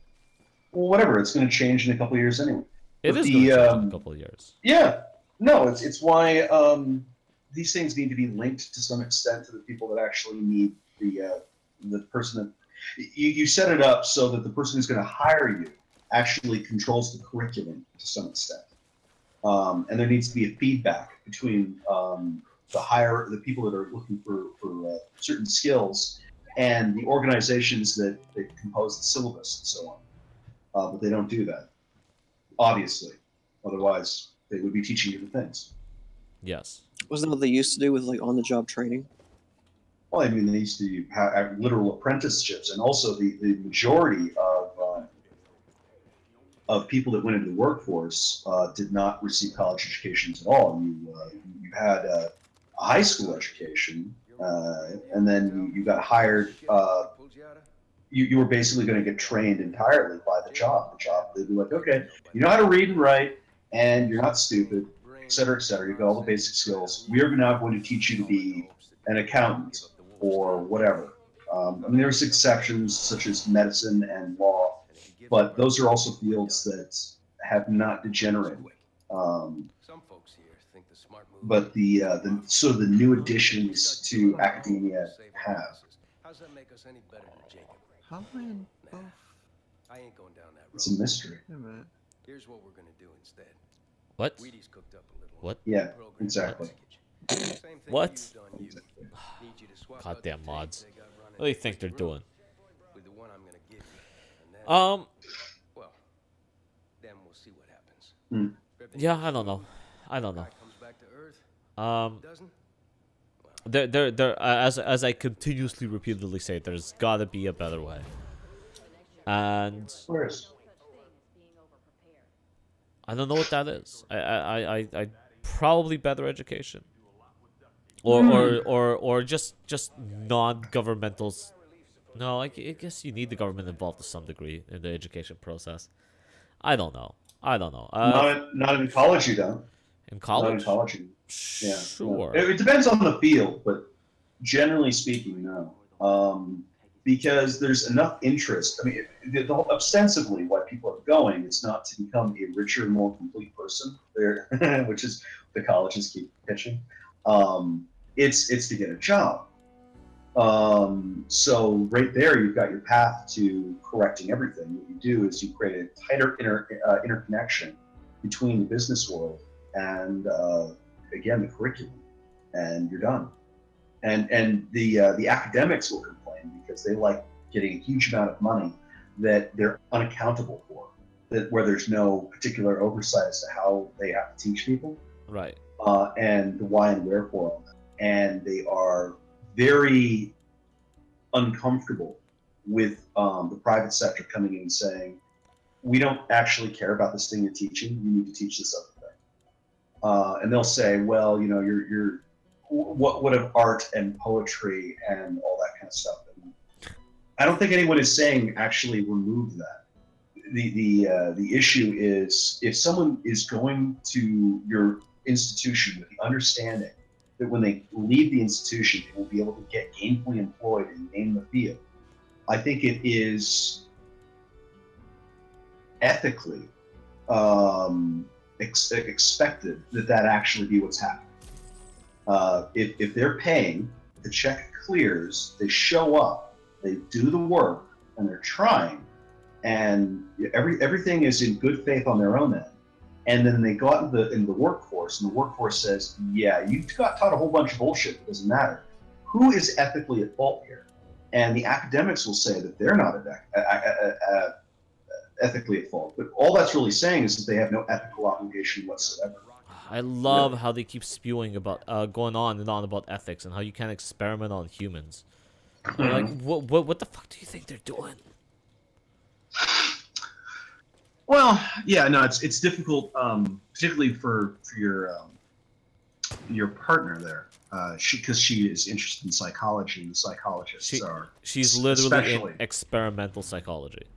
Well, whatever. It's going to change in a couple of years anyway. It is going to change in a couple of years. Yeah. No, it's why these things need to be linked to some extent to the people that actually need the person that... You set it up so that the person who's going to hire you actually controls the curriculum to some extent. And there needs to be a feedback between the people that are looking for certain skills and the organizations that compose the syllabus and so on. But they don't do that, obviously. Otherwise, they would be teaching you the things. Yes. Wasn't that what they used to do with like on-the-job training? Well, I mean, they used to have literal apprenticeships, and also the majority of people that went into the workforce did not receive college educations at all. You had a high school education, and then you got hired. You were basically going to get trained entirely by the job. They'd be like, okay, you know how to read and write, and you're not stupid, et cetera, et cetera. You got all the basic skills. We are now going to teach you to be an accountant or whatever. I mean, there's exceptions such as medicine and law, but those are also fields that have not degenerated. But the sort of the new additions to academia have. How am I in both? I ain't going down that road. It's a mystery. Here's what we're gonna do instead. What? Wheaties cooked up a little. What? Yeah, exactly. What? Goddamn mods. What do you think they're doing? Well, then we'll see what happens. Yeah, I don't know. There as I continuously repeatedly say, there's gotta be a better way. And I don't know what that is. I probably better education. Or just non-governmental. No, I guess you need the government involved to some degree in the education process. I don't know. Not in college, you don't. In college? Not in college. Yeah. Sure. No. It depends on the field, but generally speaking, no. because there's enough interest. I mean, ostensibly, why people are going is not to become a richer, more complete person, there, which is the colleges keep pitching. It's to get a job. So right there, you've got your path to correcting everything. What you do is you create a tighter interconnection between the business world and again the curriculum, and you're done. And the academics will complain because they like getting a huge amount of money that they're unaccountable for, that where there's no particular oversight as to how they have to teach people, Right. and the why and wherefore of it. And they are very uncomfortable with the private sector coming in and saying, we don't actually care about this thing you're teaching. You need to teach this other thing. And they'll say, well, you know, you're what of art and poetry and all that kind of stuff. And I don't think anyone is saying actually remove that. The issue is if someone is going to your institution with the understanding that when they leave the institution, they will be able to get gainfully employed and name the field. I think it is ethically expected that actually be what's happening. If they're paying, the check clears, they show up, they do the work, and they're trying, and everything is in good faith on their own end. And then they go out into the workforce, and the workforce says, yeah, you got taught a whole bunch of bullshit, it doesn't matter. Who is ethically at fault here? And the academics will say that they're not ethically at fault. But all that's really saying is that they have no ethical obligation whatsoever. I love how they keep spewing about, going on and on about ethics and how you can't experiment on humans. Like, what the fuck do you think they're doing? Well, yeah, no, it's difficult, particularly for your partner there, because she is interested in psychology, and the psychologists are. She's literally in experimental psychology.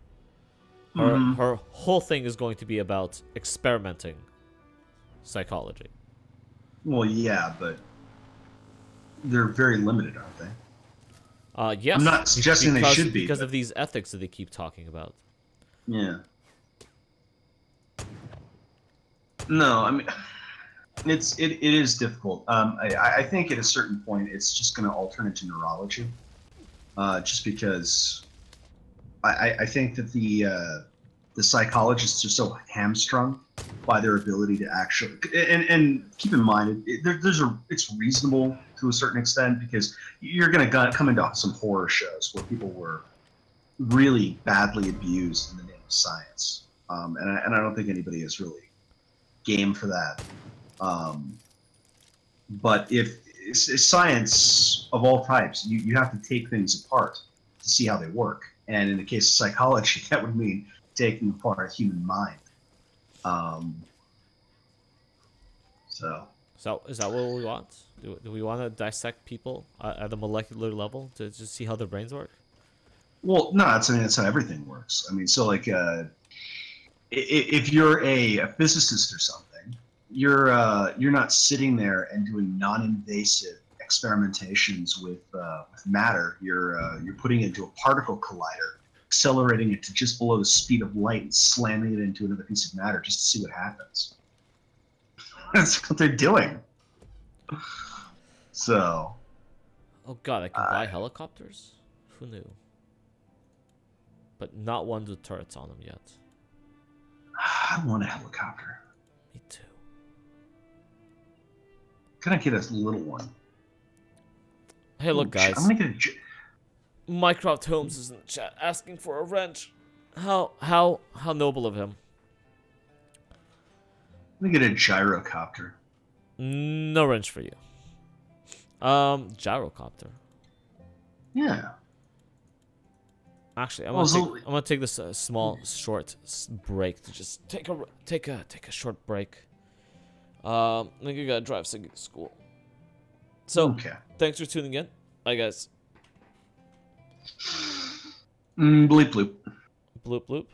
Her whole thing is going to be about experimenting psychology. Well, yeah, but they're very limited, aren't they? Yes. I'm not suggesting they should be because of these ethics that they keep talking about. Yeah. No, I mean, it is difficult. I think at a certain point it's just going to all turn into neurology, just because I think that the psychologists are so hamstrung by their ability to actually and keep in mind it's reasonable to a certain extent, because you're going to come into some horror shows where people were really badly abused in the name of science, and I don't think anybody is really game for that. But if it's science of all types, you have to take things apart to see how they work. And in the case of psychology, that would mean taking apart a human mind. So is that what we want? Do we want to dissect people at a molecular level to just see how their brains work? Well, no, that's how everything works. I mean, so like, if you're a physicist or something, you're not sitting there and doing non-invasive experimentations with matter. You're putting it into a particle collider, accelerating it to just below the speed of light, and slamming it into another piece of matter just to see what happens. That's what they're doing. So. Oh god, I can buy helicopters? Who knew? But not one with turrets on them yet. I want a helicopter. Me too. Gonna get a little one. Hey, look, guys. I'm gonna get a. Mycroft Holmes is in the chat asking for a wrench. How noble of him. I'm gonna get a gyrocopter. No wrench for you. Gyrocopter. Yeah. Actually, I'm gonna take this small short break to just take a short break. I think you gotta drive Siggy to school. So, thanks for tuning in. Bye, guys. Bleep bloop. Bloop bloop.